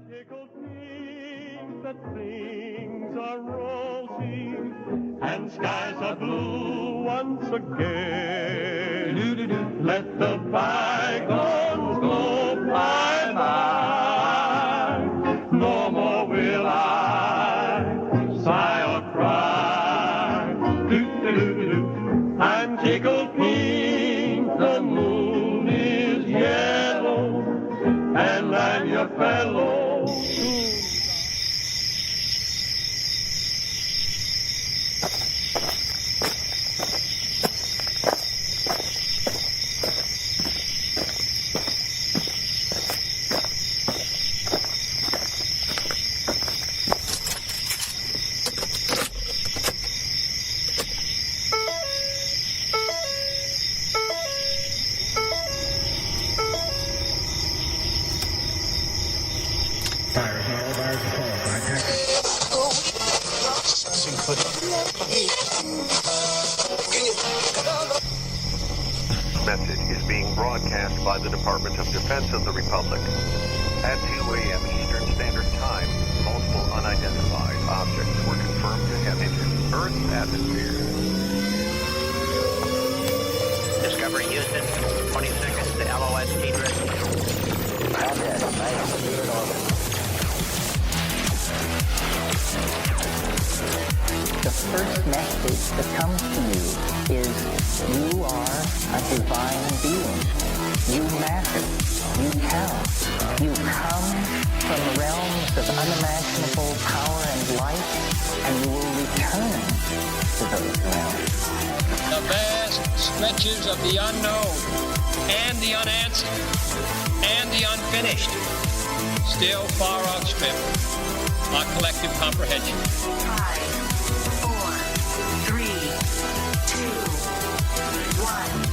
tickled pink that things are rosy and skies are blue once again. Let the bygones go bye-bye. No more will I sigh or cry. Do-do-do-do. I'm tickled pink, the moon is yellow, and I'm your fellow. Message is being broadcast by the Department of Defense of the Republic. At 2 a.m. Eastern Standard Time, multiple unidentified objects were confirmed to have entered Earth's atmosphere. Discovery Houston, 20 seconds to LOS T-drift. The first message that comes to you is you are a divine being. You matter. You count. You come from realms of unimaginable power and light, and you will return to those realms. The vast stretches of the unknown and the unanswered and the unfinished still far outstrip our collective comprehension. 5, 4, 3, 2, 1.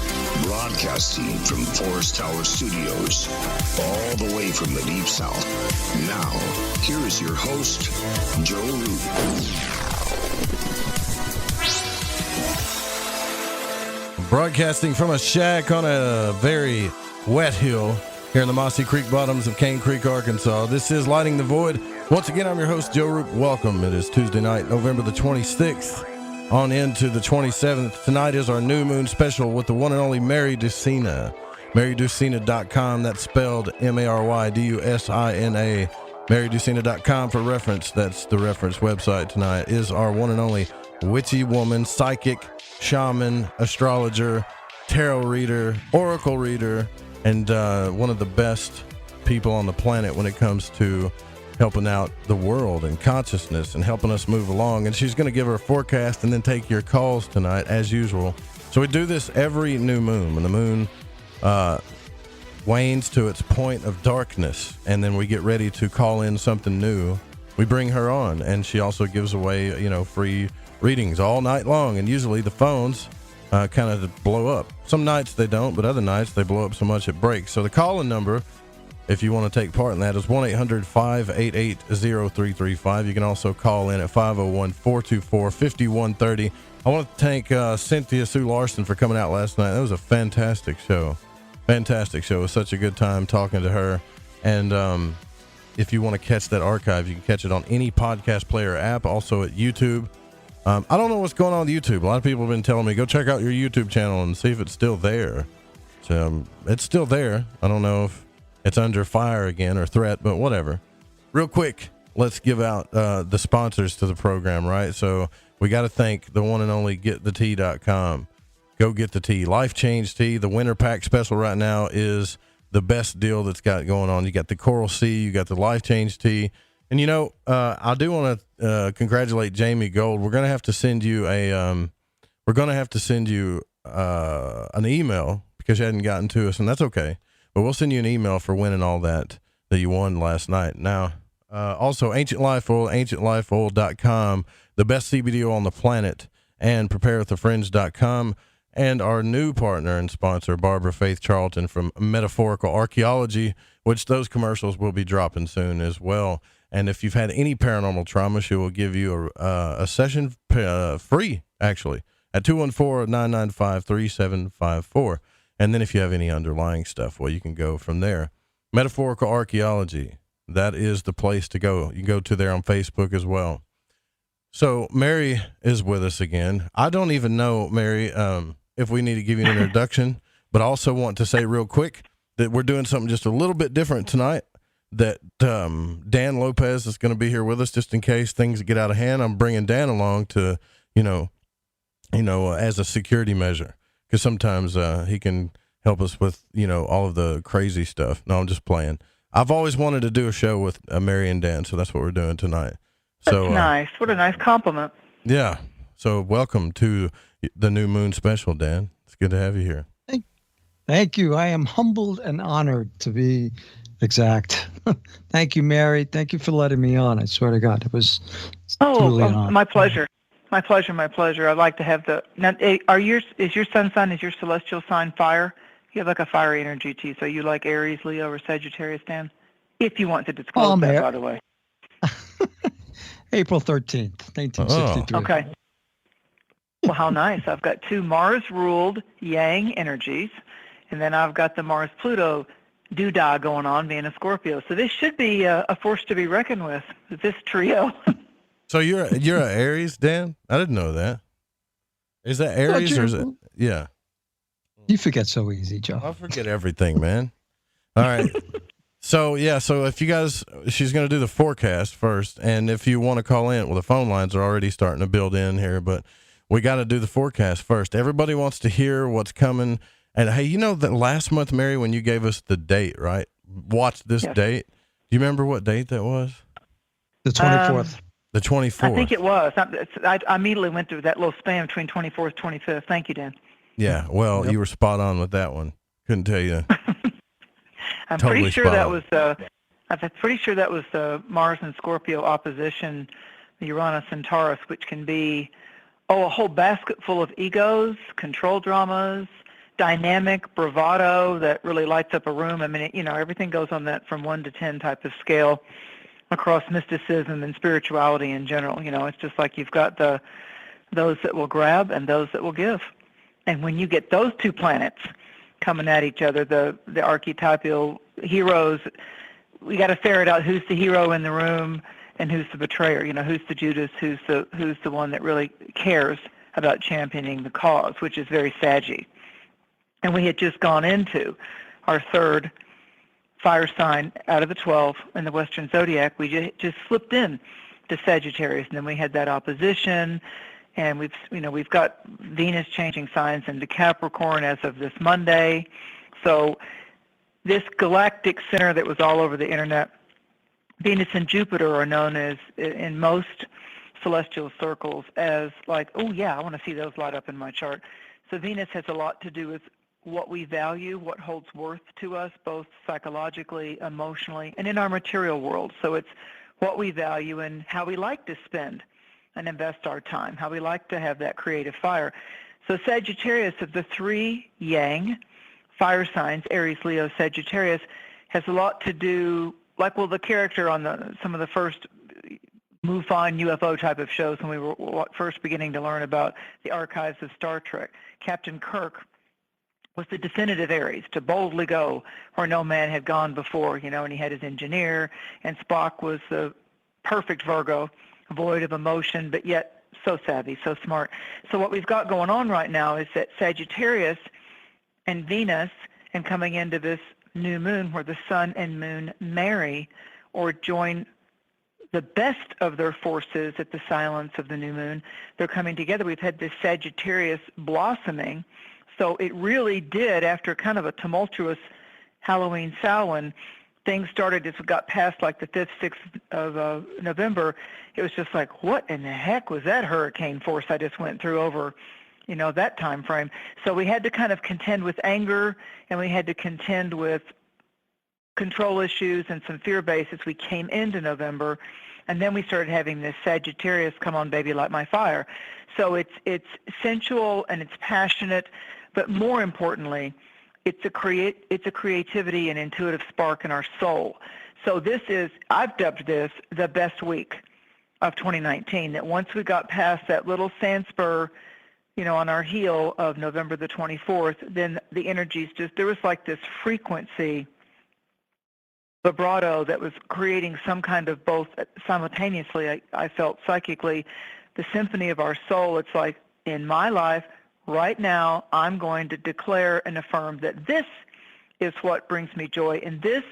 Broadcasting from Forest Tower Studios, all the way from the Deep South. Now, here is your host, Joe Root. Broadcasting from a shack on a very wet hill here in the mossy creek bottoms of Cane Creek, Arkansas. This is Lighting the Void. Once again, I'm your host, Joe Root. Welcome. It is Tuesday night, November the 26th, on into the 27th. Tonight is our new moon special with the one and only Mary Dusina. MaryDusina.com. That's spelled MaryDusina. MaryDusina.com for reference. That's the reference website tonight. Is our one and only witchy woman, psychic, shaman, astrologer, tarot reader, oracle reader, and one of the best people on the planet when it comes to helping out the world and consciousness and helping us move along. And she's going to give her a forecast and then take your calls tonight as usual. So we do this every new moon. When the moon wanes to its point of darkness and then we get ready to call in something new, we bring her on. And she also gives away, free readings all night long. And usually the phones kind of blow up. Some nights they don't, but other nights they blow up so much it breaks. So the call-in number, if you want to take part in that, is 1-800-588-0335. You can also call in at 501-424-5130. I want to thank Cynthia Sue Larson for coming out last night. That was a fantastic show. Fantastic show. It was such a good time talking to her. And if you want to catch that archive, you can catch it on any podcast player app, also at YouTube. I don't know what's going on with YouTube. A lot of people have been telling me, go check out your YouTube channel and see if it's still there. So, it's still there. I don't know if it's under fire again or threat, but whatever. Real quick, let's give out the sponsors to the program, right? So we got to thank the one and only GetTheTea.com. Go get the tea. Life Change Tea. The winter pack special right now is the best deal that's got going on. You got the Coral Sea, you got the Life Change Tea. And I do want to congratulate Jamie Gold. We're going to have to send you an email because you hadn't gotten to us, and that's okay. But we'll send you an email for winning all that you won last night. Now, also Ancient Life Oil, ancientlifeoil.com, the best CBD oil on the planet, and preparewithafriends.com, and our new partner and sponsor, Barbara Faith Charlton from Metaphorical Archaeology, which those commercials will be dropping soon as well. And if you've had any paranormal trauma, she will give you a session free, actually, at 214-995-3754. And then if you have any underlying stuff, well, you can go from there. Metaphorical Archaeology, that is the place to go. You can go to there on Facebook as well. So Mary is with us again. I don't even know, Mary, if we need to give you an introduction, but I also want to say real quick that we're doing something just a little bit different tonight, that Dan Lopez is going to be here with us just in case things get out of hand. I'm bringing Dan along to, as a security measure, because sometimes he can help us with, all of the crazy stuff. No, I'm just playing. I've always wanted to do a show with Mary and Dan, so that's what we're doing tonight. That's nice. What a nice compliment. Yeah. So welcome to the New Moon special, Dan. It's good to have you here. Thank you. I am humbled and honored to be exact. Thank you, Mary. Thank you for letting me on. I swear to God, it was truly an honor. My pleasure. My pleasure. I'd like to have now, is your sun sign, is your celestial sign fire? You have like a fiery energy to you, so you like Aries, Leo, or Sagittarius, Dan? If you want to disclose that, by the way. April 13th, 1963. Okay. Well, how nice. I've got two Mars-ruled Yang energies, and then I've got the Mars-Pluto doodah going on, being a Scorpio. So this should be a force to be reckoned with, this trio. So you're a Aries, Dan? I didn't know that. Is that Aries or is it? Yeah. You forget so easy, Joe. I forget everything, man. All right. So if you guys, she's going to do the forecast first, and if you want to call in, well, the phone lines are already starting to build in here, but we got to do the forecast first. Everybody wants to hear what's coming. And hey, that last month, Mary, when you gave us the date, right? Watch this date. Do you remember what date that was? The 24th. The 24th. I think it was. I immediately went through that little span between 24th, 25th. Thank you, Dan. Yeah, well, you were spot on with that one. Couldn't tell you. I'm pretty sure that was the Mars and Scorpio opposition, the Uranus and Taurus, which can be a whole basket full of egos, control dramas, dynamic bravado that really lights up a room. I mean, everything goes on that from 1 to 10 type of scale across mysticism and spirituality in general. It's just like you've got those that will grab and those that will give. And when you get those two planets coming at each other, the archetypal heroes, we got to ferret out who's the hero in the room and who's the betrayer. Who's the Judas, who's the one that really cares about championing the cause, which is very saggy. And we had just gone into our third fire sign out of the 12 in the Western Zodiac. We just slipped in to Sagittarius, and then we had that opposition. And we've got Venus changing signs into Capricorn as of this Monday. So this galactic center that was all over the internet, Venus and Jupiter are known as, in most celestial circles, as like, oh yeah, I want to see those light up in my chart. So Venus has a lot to do with what we value, what holds worth to us, both psychologically, emotionally, and in our material world. So it's what we value and how we like to spend and invest our time, how we like to have that creative fire. So Sagittarius, of the three Yang fire signs, Aries, Leo, Sagittarius, has a lot to do, the character on some of the first MUFON UFO type of shows when we were first beginning to learn about the archives of Star Trek. Captain Kirk was the definitive Aries, to boldly go where no man had gone before, and he had his engineer, and Spock was the perfect Virgo, void of emotion, but yet so savvy, so smart. So what we've got going on right now is that Sagittarius and Venus, and coming into this new moon where the sun and moon marry or join the best of their forces at the silence of the new moon, they're coming together. We've had this Sagittarius blossoming. So it really did, after kind of a tumultuous Halloween Samhain, things started, as we got past like the 5th, 6th of November, it was just like, what in the heck was that hurricane force I just went through over, that time frame? So we had to kind of contend with anger, and we had to contend with control issues and some fear base as we came into November. And then we started having this Sagittarius, come on baby, light my fire. So it's sensual and it's passionate, but more importantly, it's a creativity and intuitive spark in our soul. So I've dubbed this the best week of 2019, that once we got past that little sand spur, on our heel of November the 24th, then the energies there was like this frequency vibrato that was creating some kind of both simultaneously. I felt psychically the symphony of our soul. It's like, in my life right now, I'm going to declare and affirm that this is what brings me joy, and this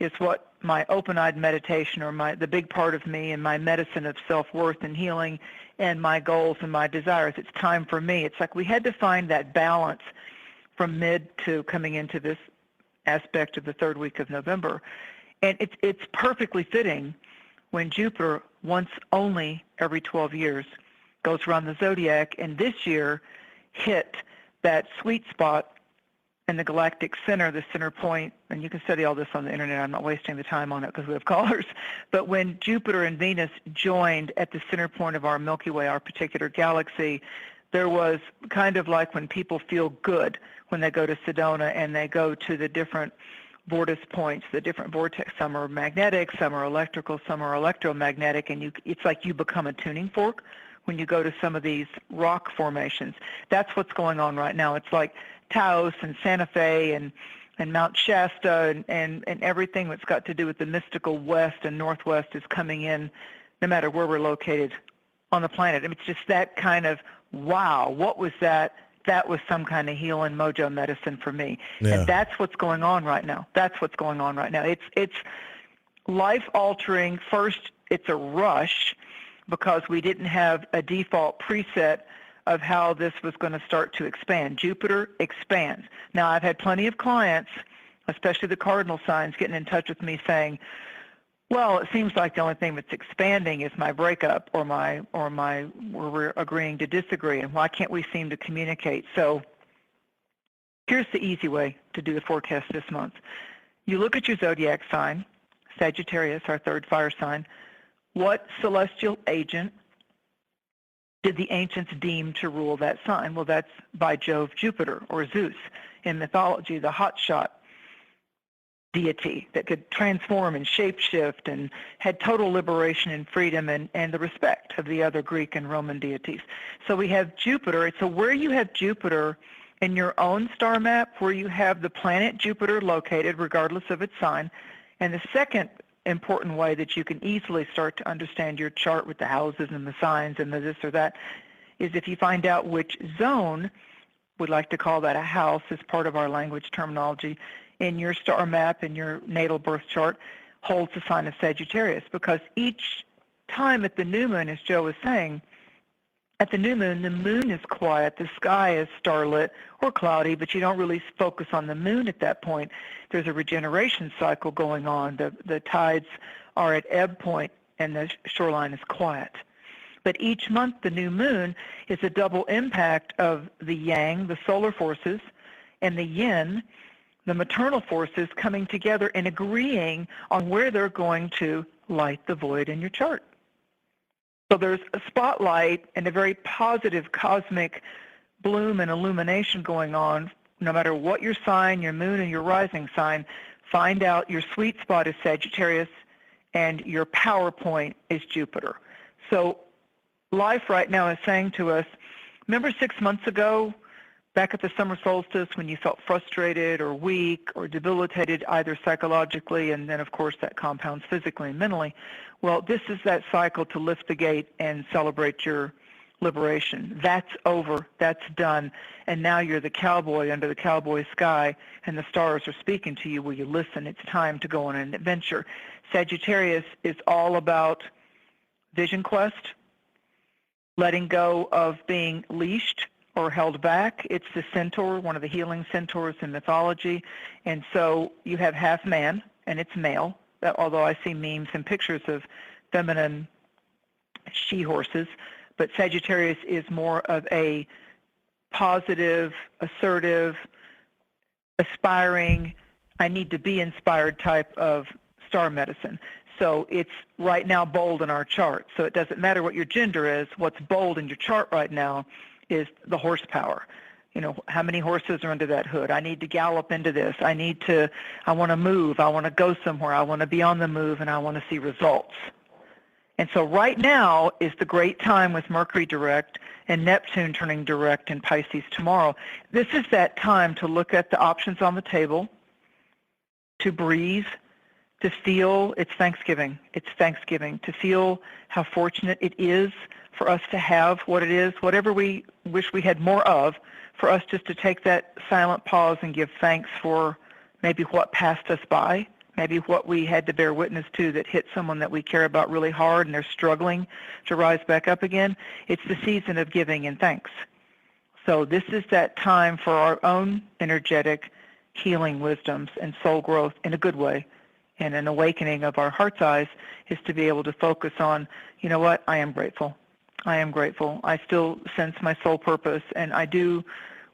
is what my open-eyed meditation, or the big part of me and my medicine of self-worth and healing and my goals and my desires. It's time for me. It's like we had to find that balance from mid to coming into this aspect of the third week of November. And it's perfectly fitting when Jupiter, once only every 12 years, goes around the zodiac, and this year hit that sweet spot in the galactic center, the center point, and you can study all this on the internet. I'm not wasting the time on it because we have callers. But when Jupiter and Venus joined at the center point of our Milky Way, our particular galaxy, there was kind of like when people feel good when they go to Sedona and they go to the different vortex points, the different vortex. Some are magnetic, some are electrical, some are electromagnetic, and it's like you become a tuning fork when you go to some of these rock formations. That's what's going on right now. It's like Taos and Santa Fe and Mount Shasta and everything that's got to do with the mystical west and northwest is coming in no matter where we're located on the planet. I mean, it's just that kind of, wow, what was that? That was some kind of healing mojo medicine for me. Yeah. And that's what's going on right now. That's what's going on right now. It's life-altering. First, it's a rush because we didn't have a default preset of how this was going to start to expand. Jupiter expands. Now, I've had plenty of clients, especially the cardinal signs, getting in touch with me saying, well, it seems like the only thing that's expanding is my breakup or my where we're agreeing to disagree, and why can't we seem to communicate? So here's the easy way to do the forecast this month. You look at your zodiac sign, Sagittarius, our third fire sign. What celestial agent did the ancients deem to rule that sign? Well, that's by Jove, Jupiter, or Zeus in mythology, the hotshot deity that could transform and shapeshift and had total liberation and freedom and the respect of the other Greek and Roman deities. So we have Jupiter. So where you have Jupiter in your own star map, where you have the planet Jupiter located regardless of its sign, and the second important way that you can easily start to understand your chart with the houses and the signs and the this or that is if you find out which zone, we like to call that a house as part of our language terminology, in your star map, in your natal birth chart, holds the sign of Sagittarius. Because each time at the new moon, as Joe was saying, at the new moon, the moon is quiet, the sky is starlit or cloudy, but you don't really focus on the moon at that point. There's a regeneration cycle going on. The tides are at ebb point and the shoreline is quiet. But each month, the new moon is a double impact of the yang, the solar forces, and the yin, the maternal forces, coming together and agreeing on where they're going to light the void in your chart. So there's a spotlight and a very positive cosmic bloom and illumination going on. No matter what your sign, your moon, and your rising sign, find out your sweet spot is Sagittarius and your power point is Jupiter. So life right now is saying to us, remember 6 months ago, back at the summer solstice, when you felt frustrated or weak or debilitated either psychologically, and then of course that compounds physically and mentally? Well, this is that cycle to lift the gate and celebrate your liberation. That's over. That's done. And now you're the cowboy under the cowboy sky, and the stars are speaking to you. Will you listen? It's time to go on an adventure. Sagittarius is all about vision quest, letting go of being leashed or held back. It's the centaur, one of the healing centaurs in mythology. And so you have half man, and it's male, although I see memes and pictures of feminine she-horses. But Sagittarius is more of a positive, assertive, aspiring, I need to be inspired type of star medicine. So it's right now bold in our chart. So it doesn't matter what your gender is. What's bold in your chart right now is the horsepower. You know, how many horses are under that hood? I need to gallop into this. I want to move. I want to go somewhere. I want to be on the move, and I want to see results. And so right now is the great time with Mercury direct and Neptune turning direct in Pisces tomorrow. This is that time to look at the options on the table, to breathe, to feel it's Thanksgiving. It's Thanksgiving. To feel how fortunate it is for us to have what it is, whatever we wish we had more of, for us just to take that silent pause and give thanks for maybe what passed us by, maybe what we had to bear witness to that hit someone that we care about really hard and they're struggling to rise back up again. It's the season of giving and thanks. So this is that time for our own energetic healing wisdoms and soul growth in a good way. And an awakening of our heart's eyes is to be able to focus on, you know what, I am grateful. I am grateful. I still sense my soul purpose, and I do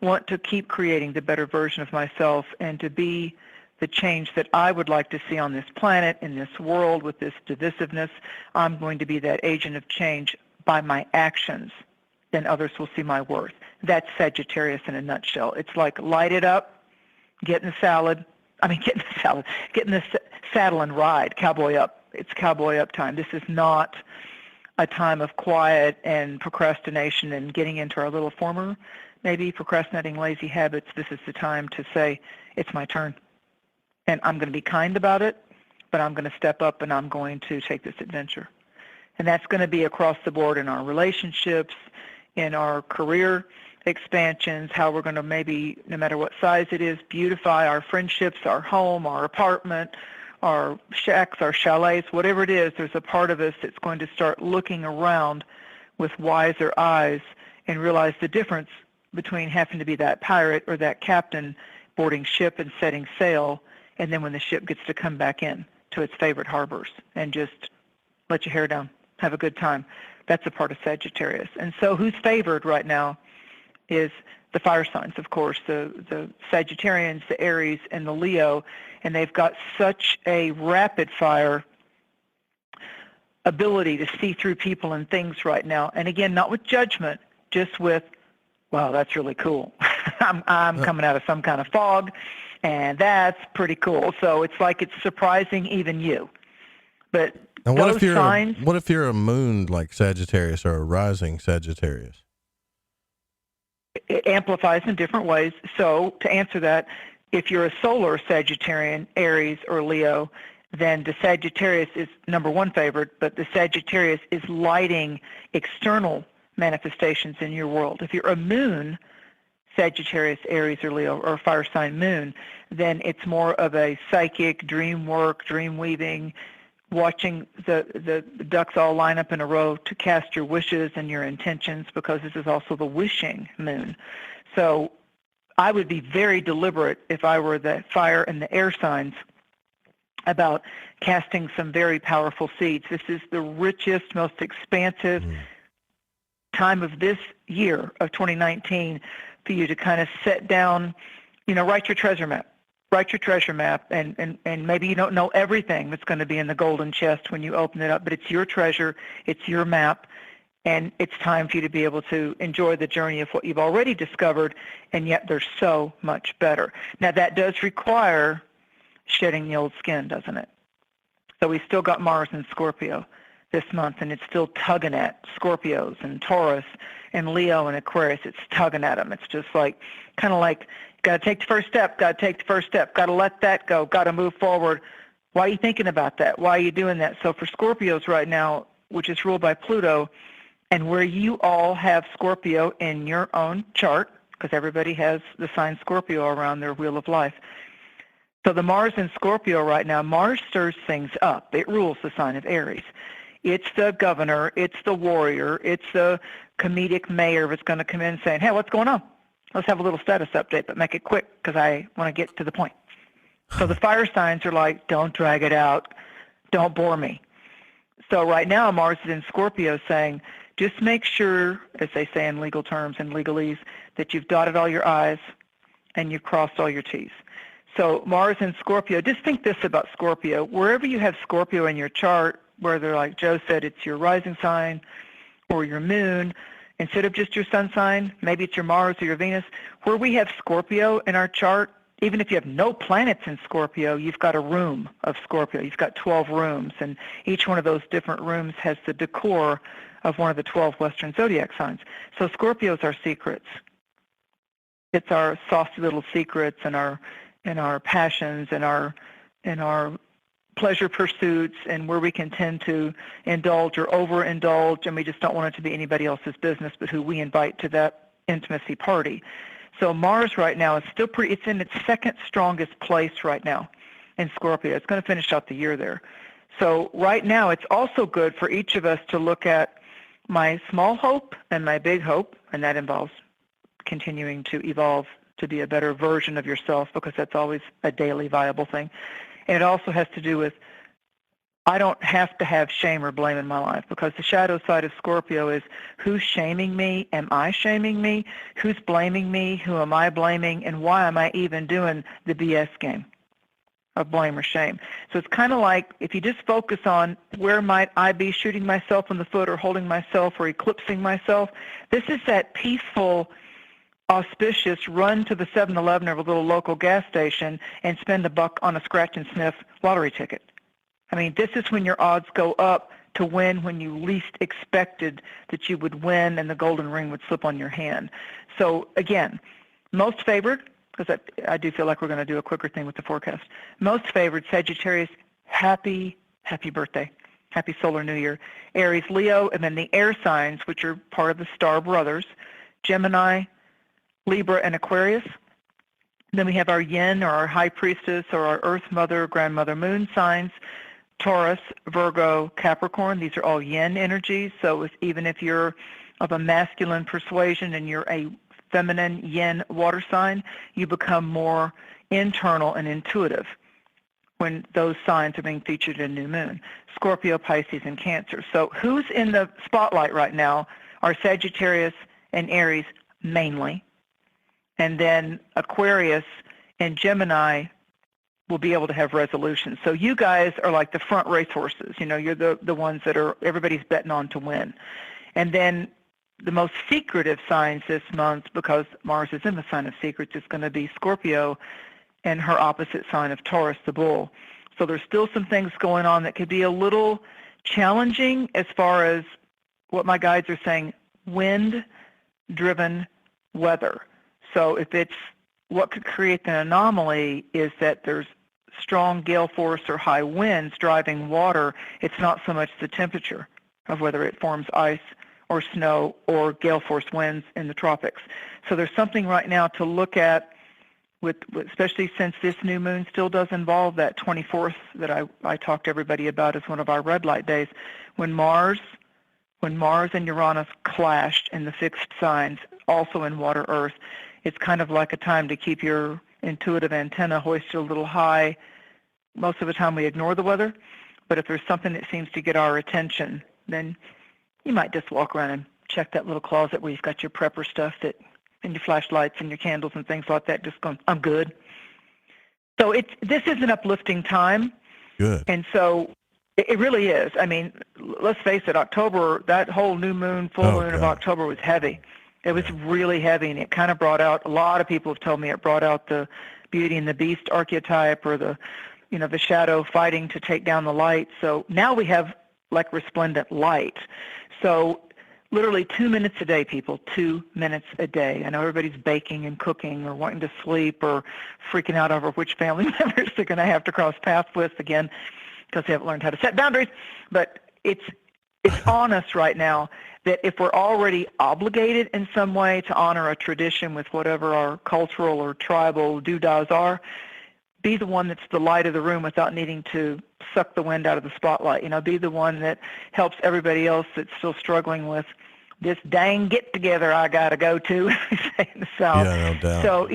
want to keep creating the better version of myself and to be the change that I would like to see on this planet, in this world, with this divisiveness. I'm going to be that agent of change by my actions. Then others will see my worth. That's Sagittarius in a nutshell. It's like light it up, get in the saddle and ride, cowboy up. It's cowboy up time. This is not a time of quiet and procrastination and getting into our little former, maybe procrastinating lazy habits. This is the time to say, it's my turn. And I'm going to be kind about it, but I'm going to step up and I'm going to take this adventure. And that's going to be across the board in our relationships, in our career expansions, how we're going to maybe, no matter what size it is, beautify our friendships, our home, our apartment, our shacks, our chalets, whatever it is. There's a part of us that's going to start looking around with wiser eyes and realize the difference between having to be that pirate or that captain boarding ship and setting sail, and then when the ship gets to come back in to its favorite harbors and just let your hair down, have a good time. That's a part of Sagittarius. And so who's favored right now is the fire signs, of course, the Sagittarians, the Aries, and the Leo, and they've got such a rapid-fire ability to see through people and things right now. And again, not with judgment, just with, wow, that's really cool. I'm coming out of some kind of fog, and that's pretty cool. So it's like it's surprising even you. But now, what if you're a moon like Sagittarius or a rising Sagittarius? It amplifies in different ways. So to answer that, if you're a solar Sagittarian, Aries, or Leo, then the Sagittarius is number one favored, but the Sagittarius is lighting external manifestations in your world. If you're a moon, Sagittarius, Aries, or Leo, or a fire sign moon, then it's more of a psychic, dream work, dream weaving, watching the ducks all line up in a row to cast your wishes and your intentions, because this is also the wishing moon. So I would be very deliberate if I were the fire and the air signs about casting some very powerful seeds. This is the richest, most expansive time of this year of 2019 for you to kind of set down, write your treasure map. Write your treasure map, and maybe you don't know everything that's going to be in the golden chest when you open it up, but it's your treasure, it's your map, and it's time for you to be able to enjoy the journey of what you've already discovered, and yet there's so much better. Now, that does require shedding the old skin, doesn't it? So we still got Mars in Scorpio this month, and it's still tugging at Scorpios and Taurus and Leo and Aquarius. It's tugging at them. It's just kind of like, got to take the first step, got to let that go, got to move forward. Why are you thinking about that? Why are you doing that? So for Scorpios right now, which is ruled by Pluto, and where you all have Scorpio in your own chart, because everybody has the sign Scorpio around their wheel of life. So the Mars in Scorpio right now, Mars stirs things up. It rules the sign of Aries. It's the governor, it's the warrior, it's the comedic mayor that's going to come in saying, hey, what's going on? Let's have a little status update, but make it quick because I want to get to the point. So the fire signs are like, don't drag it out. Don't bore me. So right now Mars is in Scorpio saying, just make sure, as they say in legal terms and legalese, that you've dotted all your I's and you've crossed all your T's. So Mars in Scorpio, just think this about Scorpio. Wherever you have Scorpio in your chart, whether, like Joe said, it's your rising sign or your moon, instead of just your sun sign, maybe it's your Mars or your Venus. Where we have Scorpio in our chart, even if you have no planets in Scorpio, you've got a room of Scorpio. You've got 12 rooms, and each one of those different rooms has the decor of one of the 12 Western zodiac signs. So Scorpio is our secrets. It's our softy little secrets and our passions and our pleasure pursuits and where we can tend to indulge or overindulge, and we just don't want it to be anybody else's business but who we invite to that intimacy party. So Mars right now is still it's in its second strongest place right now in Scorpio. It's going to finish out the year there. So right now it's also good for each of us to look at my small hope and my big hope, and that involves continuing to evolve to be a better version of yourself, because that's always a daily viable thing. And it also has to do with, I don't have to have shame or blame in my life, because the shadow side of Scorpio is, who's shaming me? Am I shaming me? Who's blaming me? Who am I blaming? And why am I even doing the BS game of blame or shame? So it's kind of like, if you just focus on where might I be shooting myself in the foot or holding myself or eclipsing myself, this is that peaceful, auspicious run to the 7-Eleven or a little local gas station and spend $1 on a scratch and sniff lottery ticket. I mean, this is when your odds go up to win when you least expected that you would win and the golden ring would slip on your hand. So again, most favored, because I do feel like we're going to do a quicker thing with the forecast. Most favored, Sagittarius, happy birthday. Happy solar new year. Aries, Leo, and then the air signs, which are part of the star brothers, Gemini, Libra, and Aquarius. Then we have our yin, or our high priestess, or our earth mother, grandmother moon signs, Taurus, Virgo, Capricorn. These are all yin energies. So even if you're of a masculine persuasion and you're a feminine yin water sign, you become more internal and intuitive when those signs are being featured in new moon. Scorpio, Pisces, and Cancer. So who's in the spotlight right now are Sagittarius and Aries mainly. And then Aquarius and Gemini will be able to have resolutions. So you guys are like the front racehorses. You know, you're the ones that are everybody's betting on to win. And then the most secretive signs this month, because Mars is in the sign of secrets, is going to be Scorpio and her opposite sign of Taurus, the bull. So there's still some things going on that could be a little challenging as far as what my guides are saying, wind-driven weather. So if it's what could create the anomaly is that there's strong gale force or high winds driving water. It's not so much the temperature of whether it forms ice or snow or gale force winds in the tropics. So there's something right now to look at, with especially since this new moon still does involve that 24th that I talked to everybody about as one of our red light days, when Mars and Uranus clashed in the fixed signs, also in water, earth. It's kind of like a time to keep your intuitive antenna hoisted a little high. Most of the time we ignore the weather, but if there's something that seems to get our attention, then you might just walk around and check that little closet where you've got your prepper stuff, that and your flashlights and your candles and things like that, just going, I'm good. So this is an uplifting time. Good. And so it really is. I mean, let's face it, October, that whole new moon, full moon of October was heavy. It was really heavy, and it kind of brought out, a lot of people have told me it brought out the Beauty and the Beast archetype, or the shadow fighting to take down the light. So now we have like resplendent light. So literally 2 minutes a day, people, 2 minutes a day. I know everybody's baking and cooking or wanting to sleep or freaking out over which family members they're going to have to cross paths with again because they haven't learned how to set boundaries. But it's on us right now that if we're already obligated in some way to honor a tradition with whatever our cultural or tribal doodahs are, be the one that's the light of the room without needing to suck the wind out of the spotlight. Be the one that helps everybody else that's still struggling with this dang get-together I got to go to, say in the South. Yeah, no doubt. So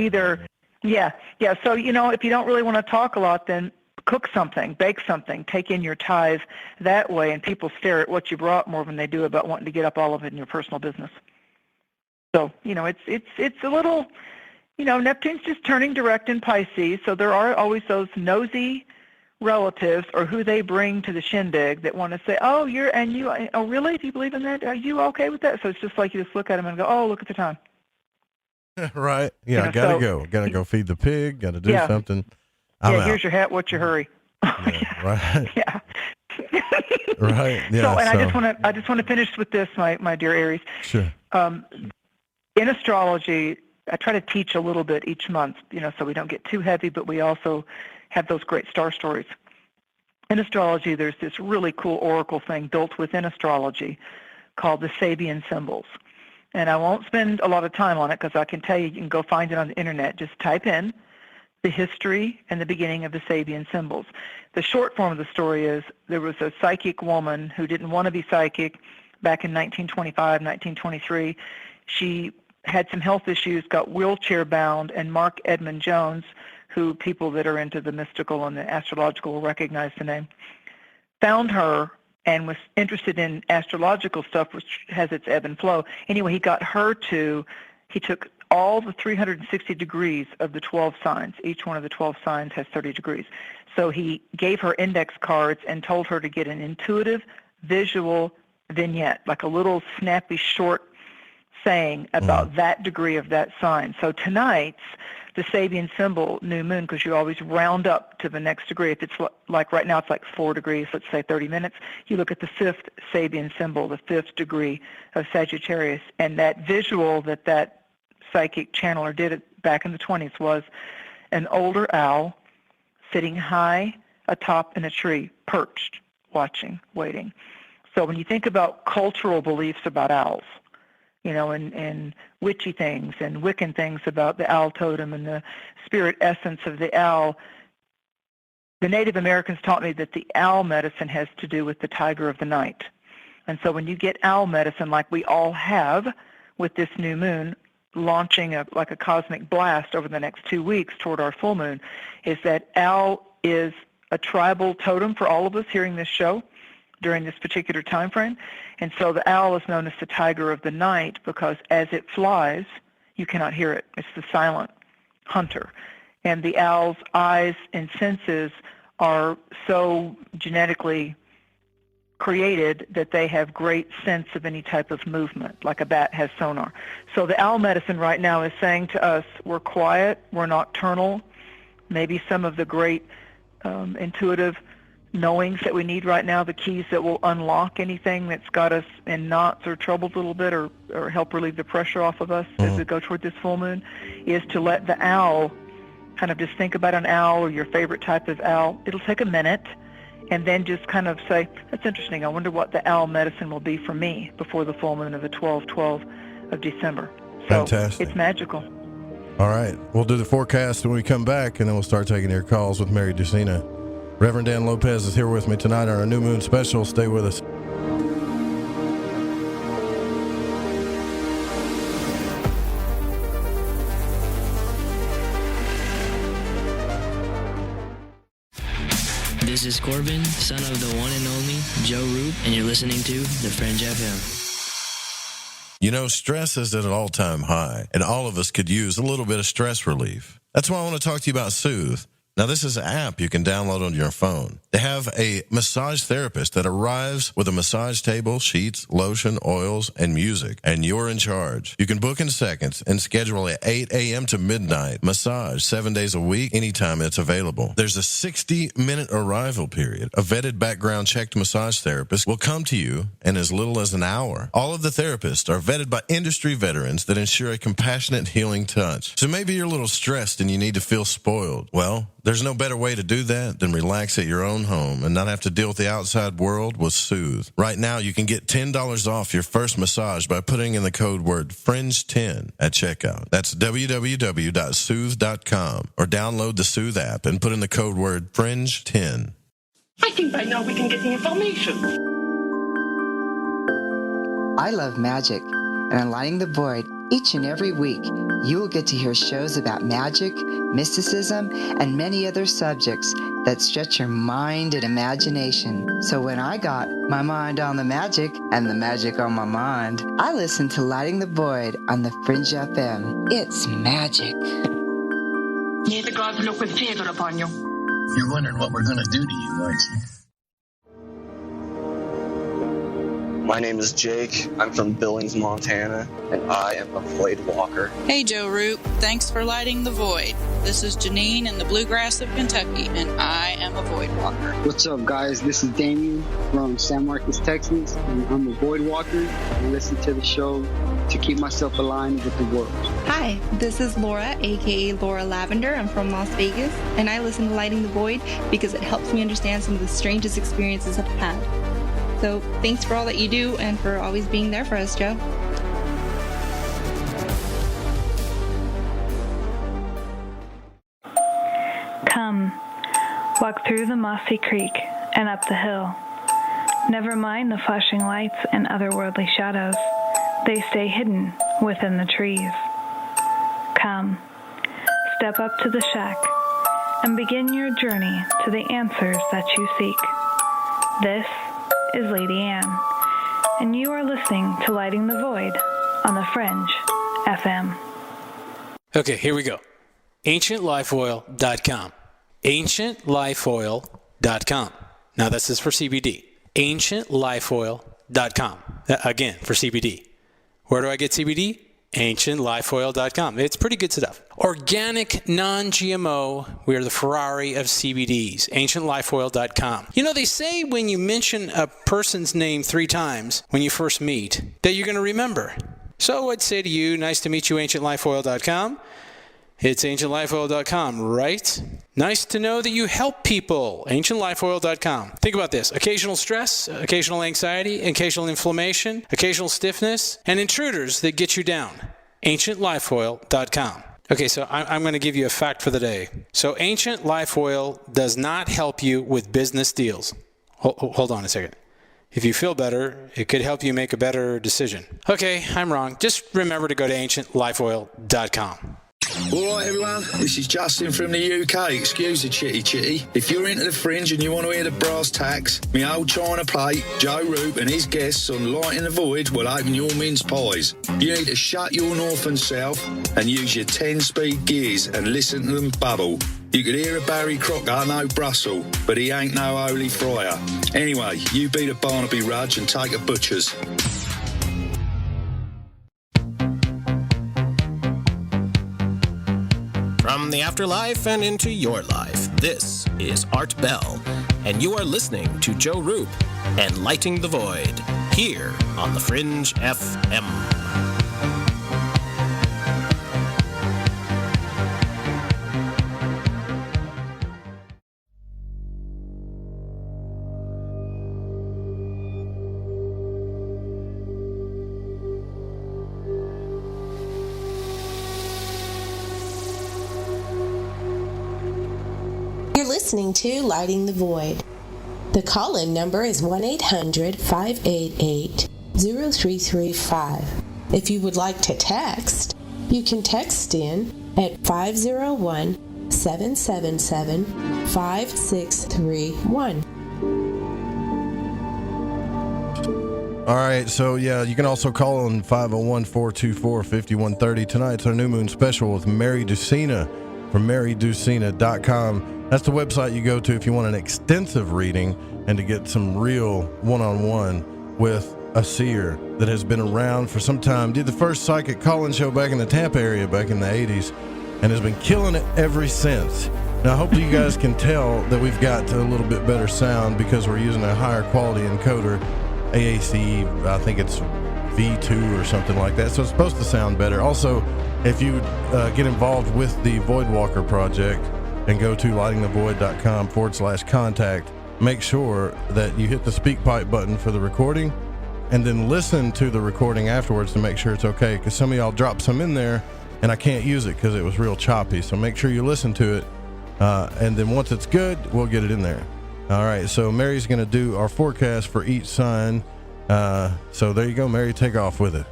So, if you don't really want to talk a lot, then cook something, bake something, take in your tithe that way, and people stare at what you brought more than they do about wanting to get up all of it in your personal business. So, it's a little, Neptune's just turning direct in Pisces, so there are always those nosy relatives or who they bring to the shindig that want to say, oh, really? Do you believe in that? Are you okay with that? So it's just like you just look at them and go, oh, look at the time. Right. Yeah, I gotta go. Gotta go feed the pig, gotta do something. Here's your hat. What's your hurry? Yeah, right. Yeah. Right. Yeah. So, and I just want to finish with this, my dear Aries. Sure. In astrology, I try to teach a little bit each month, so we don't get too heavy, but we also have those great star stories. In astrology, there's this really cool oracle thing built within astrology called the Sabian symbols. And I won't spend a lot of time on it because I can tell you can go find it on the internet. Just type in the history and the beginning of the Sabian symbols. The short form of the story is there was a psychic woman who didn't want to be psychic back in 1925, 1923. She had some health issues, got wheelchair bound, and Mark Edmund Jones, who people that are into the mystical and the astrological will recognize the name, found her and was interested in astrological stuff, which has its ebb and flow. Anyway, he got her he took all the 360 degrees of the 12 signs. Each one of the 12 signs has 30 degrees. So he gave her index cards and told her to get an intuitive visual vignette, like a little snappy short saying about that degree of that sign. So tonight's the Sabian symbol, new moon, because you always round up to the next degree. If it's like right now, it's like 4 degrees, let's say 30 minutes. You look at the 5th Sabian symbol, the 5th degree of Sagittarius, and that visual that psychic channeler did back in the 20s was an older owl sitting high atop in a tree, perched, watching, waiting. So when you think about cultural beliefs about owls, and witchy things and Wiccan things about the owl totem and the spirit essence of the owl, the Native Americans taught me that the owl medicine has to do with the tiger of the night. And so when you get owl medicine like we all have with this new moon, launching like a cosmic blast over the next 2 weeks toward our full moon, is that owl is a tribal totem for all of us hearing this show during this particular time frame. And so the owl is known as the tiger of the night because as it flies, you cannot hear it. It's the silent hunter. And the owl's eyes and senses are so genetically created that they have great sense of any type of movement, like a bat has sonar. So the owl medicine right now is saying to us, we're quiet, we're nocturnal, maybe some of the great intuitive knowings that we need right now, the keys that will unlock anything that's got us in knots or troubled a little bit or help relieve the pressure off of us as we go toward this full moon, is to let the owl kind of just think about an owl or your favorite type of owl. It'll take a minute, and then just kind of say, that's interesting, I wonder what the owl medicine will be for me before the full moon of the 12/12 of December. So fantastic. It's magical. All right, we'll do the forecast when we come back, and then we'll start taking your calls with Mary Dusina. Reverend Dan Lopez is here with me tonight on our New Moon special. Stay with us. This is Corbin, son of the one and only Joe Roop, and you're listening to The Fringe FM. You know, stress is at an all-time high, and all of us could use a little bit of stress relief. That's why I want to talk to you about Soothe. Now, this is an app you can download on your phone. They have a massage therapist that arrives with a massage table, sheets, lotion, oils, and music, and you're in charge. You can book in seconds and schedule at 8 a.m. to midnight massage 7 days a week, anytime it's available. There's a 60-minute arrival period. A vetted background-checked massage therapist will come to you in as little as an hour. All of the therapists are vetted by industry veterans that ensure a compassionate, healing touch. So maybe you're a little stressed and you need to feel spoiled. Well, there's no better way to do that than relax at your own home and not have to deal with the outside world with Soothe. Right now, you can get $10 off your first massage by putting in the code word FRINGE10 at checkout. That's www.soothe.com, or download the Soothe app and put in the code word FRINGE10. I think by now we can get the information. I love magic, and on Lighting the Void, each and every week, you will get to hear shows about magic, mysticism, and many other subjects that stretch your mind and imagination. So when I got my mind on the magic and the magic on my mind, I listened to Lighting the Void on the Fringe FM. It's magic. May the gods look with favor upon you. You're wondering what we're going to do to you, aren't you? My name is Jake. I'm from Billings, Montana, and I am a Void Walker. Hey, Joe Roop. Thanks for lighting the void. This is Janine in the bluegrass of Kentucky, and I am a void walker. What's up, guys? This is Damien from San Marcos, Texas, and I'm a void walker. I listen to the show to keep myself aligned with the world. Hi, this is Laura, aka Laura Lavender. I'm from Las Vegas, and I listen to Lighting the Void because it helps me understand some of the strangest experiences I've had. So thanks for all that you do and for always being there for us, Joe. Come, walk through the mossy creek and up the hill. Never mind the flashing lights and otherworldly shadows. They stay hidden within the trees. Come, step up to the shack and begin your journey to the answers that you seek. This is Lady Anne, and you are listening to Lighting the Void on the Fringe FM. Okay, here we go. AncientLifeOil.com. AncientLifeOil.com. Now this is for CBD. AncientLifeOil.com. Again, for CBD. Where do I get CBD? AncientLifeOil.com. It's pretty good stuff. Organic, non-GMO. We are the Ferrari of CBDs. AncientLifeOil.com. You know, they say when you mention a person's name 3 times when you first meet, that you're going to remember. So I'd say to you, nice to meet you, AncientLifeOil.com. It's AncientLifeOil.com, right? Nice to know that you help people. AncientLifeOil.com. Think about this. Occasional stress, occasional anxiety, occasional inflammation, occasional stiffness, and intruders that get you down. AncientLifeOil.com. Okay, so I'm going to give you a fact for the day. So Ancient Life Oil does not help you with business deals. Hold on a second. If you feel better, it could help you make a better decision. Okay, I'm wrong. Just remember to go to AncientLifeOil.com. Alright everyone, this is Justin from the UK. Excuse the chitty. If you're into the Fringe and you want to hear the brass tacks, me old China plate, Joe Roop and his guests on Lighting the Void will open your mince pies. You need to shut your north and south and use your 10-speed gears and listen to them bubble. You could hear a Barry Crocker, no Brussels, but he ain't no holy friar. Anyway, you beat a Barnaby Rudge and take a butcher's. From the afterlife and into your life, this is Art Bell, and you are listening to Joe Roop and Lighting the Void, here on the Fringe FM. Listening to Lighting the Void. The call-in number is 1-800-588-0335. If you would like to text, you can text in at 501-777-5631. All right, so yeah, you can also call on 501-424-5130. Tonight's our New Moon special with Mary Dusina from marydusina.com. That's the website you go to if you want an extensive reading and to get some real one-on-one with a seer that has been around for some time. Did the first psychic call-in show back in the Tampa area back in the 80s and has been killing it ever since. Now, hopefully you guys can tell that we've got a little bit better sound because we're using a higher quality encoder, AAC, I think it's V2 or something like that, so it's supposed to sound better. Also, if you get involved with the Voidwalker project, and go to lightingthevoid.com/contact. Make sure that you hit the speak pipe button for the recording and then listen to the recording afterwards to make sure it's okay, because some of y'all dropped some in there and I can't use it because it was real choppy. So make sure you listen to it, and then once it's good, we'll get it in there. All right, so Mary's going to do our forecast for each sign. So there you go, Mary, take off with it.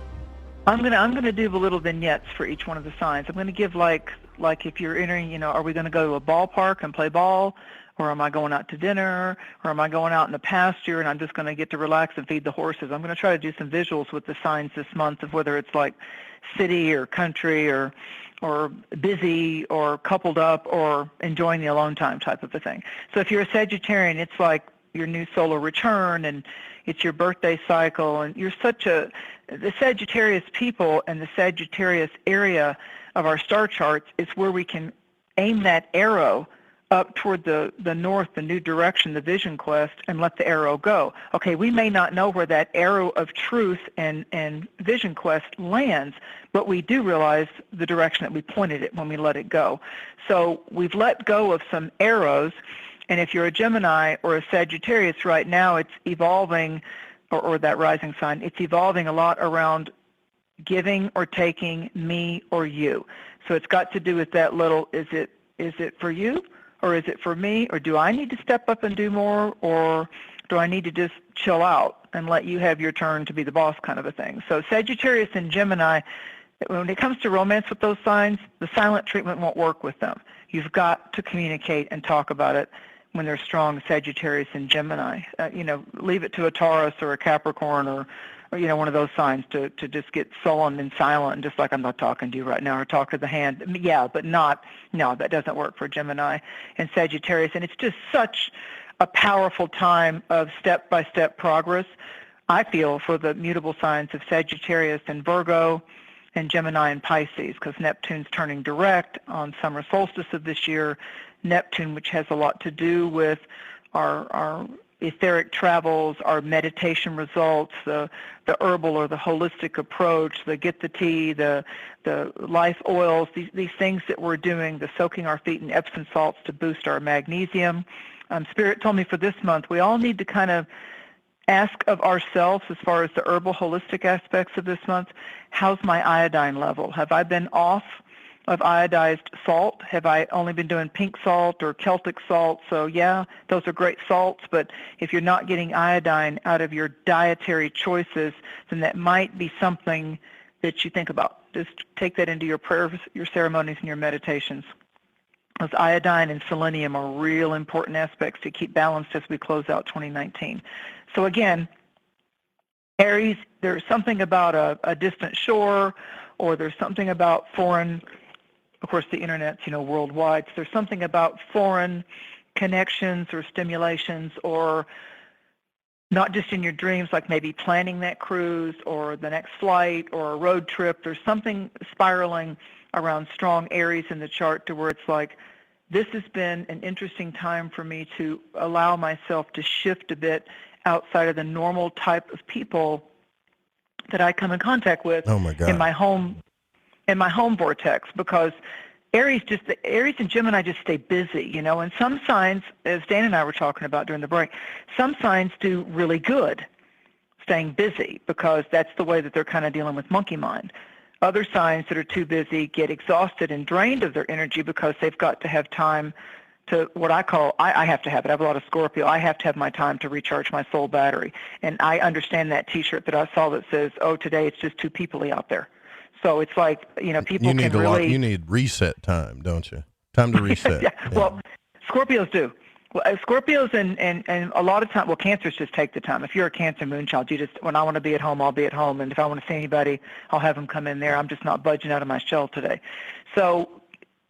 I'm gonna do the little vignettes for each one of the signs. I'm gonna give like if you're entering, are we gonna go to a ballpark and play ball, or am I going out to dinner, or am I going out in the pasture and I'm just gonna get to relax and feed the horses? I'm gonna try to do some visuals with the signs this month of whether it's like city or country or busy or coupled up or enjoying the alone time type of a thing. So if you're a Sagittarian, it's like your new solar return and it's your birthday cycle, and you're the Sagittarius people and the Sagittarius area of our star charts is where we can aim that arrow up toward the north, the new direction, the vision quest, and let the arrow go. Okay, we may not know where that arrow of truth and vision quest lands, but we do realize the direction that we pointed it when we let it go. So we've let go of some arrows, and if you're a Gemini or a Sagittarius right now, it's evolving, or that rising sign, it's evolving a lot around giving or taking, me or you. So it's got to do with that little, is it for you? Or is it for me? Or do I need to step up and do more? Or do I need to just chill out and let you have your turn to be the boss kind of a thing? So Sagittarius and Gemini, when it comes to romance with those signs, the silent treatment won't work with them. You've got to communicate and talk about it when they're strong Sagittarius and Gemini. Leave it to a Taurus or a Capricorn or one of those signs to just get sullen and silent and just like, I'm not talking to you right now, or talk to the hand. Yeah, but no, that doesn't work for Gemini and Sagittarius. And it's just such a powerful time of step-by-step progress, I feel, for the mutable signs of Sagittarius and Virgo and Gemini and Pisces, because Neptune's turning direct on summer solstice of this year. Neptune, which has a lot to do with our etheric travels, our meditation results, the herbal or the holistic approach, the get the tea, the life oils, these things that we're doing, the soaking our feet in Epsom salts to boost our magnesium. Spirit told me for this month, we all need to kind of ask of ourselves, as far as the herbal holistic aspects of this month, how's my iodine level? Have I been off of iodized salt? Have I only been doing pink salt or Celtic salt? So yeah, those are great salts, but if you're not getting iodine out of your dietary choices, then that might be something that you think about. Just take that into your prayers, your ceremonies, and your meditations. Those iodine and selenium are real important aspects to keep balanced as we close out 2019. So again, Aries, there's something about a distant shore, or there's something about foreign. Of course, the internet's, worldwide. So there's something about foreign connections or stimulations, or not just in your dreams, like maybe planning that cruise or the next flight or a road trip. There's something spiraling around strong Aries in the chart to where it's like, this has been an interesting time for me to allow myself to shift a bit outside of the normal type of people that I come in contact with in my home vortex, because Aries and Gemini just stay busy, and some signs, as Dan and I were talking about during the break, some signs do really good staying busy because that's the way that they're kind of dealing with monkey mind. Other signs that are too busy get exhausted and drained of their energy because they've got to have time to what I call, I have to have it. I have a lot of Scorpio. I have to have my time to recharge my soul battery. And I understand that T-shirt that I saw that says, oh, today it's just too people-y out there. So it's like, people can really... You need reset time, don't you? Time to reset. Yeah. Well, Scorpios do. Well, Scorpios and a lot of time, Cancers just take the time. If you're a Cancer moon child, when I want to be at home, I'll be at home. And if I want to see anybody, I'll have them come in there. I'm just not budging out of my shell today. So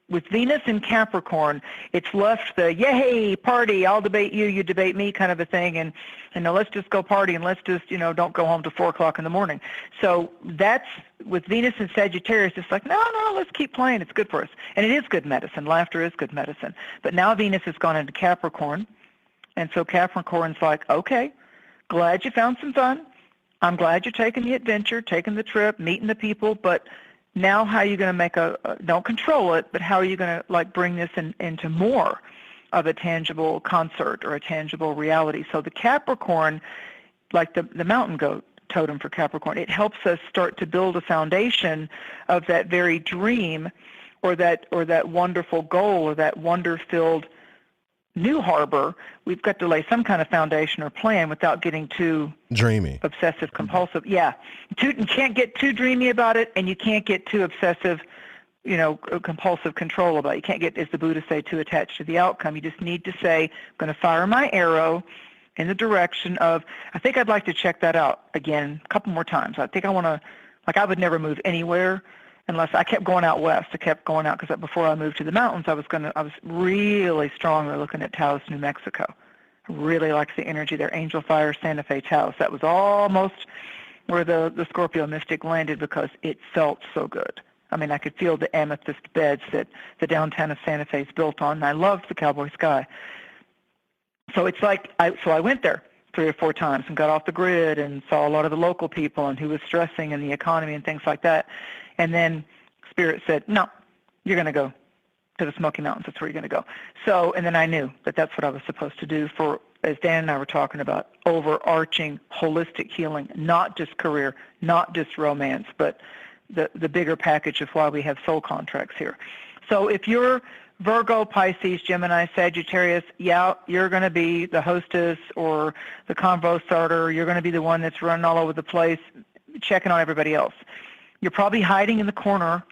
with Venus in Capricorn, it's left the, yay, party, I'll debate you, you debate me kind of a thing. And now let's just go party and let's just, don't go home till 4 o'clock in the morning. So that's, with Venus and Sagittarius, it's like, no, let's keep playing. It's good for us. And it is good medicine. Laughter is good medicine. But now Venus has gone into Capricorn. And so Capricorn's like, okay, glad you found some fun. I'm glad you're taking the adventure, taking the trip, meeting the people, but now how are you going to make don't control it, but how are you going to bring this into more of a tangible concert or a tangible reality? So the Capricorn, like the mountain goat totem for Capricorn, it helps us start to build a foundation of that very dream or that wonderful goal or that wonder-filled new harbor. We've got to lay some kind of foundation or plan without getting too dreamy, obsessive, compulsive. Yeah, you can't get too dreamy about it, and you can't get too obsessive, compulsive control about it. You can't get, as the Buddha say, too attached to the outcome. You just need to say, I'm going to fire my arrow in the direction of, I think I'd like to check that out again a couple more times. I think I want to, I would never move anywhere unless I kept going out west. I kept going out because before I moved to the mountains, I was really strongly looking at Taos, New Mexico. I really liked the energy there. Angel Fire, Santa Fe, Taos. That was almost where the Scorpio mystic landed because it felt so good. I mean, I could feel the amethyst beds that the downtown of Santa Fe is built on, and I loved the cowboy sky. So it's like, I went there 3 or 4 times and got off the grid and saw a lot of the local people and who was stressing in the economy and things like that. And then Spirit said, no, you're going to go to the Smoky Mountains. That's where you're going to go. So, and then I knew that that's what I was supposed to do for, as Dan and I were talking about, overarching holistic healing, not just career, not just romance, but the bigger package of why we have soul contracts here. So if you're Virgo, Pisces, Gemini, Sagittarius, yeah, you're going to be the hostess or the convo starter. You're going to be the one that's running all over the place, checking on everybody else. You're probably hiding in the corner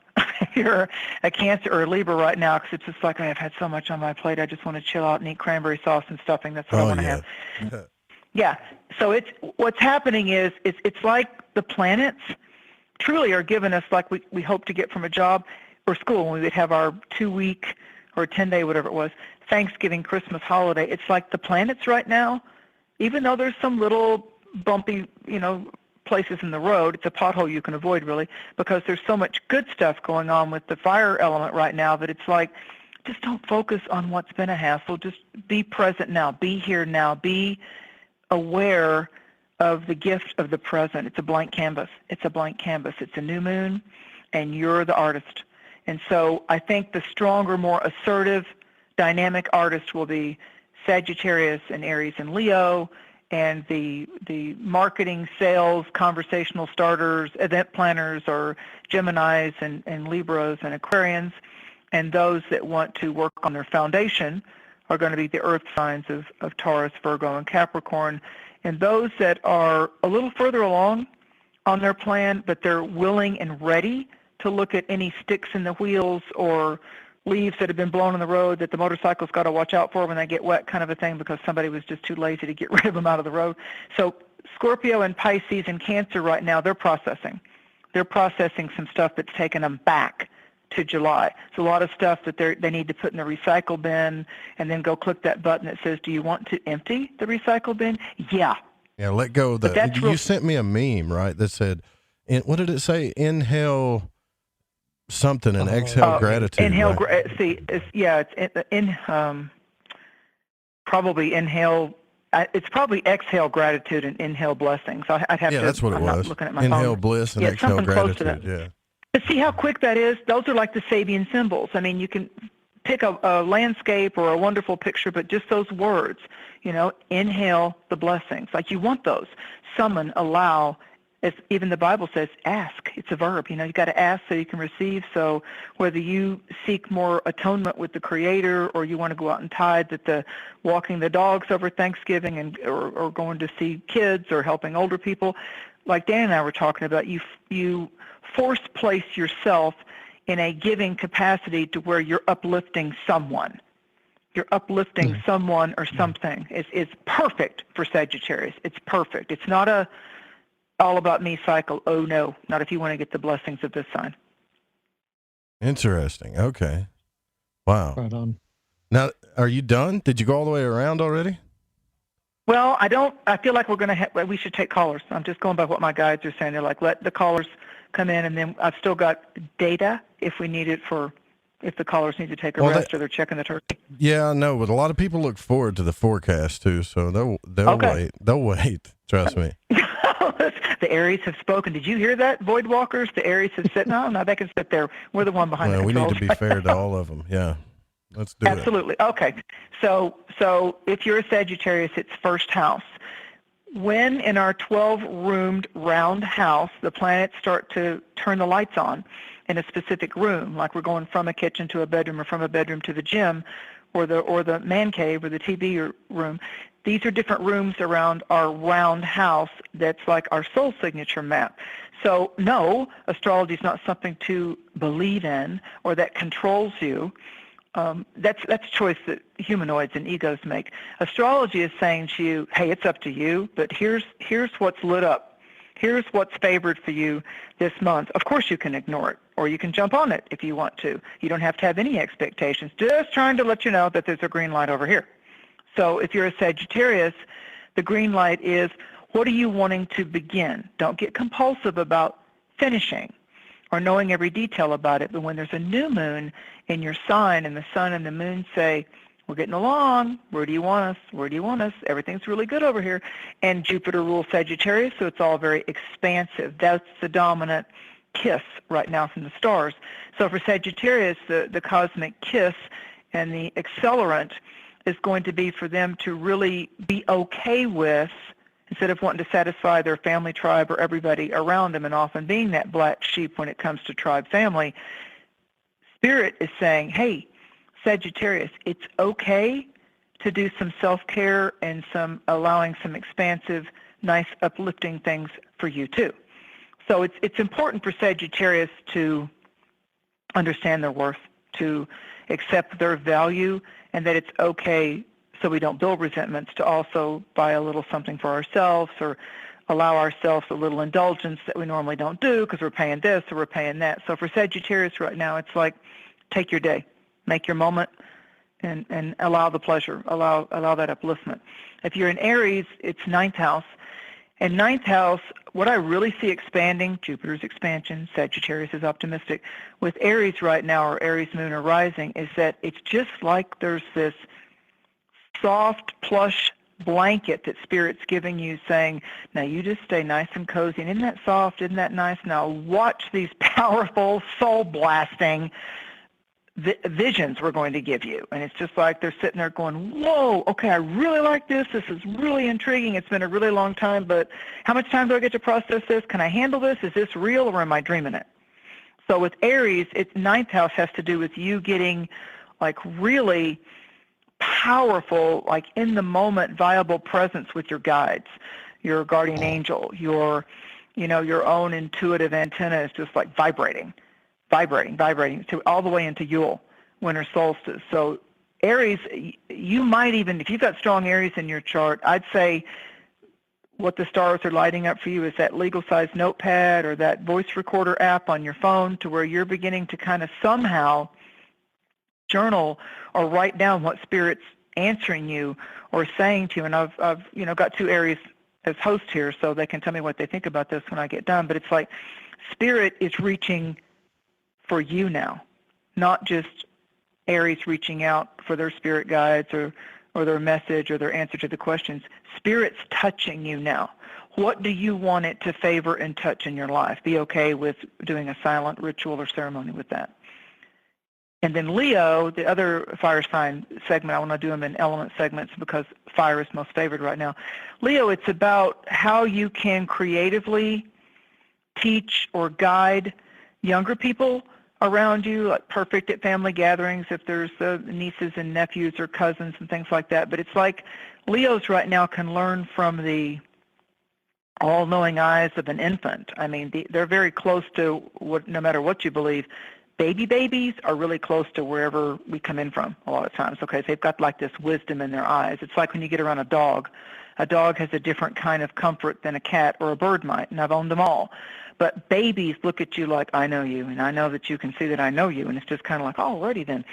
if you're a Cancer or a Libra right now, because it's just like, I've had so much on my plate. I just want to chill out and eat cranberry sauce and stuffing. That's what I want to have. Yeah. So what's happening is it's like the planets truly are giving us, like we hope to get from a job or school when we would have our 2-week or 10-day, whatever it was, Thanksgiving, Christmas holiday. It's like the planets right now, even though there's some little bumpy, places in the road, it's a pothole you can avoid really, because there's so much good stuff going on with the fire element right now that it's like, just don't focus on what's been a hassle. Just be present now. Be here now. Be aware of the gift of the present. It's a blank canvas. It's a blank canvas. It's a new moon, and you're the artist. And so I think the stronger, more assertive, dynamic artist will be Sagittarius and Aries and Leo, and the marketing, sales, conversational starters, event planners are Geminis and Libras and Aquarians, and those that want to work on their foundation are going to be the earth signs of Taurus, Virgo, and Capricorn. And those that are a little further along on their plan, but they're willing and ready to look at any sticks in the wheels or leaves that have been blown on the road that the motorcycle's got to watch out for when they get wet, kind of a thing, because somebody was just too lazy to get rid of them out of the road. So Scorpio and Pisces and Cancer right now, they're processing. They're processing some stuff that's taken them back to July. It's a lot of stuff that they need to put in the recycle bin and then go click that button that says, do you want to empty the recycle bin? Yeah. Yeah, let go of that. You sent me a meme, right, that said, what did it say? Inhale something and exhale gratitude. Inhale, right? Probably inhale. It's probably exhale gratitude and inhale blessings. I'd have to. Yeah, that's what it was. Not looking at my inhale phone. bliss and exhale something gratitude. Close to that. Yeah. But see how quick that is? Those are like the Sabian symbols. I mean, you can pick a landscape or a wonderful picture, but just those words, inhale the blessings. Like you want those. Summon, allow. As even the Bible says, ask. It's a verb. You got to ask so you can receive. So whether you seek more atonement with the Creator or you want to go out and tithe at the walking the dogs over Thanksgiving or going to see kids or helping older people, like Dan and I were talking about, you force place yourself in a giving capacity to where you're uplifting someone. You're uplifting someone or something. It's perfect for Sagittarius. It's perfect. It's not a all about me cycle. Oh no, not if you want to get the blessings of this sign. Interesting. Okay. Wow. Right on. Now, are you done? Did you go all the way around already? Well, I feel like we should take callers. I'm just going by what my guides are saying. They're like, let the callers come in, and then I've still got data if we need it if the callers need to take a rest or they're checking the turkey. Yeah, I know, but a lot of people look forward to the forecast too, so they'll wait. They'll wait. Trust me. The Aries have spoken. Did you hear that, Void Walkers? The Aries have said, no, they can sit there. We're the one behind the controls. We need to be fair to all of them. Yeah. Let's do Absolutely. Okay. So if you're a Sagittarius, it's first house. When in our 12-roomed round house, the planets start to turn the lights on in a specific room, like we're going from a kitchen to a bedroom or from a bedroom to the gym or the man cave or the TV room, these are different rooms around our round house that's like our soul signature map. So no, astrology is not something to believe in or that controls you. That's a choice that humanoids and egos make. Astrology is saying to you, hey, it's up to you, but here's what's lit up. Here's what's favored for you this month. Of course you can ignore it, or you can jump on it if you want to. You don't have to have any expectations. Just trying to let you know that there's a green light over here. So if you're a Sagittarius, the green light is, what are you wanting to begin? Don't get compulsive about finishing or knowing every detail about it. But when there's a new moon in your sign and the sun and the moon say, we're getting along, where do you want us, where do you want us, everything's really good over here. And Jupiter rules Sagittarius, so it's all very expansive. That's the dominant kiss right now from the stars. So for Sagittarius, the cosmic kiss and the accelerant is going to be for them to really be okay with, instead of wanting to satisfy their family, tribe, or everybody around them, and often being that black sheep when it comes to tribe family, Spirit is saying, hey, Sagittarius, it's okay to do some self-care and allowing some expansive, nice, uplifting things for you too. So it's important for Sagittarius to understand their worth, to accept their value, and that it's okay, so we don't build resentments, to also buy a little something for ourselves or allow ourselves a little indulgence that we normally don't do because we're paying this or we're paying that. So for Sagittarius right now, it's like, take your day, make your moment, and allow the pleasure, allow that upliftment. If you're in Aries, it's ninth house. And ninth house, what I really see expanding, Jupiter's expansion, Sagittarius is optimistic. With Aries right now, or Aries moon or rising, is that it's just like there's this soft, plush blanket that Spirit's giving you, saying, now you just stay nice and cozy. And isn't that soft? Isn't that nice? Now watch these powerful, soul-blasting visions we're going to give you. And it's just like they're sitting there going, whoa, okay, I really like this. This is really intriguing. It's been a really long time, but how much time do I get to process this? Can I handle this? Is this real, or am I dreaming it? So with Aries, its ninth house has to do with you getting like really powerful, like in the moment, viable presence with your guides, your guardian angel, your own intuitive antenna is just like vibrating to all the way into Yule, winter solstice. So Aries, you might even, if you've got strong Aries in your chart, I'd say what the stars are lighting up for you is that legal-sized notepad or that voice recorder app on your phone, to where you're beginning to kind of somehow journal or write down what Spirit's answering you or saying to you. And I've got two Aries as hosts here, so they can tell me what they think about this when I get done. But it's like Spirit is reaching for you now, not just Aries reaching out for their spirit guides or their message or their answer to the questions. Spirit's touching you now. What do you want it to favor and touch in your life? Be okay with doing a silent ritual or ceremony with that. And then Leo, the other fire sign segment, I want to do them in element segments because fire is most favored right now. Leo, it's about how you can creatively teach or guide younger people around you, like perfect at family gatherings if there's nieces and nephews or cousins and things like that. But it's like Leos right now can learn from the all-knowing eyes of an infant. I mean, they're very close to what, no matter what you believe. Babies are really close to wherever we come in from a lot of times. Okay, so they've got like this wisdom in their eyes. It's like when you get around a dog. A dog has a different kind of comfort than a cat or a bird might, and I've owned them all. But babies look at you like, I know you, and I know that you can see that I know you, and it's just kind of like, oh, alrighty then.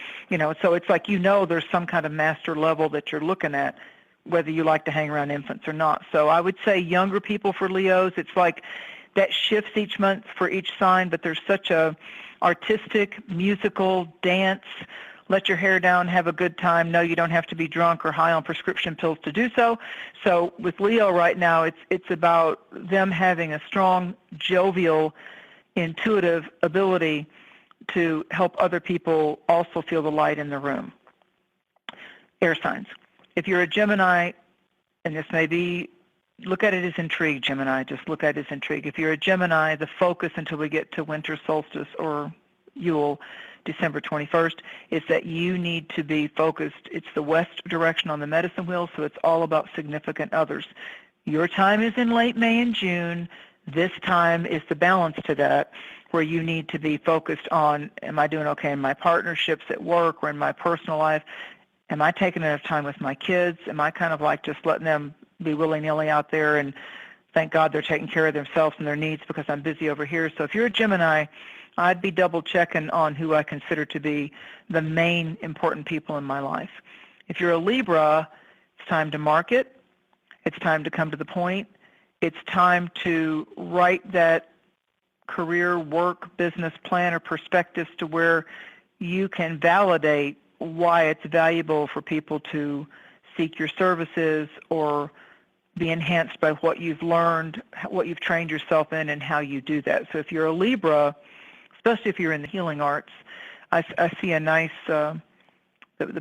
So it's like there's some kind of master level that you're looking at, whether you like to hang around infants or not. So I would say younger people for Leos, it's like that shifts each month for each sign, but there's such a artistic, musical, dance, let your hair down, have a good time. No, you don't have to be drunk or high on prescription pills to do so. So with Leo right now, it's about them having a strong, jovial, intuitive ability to help other people also feel the light in the room. Air signs. If you're a Gemini, and this may be, look at it as intrigue, Gemini. Just look at it as intrigue. If you're a Gemini, the focus until we get to winter solstice or Yule, December 21st, is that you need to be focused. It's the west direction on the medicine wheel, so it's all about significant others. Your time is in late May and June. This time is the balance to that, where you need to be focused on, am I doing okay in my partnerships at work or in my personal life? Am I taking enough time with my kids? Am I kind of like just letting them be willy-nilly out there and thank God they're taking care of themselves and their needs because I'm busy over here? So if you're a Gemini, I'd be double-checking on who I consider to be the main important people in my life. If you're a Libra, it's time to market. It's time to come to the point. It's time to write that career, work, business plan, or perspectives to where you can validate why it's valuable for people to seek your services or be enhanced by what you've learned, what you've trained yourself in, and how you do that. So if you're a Libra, especially if you're in the healing arts, I see a nice, the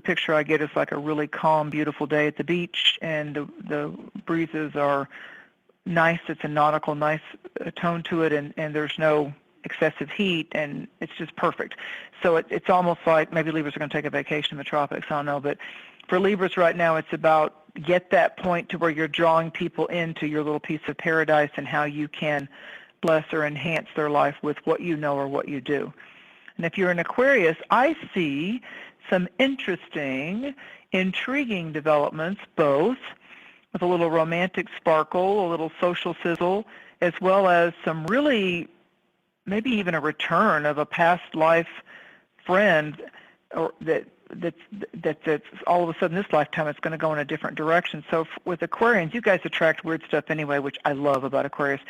picture I get is like a really calm, beautiful day at the beach, and the breezes are nice. It's a nautical, nice tone to it, and there's no excessive heat, and it's just perfect. So it's almost like maybe Libras are going to take a vacation in the tropics, I don't know, but for Libras right now, it's about get that point to where you're drawing people into your little piece of paradise and how you can bless or enhance their life with what you know or what you do. And if you're an Aquarius, I see some interesting, intriguing developments, both with a little romantic sparkle, a little social sizzle, as well as some really, maybe even a return of a past life friend, or that's all of a sudden this lifetime it's going to go in a different direction. So with Aquarians, you guys attract weird stuff anyway, which I love about Aquarius.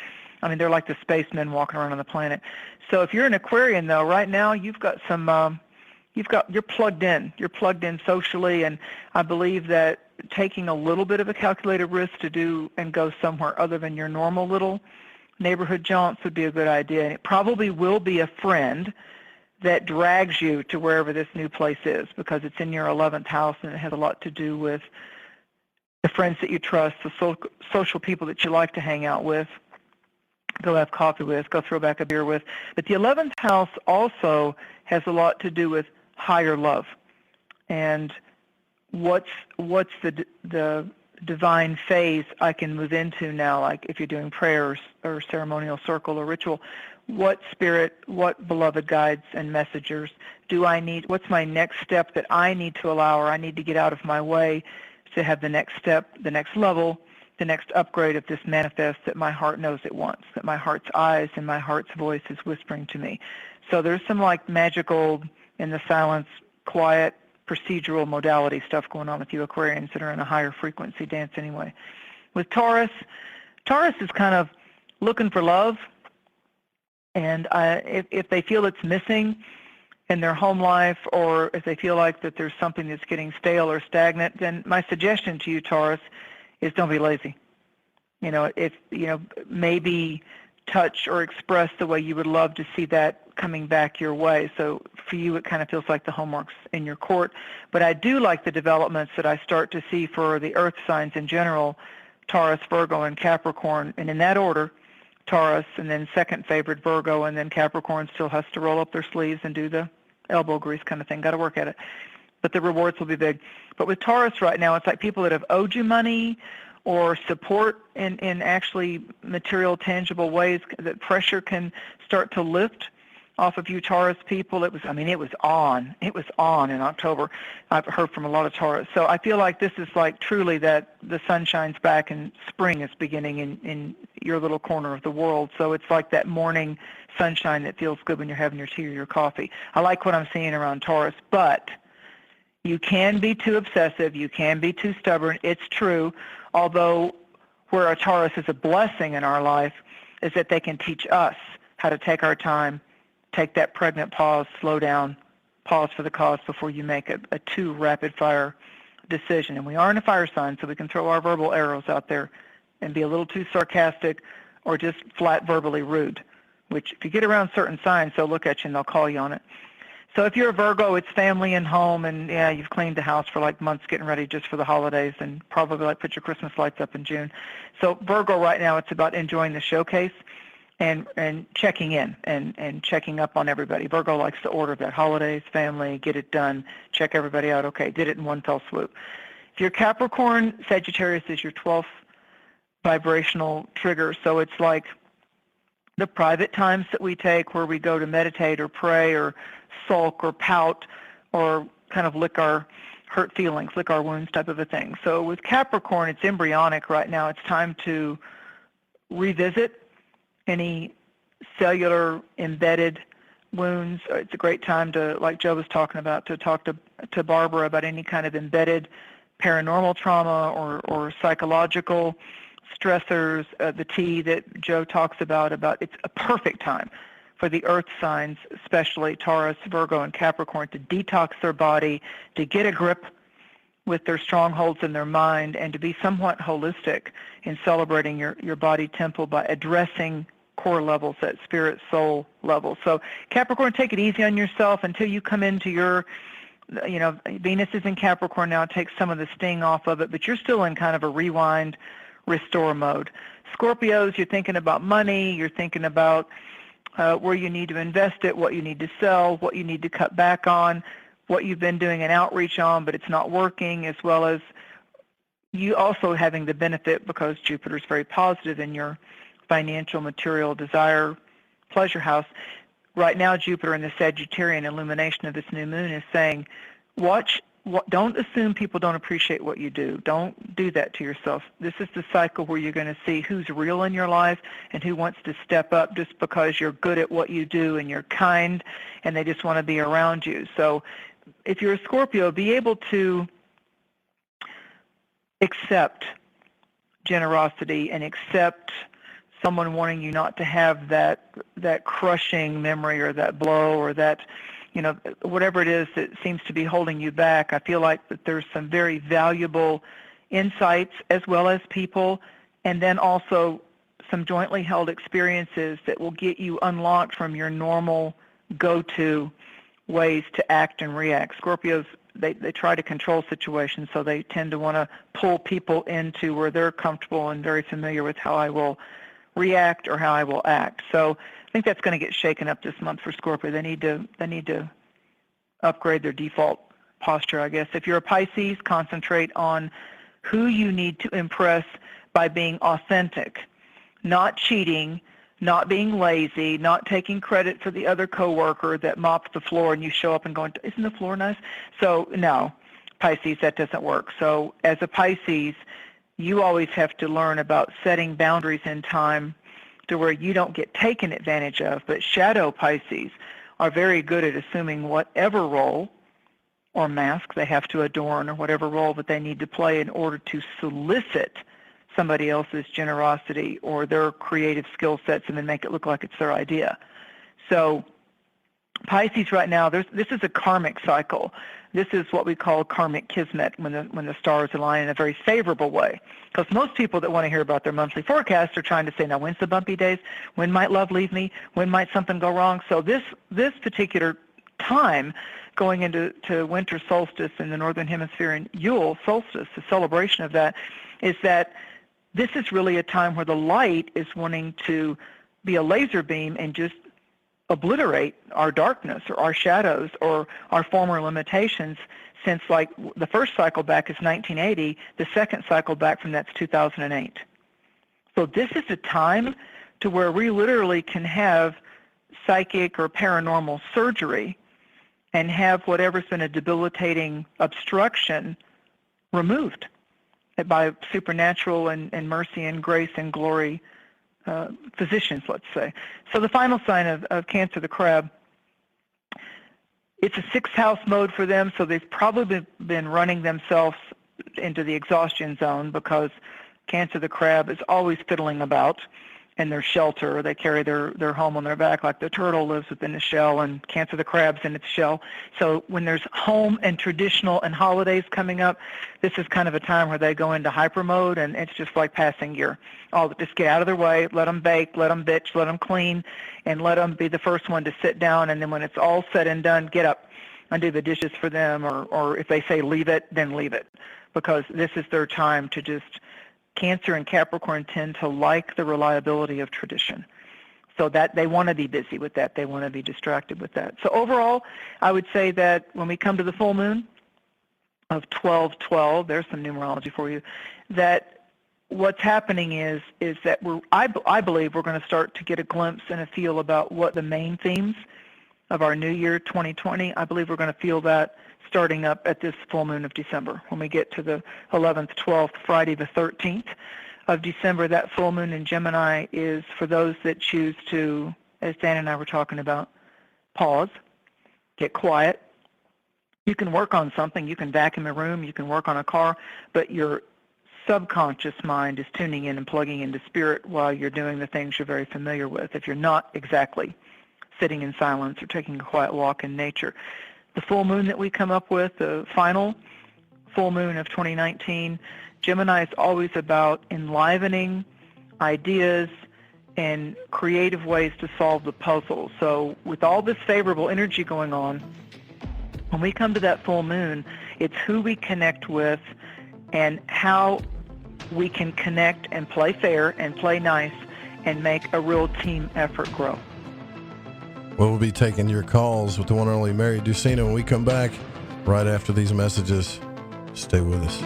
I mean, they're like the spacemen walking around on the planet. So if you're an Aquarian, though, right now you've got some, you're plugged in. You're plugged in socially, and I believe that taking a little bit of a calculated risk to do and go somewhere other than your normal little neighborhood jaunts would be a good idea. And it probably will be a friend that drags you to wherever this new place is, because it's in your 11th house, and it has a lot to do with the friends that you trust, the social people that you like to hang out with, go have coffee with, go throw back a beer with. But the 11th house also has a lot to do with higher love, and what's the divine phase I can move into now, like if you're doing prayers or ceremonial circle or ritual. What spirit, what beloved guides and messengers do I need? What's my next step that I need to allow, or I need to get out of my way to have the next step, the next level, the next upgrade of this manifest that my heart knows it wants, that my heart's eyes and my heart's voice is whispering to me. So there's some like magical, in the silence, quiet, procedural modality stuff going on with you Aquarians that are in a higher frequency dance anyway. With Taurus is kind of looking for love. And if they feel it's missing in their home life, or if they feel like that there's something that's getting stale or stagnant, then my suggestion to you, Taurus, is don't be lazy. Maybe touch or express the way you would love to see that coming back your way. So for you, it kind of feels like the homework's in your court. But I do like the developments that I start to see for the earth signs in general, Taurus, Virgo, and Capricorn, and in that order, Taurus, and then second favorite Virgo, and then Capricorn still has to roll up their sleeves and do the elbow grease kind of thing. Got to work at it. But the rewards will be big. But with Taurus right now, it's like people that have owed you money or support in actually material, tangible ways, that pressure can start to lift off of you Taurus people. It was on in October. I've heard from a lot of Taurus. So I feel like this is like truly that the sun shines back and spring is beginning in your little corner of the world. So it's like that morning sunshine that feels good when you're having your tea or your coffee. I like what I'm seeing around Taurus, but you can be too obsessive. You can be too stubborn. It's true. Although where a Taurus is a blessing in our life is that they can teach us how to take our time, take that pregnant pause, slow down, pause for the cause before you make a too rapid-fire decision. And we are in a fire sign, so we can throw our verbal arrows out there and be a little too sarcastic or just flat verbally rude, which if you get around certain signs, they'll look at you and they'll call you on it. So if you're a Virgo, it's family and home, and yeah, you've cleaned the house for like months getting ready just for the holidays, and probably like put your Christmas lights up in June. So Virgo right now, it's about enjoying the showcase and checking in and checking up on everybody. Virgo likes to order that holidays, family, get it done, check everybody out. Okay, did it in one fell swoop. If you're Capricorn, Sagittarius is your 12th vibrational trigger. So it's like the private times that we take where we go to meditate or pray or sulk or pout or kind of lick our hurt feelings, lick our wounds type of a thing. So with Capricorn, it's embryonic right now. It's time to revisit any cellular embedded wounds. It's a great time to, like Joe was talking about, to talk to Barbara about any kind of embedded paranormal trauma or psychological stressors, the T that Joe talks about it's a perfect time for the earth signs, especially Taurus, Virgo, and Capricorn, to detox their body, to get a grip with their strongholds in their mind, and to be somewhat holistic in celebrating your body temple by addressing core levels, that spirit soul level. So Capricorn, take it easy on yourself until you come into your, Venus is in Capricorn now, takes some of the sting off of it, but you're still in kind of a rewind, restore mode. Scorpios, you're thinking about money, you're thinking about where you need to invest it, what you need to sell, what you need to cut back on, what you've been doing an outreach on but it's not working, as well as you also having the benefit, because Jupiter is very positive in your financial, material, desire, pleasure house. Right now, Jupiter in the Sagittarian illumination of this new moon is saying, don't assume people don't appreciate what you do. Don't do that to yourself. This is the cycle where you're going to see who's real in your life and who wants to step up just because you're good at what you do and you're kind and they just want to be around you. So if you're a Scorpio, be able to accept generosity and accept someone wanting you not to have that crushing memory or that blow or that, whatever it is that seems to be holding you back. I feel like that there's some very valuable insights as well as people, and then also some jointly held experiences that will get you unlocked from your normal go-to ways to act and react. Scorpios, they try to control situations, so they tend to want to pull people into where they're comfortable and very familiar with how I will react or how I will act. So I think that's going to get shaken up this month for Scorpio. They need to upgrade their default posture, I guess. If you're a Pisces, concentrate on who you need to impress by being authentic, not cheating, not being lazy, not taking credit for the other coworker that mopped the floor and you show up and going, isn't the floor nice? So no, Pisces, that doesn't work. So as a Pisces, you always have to learn about setting boundaries in time to where you don't get taken advantage of. But shadow Pisces are very good at assuming whatever role or mask they have to adorn or whatever role that they need to play in order to solicit somebody else's generosity or their creative skill sets and then make it look like it's their idea. So Pisces right now, this is a karmic cycle. This is what we call karmic kismet, when the stars align in a very favorable way. Because most people that want to hear about their monthly forecast are trying to say, now when's the bumpy days? When might love leave me? When might something go wrong? So this particular time going into winter solstice in the northern hemisphere and Yule solstice, the celebration of that, is that this is really a time where the light is wanting to be a laser beam and just obliterate our darkness or our shadows or our former limitations, since like the first cycle back is 1980, the second cycle back from that's 2008. So this is a time to where we literally can have psychic or paranormal surgery and have whatever's been a debilitating obstruction removed by supernatural and mercy and grace and glory physicians, let's say. So the final sign of Cancer, the crab, it's a sixth house mode for them, so they've probably been running themselves into the exhaustion zone, because Cancer, the crab, is always fiddling about in their shelter. They carry their home on their back, like the turtle lives within the shell, and Cancer, the crab's in its shell. So when there's home and traditional and holidays coming up, this is kind of a time where they go into hyper mode, and it's just like passing gear. Just get out of their way, let them bake, let them bitch, let them clean, and let them be the first one to sit down, and then when it's all said and done, get up and do the dishes for them, or if they say leave it, then leave it, because this is their time to just... Cancer and Capricorn tend to like the reliability of tradition, so that they want to be busy with that. They want to be distracted with that. So overall, I would say that when we come to the full moon of 12/12, there's some numerology for you, that what's happening is that I believe we're going to start to get a glimpse and a feel about what the main themes of our new year 2020. I believe we're going to feel that starting up at this full moon of December. When we get to the 11th, 12th, Friday the 13th of December, that full moon in Gemini is for those that choose to, as Dan and I were talking about, pause, get quiet. You can work on something, you can vacuum a room, you can work on a car, but your subconscious mind is tuning in and plugging into spirit while you're doing the things you're very familiar with, if you're not exactly sitting in silence or taking a quiet walk in nature. The full moon that we come up with, the final full moon of 2019, Gemini is always about enlivening ideas and creative ways to solve the puzzle. So with all this favorable energy going on, when we come to that full moon, it's who we connect with and how we can connect and play fair and play nice and make a real team effort grow. We'll be taking your calls with the one and only Mary Dusina when we come back right after these messages. Stay with us.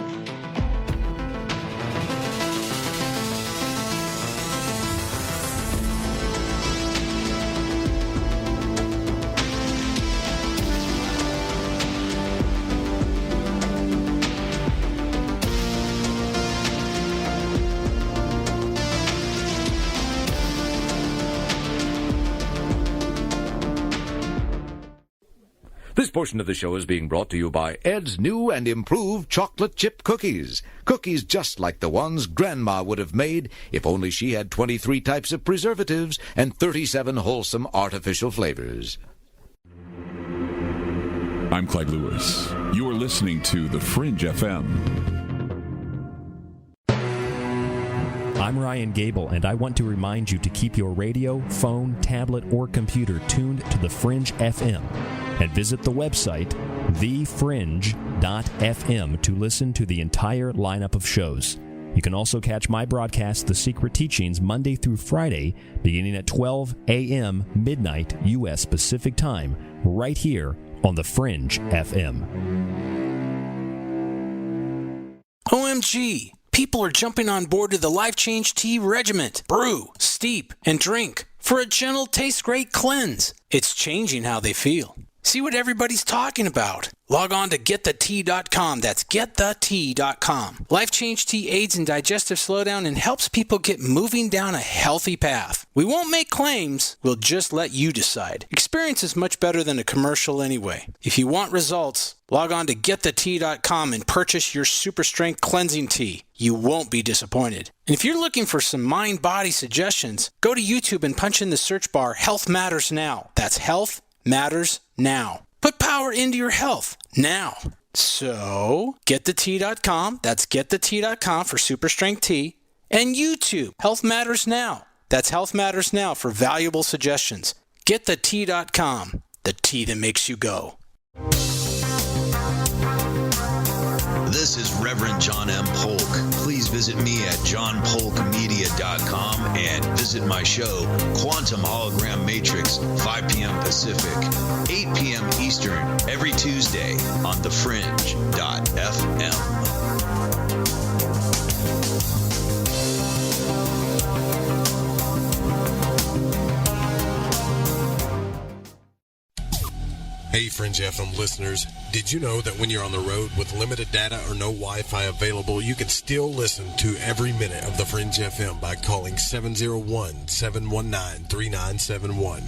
This portion of the show is being brought to you by Ed's new and improved chocolate chip cookies. Cookies just like the ones Grandma would have made if only she had 23 types of preservatives and 37 wholesome artificial flavors. I'm Clyde Lewis. You are listening to The Fringe FM. I'm Ryan Gable, and I want to remind you to keep your radio, phone, tablet, or computer tuned to The Fringe FM. And visit the website, thefringe.fm, to listen to the entire lineup of shows. You can also catch my broadcast, The Secret Teachings, Monday through Friday, beginning at 12 a.m. midnight U.S. Pacific Time, right here on The Fringe FM. OMG! People are jumping on board to the Life Change Tea Regiment. Brew, steep, and drink for a gentle, taste-great cleanse. It's changing how they feel. See what everybody's talking about. Log on to getthetea.com. That's getthetea.com. Life Change Tea aids in digestive slowdown and helps people get moving down a healthy path. We won't make claims. We'll just let you decide. Experience is much better than a commercial anyway. If you want results, log on to getthetea.com and purchase your super strength cleansing tea. You won't be disappointed. And if you're looking for some mind-body suggestions, go to YouTube and punch in the search bar Health Matters Now. That's Health Matters Now. Put power into your health now. So, getthetea.com. That's getthetea.com for super strength tea. And YouTube, Health Matters Now. That's Health Matters Now for valuable suggestions. Getthetea.com. The tea that makes you go. This is Reverend John M. Polk. Please visit me at johnpolkmedia.com and visit my show, Quantum Hologram Matrix, 5 p.m. Pacific, 8 p.m. Eastern, every Tuesday on thefringe.fm. Hey, Fringe FM listeners, did you know that when you're on the road with limited data or no Wi-Fi available, you can still listen to every minute of the Fringe FM by calling 701-719-3971.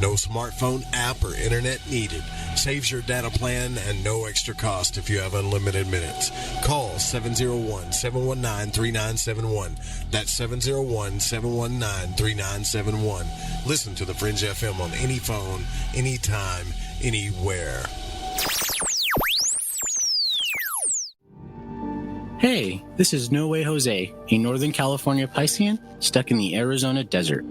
No smartphone app or internet needed. Saves your data plan and no extra cost if you have unlimited minutes. Call 701-719-3971. That's 701-719-3971. Listen to the Fringe FM on any phone, anytime, anywhere. Hey, this is No Way Jose, a Northern California Piscean stuck in the Arizona desert.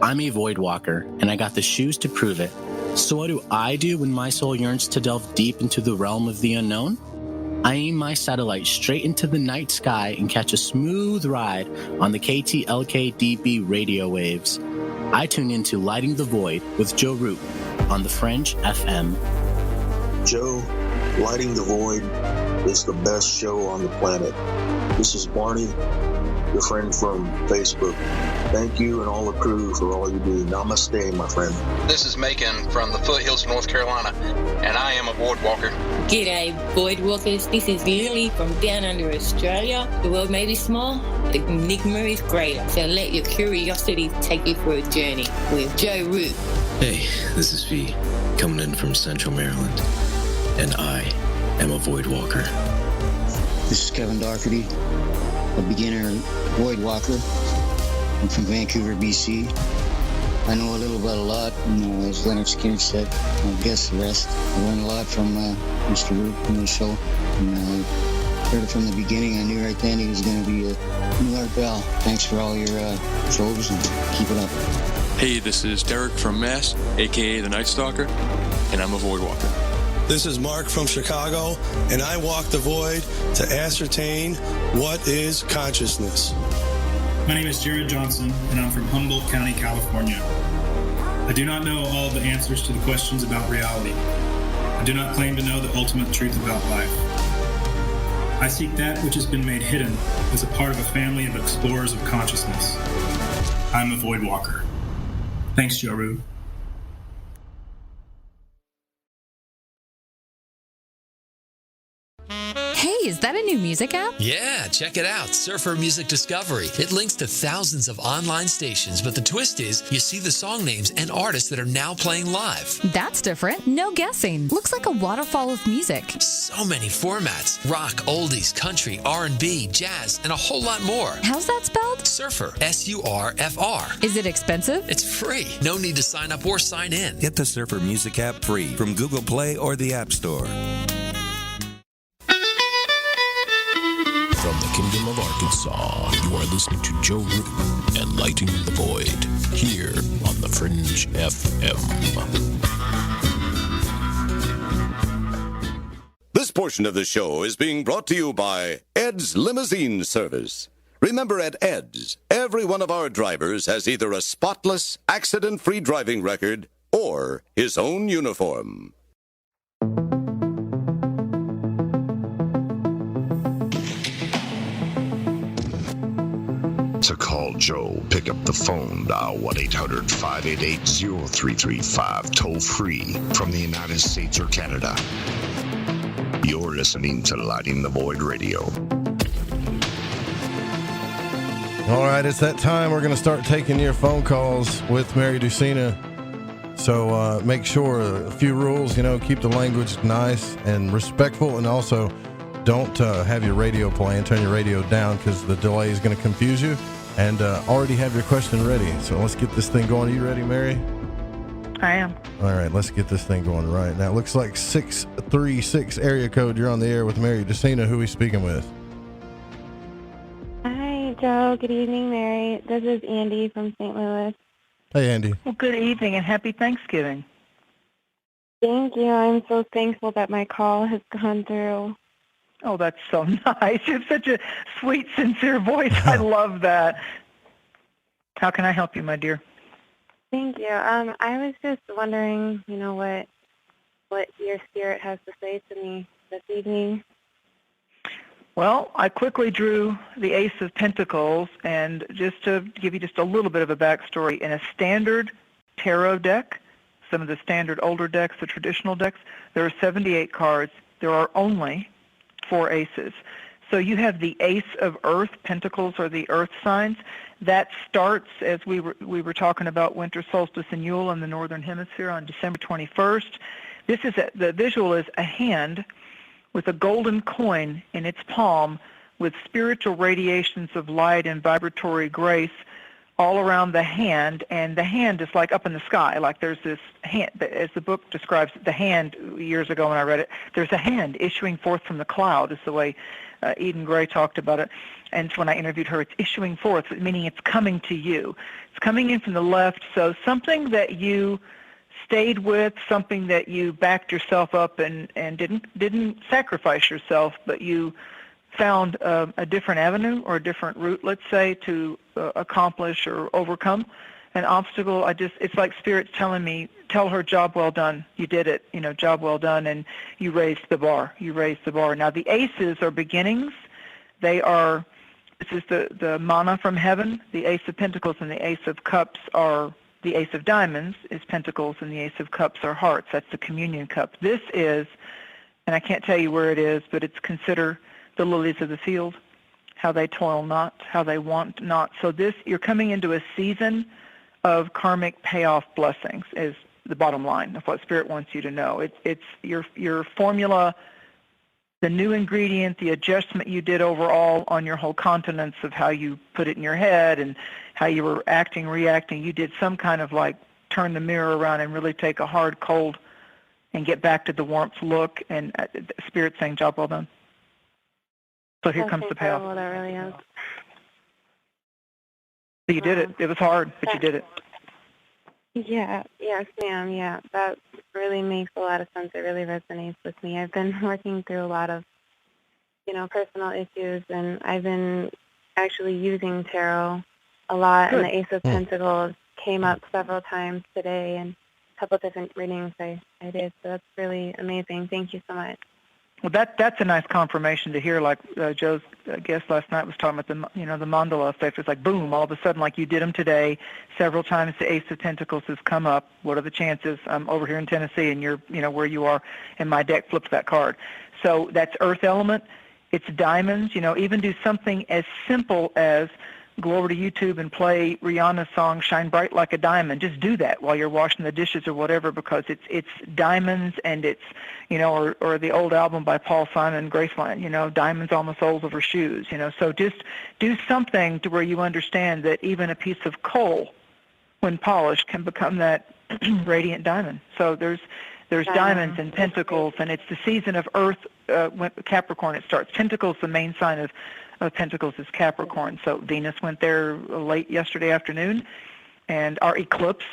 I'm a void walker, and I got the shoes to prove it. So what do I do when my soul yearns to delve deep into the realm of the unknown? I aim my satellite straight into the night sky and catch a smooth ride on the KTLK-DB radio waves. I tune into Lighting the Void with Joe Root on the Fringe FM. Joe, Lighting the Void is the best show on the planet. This is Barney, your friend from Facebook. Thank you and all the crew for all you do. Namaste, my friend. This is Macon from the foothills of North Carolina, and I am a void walker. G'day, void walkers. This is Lily from down under Australia. The world may be small, the enigma is greater. So let your curiosity take you for a journey with Joe Root. Hey, this is V, coming in from Central Maryland, and I am a void walker. This is Kevin Doherty, a beginner void walker. I'm from Vancouver, BC. I know a little about a lot, and as Leonard Skinner said, I'll guess the rest. I learned a lot from Mr. Root and the show, and heard it from the beginning. I knew right then he was going to be a new Art Bell. Thanks for all your shows, and keep it up. Hey, this is Derek from Mass, a.k.a. the Night Stalker, and I'm a void walker. This is Mark from Chicago, and I walk the void to ascertain what is consciousness. My name is Jared Johnson, and I'm from Humboldt County, California. I do not know all of the answers to the questions about reality. I do not claim to know the ultimate truth about life. I seek that which has been made hidden as a part of a family of explorers of consciousness. I'm a void walker. Thanks, Joe Rube. Hey, is that a new music app? Yeah, check it out. Surfer Music Discovery. It links to thousands of online stations, but the twist is you see the song names and artists that are now playing live. That's different. No guessing. Looks like a waterfall of music. So many formats. Rock, oldies, country, R&B, jazz, and a whole lot more. How's that spelled? Surfer. S-U-R-F-R. Is it expensive? It's free. No need to sign up or sign in. Get the Surfer Music app free from Google Play or the App Store. From the Kingdom of Arkansas, you are listening to Joe Roop and Lighting the Void here on the Fringe FM. This portion of the show is being brought to you by Ed's Limousine Service. Remember, at Ed's, every one of our drivers has either a spotless, accident-free driving record or his own uniform. To call Joe, pick up the phone, dial 1-800-588-0335, toll free from the United States or Canada. You're listening to Lighting the Void Radio. All right, it's that time. We're going to start taking your phone calls with Mary Dusina. So make sure a few rules, keep the language nice and respectful, and also don't have your radio playing. Turn your radio down because the delay is going to confuse you. And already have your question ready. So let's get this thing going. Are you ready, Mary? I am. All right, let's get this thing going right now. It looks like 636 area code. You're on the air with Mary Dusina. Who are we speaking with? Hi, Joe. Good evening, Mary. This is Andy from St. Louis. Hey, Andy. Well, good evening and happy Thanksgiving. Thank you. I'm so thankful that my call has gone through. Oh, that's so nice. You have such a sweet, sincere voice. I love that. How can I help you, my dear? Thank you. I was just wondering, what your spirit has to say to me this evening. Well, I quickly drew the Ace of Pentacles, and just to give you just a little bit of a backstory, in a standard tarot deck, some of the standard older decks, the traditional decks, there are 78 cards. There are only 4 aces. So you have the Ace of Earth. Pentacles are the earth signs. That starts, as we were talking about winter solstice and Yule in the northern hemisphere, on December 21st. The visual is a hand with a golden coin in its palm with spiritual radiations of light and vibratory grace all around the hand, and the hand is like up in the sky, like there's this hand, as the book describes the hand years ago when I read it, there's a hand issuing forth from the cloud, is the way Eden Gray talked about it. And when I interviewed her, it's issuing forth, meaning it's coming to you. It's coming in from the left, so something that you stayed with, something that you backed yourself up and didn't sacrifice yourself, but you found a different avenue or a different route, let's say, to accomplish or overcome an obstacle. It's like Spirit's telling me, tell her, job well done. You did it, job well done, and you raised the bar. Now, the aces are beginnings. This is the manna from heaven. The Ace of Pentacles and the Ace of Cups are, the Ace of Diamonds is Pentacles, and the Ace of Cups are hearts. That's the communion cup. This is, and I can't tell you where it is, but it's consider the lilies of the field, how they toil not, how they want not. So you're coming into a season of karmic payoff blessings is the bottom line of what Spirit wants you to know. It's your formula the new ingredient, the adjustment you did overall on your whole continence of how you put it in your head and how you were acting, reacting, you did some kind of like turn the mirror around and really take a hard, cold, and get back to the warmth look, and Spirit saying, job well done. So here comes the payoff. That really is. So you did it. It was hard, but you did it. Yeah, yes, ma'am, yeah. That really makes a lot of sense. It really resonates with me. I've been working through a lot of, personal issues, and I've been actually using tarot a lot, and the Ace of Pentacles came up several times today, and a couple different readings I did, so that's really amazing. Thank you so much. Well, that's a nice confirmation to hear. Like Joe's guest last night was talking about the mandala effect. It's like boom, all of a sudden, like you did them today. Several times the Ace of Pentacles has come up. What are the chances? I'm over here in Tennessee, and you're where you are, and my deck flips that card. So that's Earth element. It's diamonds. Even do something as simple as go over to YouTube and play Rihanna's song "Shine Bright Like a Diamond." Just do that while you're washing the dishes or whatever, because it's diamonds, and it's or the old album by Paul Simon, Graceland, diamonds on the soles of her shoes. So just do something to where you understand that even a piece of coal, when polished, can become that radiant diamond. So there's diamonds and pentacles, and it's the season of Earth. When Capricorn it starts. Pentacles, the main sign of Pentacles is Capricorn. So Venus went there late yesterday afternoon, and our eclipse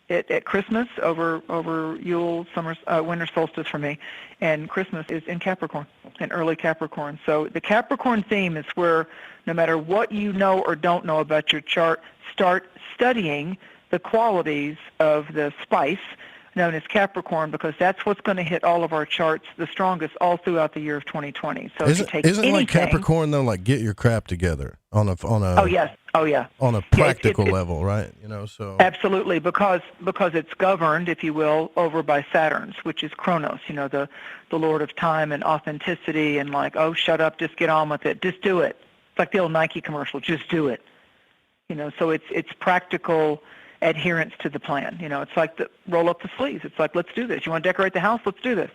at Christmas over Yule, winter solstice for me, and Christmas is in Capricorn, in early Capricorn. So the Capricorn theme is where no matter what you know or don't know about your chart, start studying the qualities of the spice known as Capricorn, because that's what's going to hit all of our charts the strongest all throughout the year of 2020. So if you take isn't anything, like Capricorn though, like get your crap together on a oh yes, oh yeah, on a practical level, right? So absolutely, because it's governed, if you will, over by Saturn, which is Chronos, the Lord of time and authenticity, and like, oh, shut up, just get on with it, just do it. It's like the old Nike commercial, just do it. So it's practical adherence to the plan. It's like roll up the sleeves. It's like, let's do this. You want to decorate the house? Let's do this.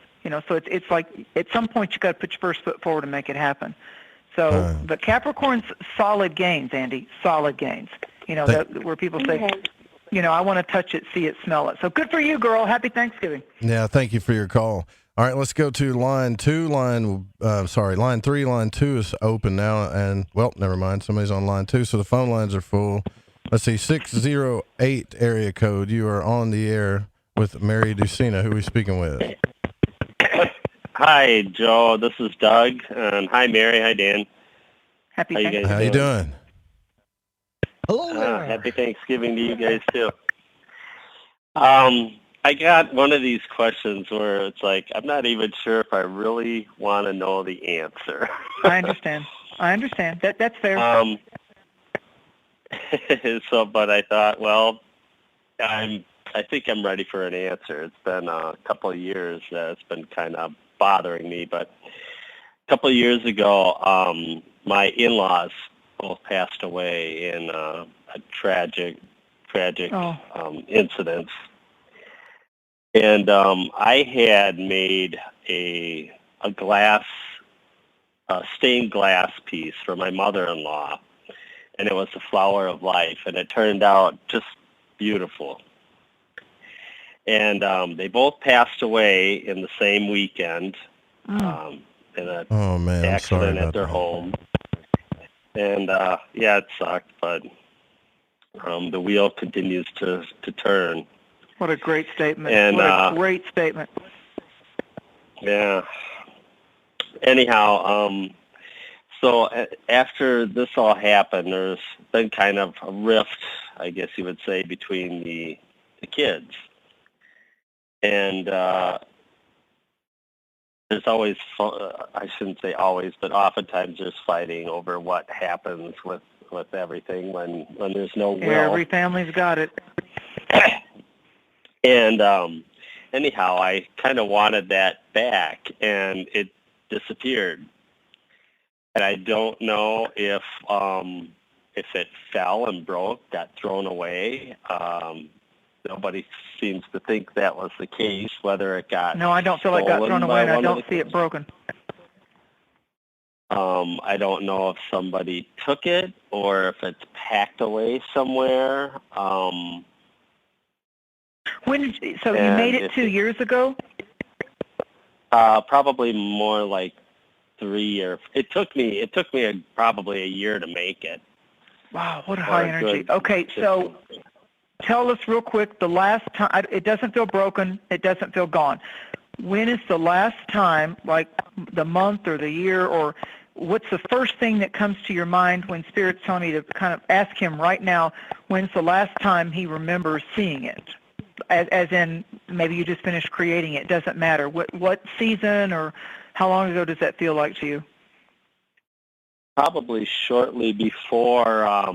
So it's like at some point you got to put your first foot forward and make it happen. So, but Capricorn's solid gains, Andy, solid gains. Where people say, I want to touch it, see it, smell it. So good for you, girl. Happy Thanksgiving. Yeah, thank you for your call. All right, let's go to line 2. Line 3. Line 2 is open now, and well, never mind. Somebody's on line 2, so the phone lines are full. Let's see, 608 area code. You are on the air with Mary Dusina. Who are we speaking with? Hi, Joe. This is Doug. And hi, Mary. Hi, Dan. Happy Thanksgiving. How you doing? Hello. Happy Thanksgiving to you guys, too. I got one of these questions where it's like, I'm not even sure if I really want to know the answer. I understand. That's fair. But I thought, well, I think I'm ready for an answer. It's been a couple of years that it's been kind of bothering me. But a couple of years ago, my in-laws both passed away in a tragic incident. And I had made a stained glass piece for my mother-in-law, and it was the flower of life, and it turned out just beautiful. And they both passed away in the same weekend in an accident at their home. And it sucked, but the wheel continues to turn. What a great statement. And, what a great statement. Yeah. Anyhow, so after this all happened, there's been kind of a rift, I guess you would say, between the kids. And there's always, I shouldn't say always, but oftentimes there's fighting over what happens with everything when there's no will. Every family's got it. And anyhow, I kind of wanted that back, and it disappeared. And I don't know if it fell and broke, got thrown away. Nobody seems to think that was the case, whether it got No, I don't feel like it got thrown away, and I don't see it broken. I don't know if somebody took it or if it's packed away somewhere. So you made it 2 years ago? Probably more like 3 years. It took me probably a year to make it. Wow, what a high energy. Okay, so tell us real quick, the last time, it doesn't feel broken, it doesn't feel gone. When is the last time, like the month or the year, or what's the first thing that comes to your mind when Spirit's telling me to kind of ask him right now, when's the last time he remembers seeing it? As in, maybe you just finished creating it, doesn't matter. What season or how long ago does that feel like to you? Probably shortly before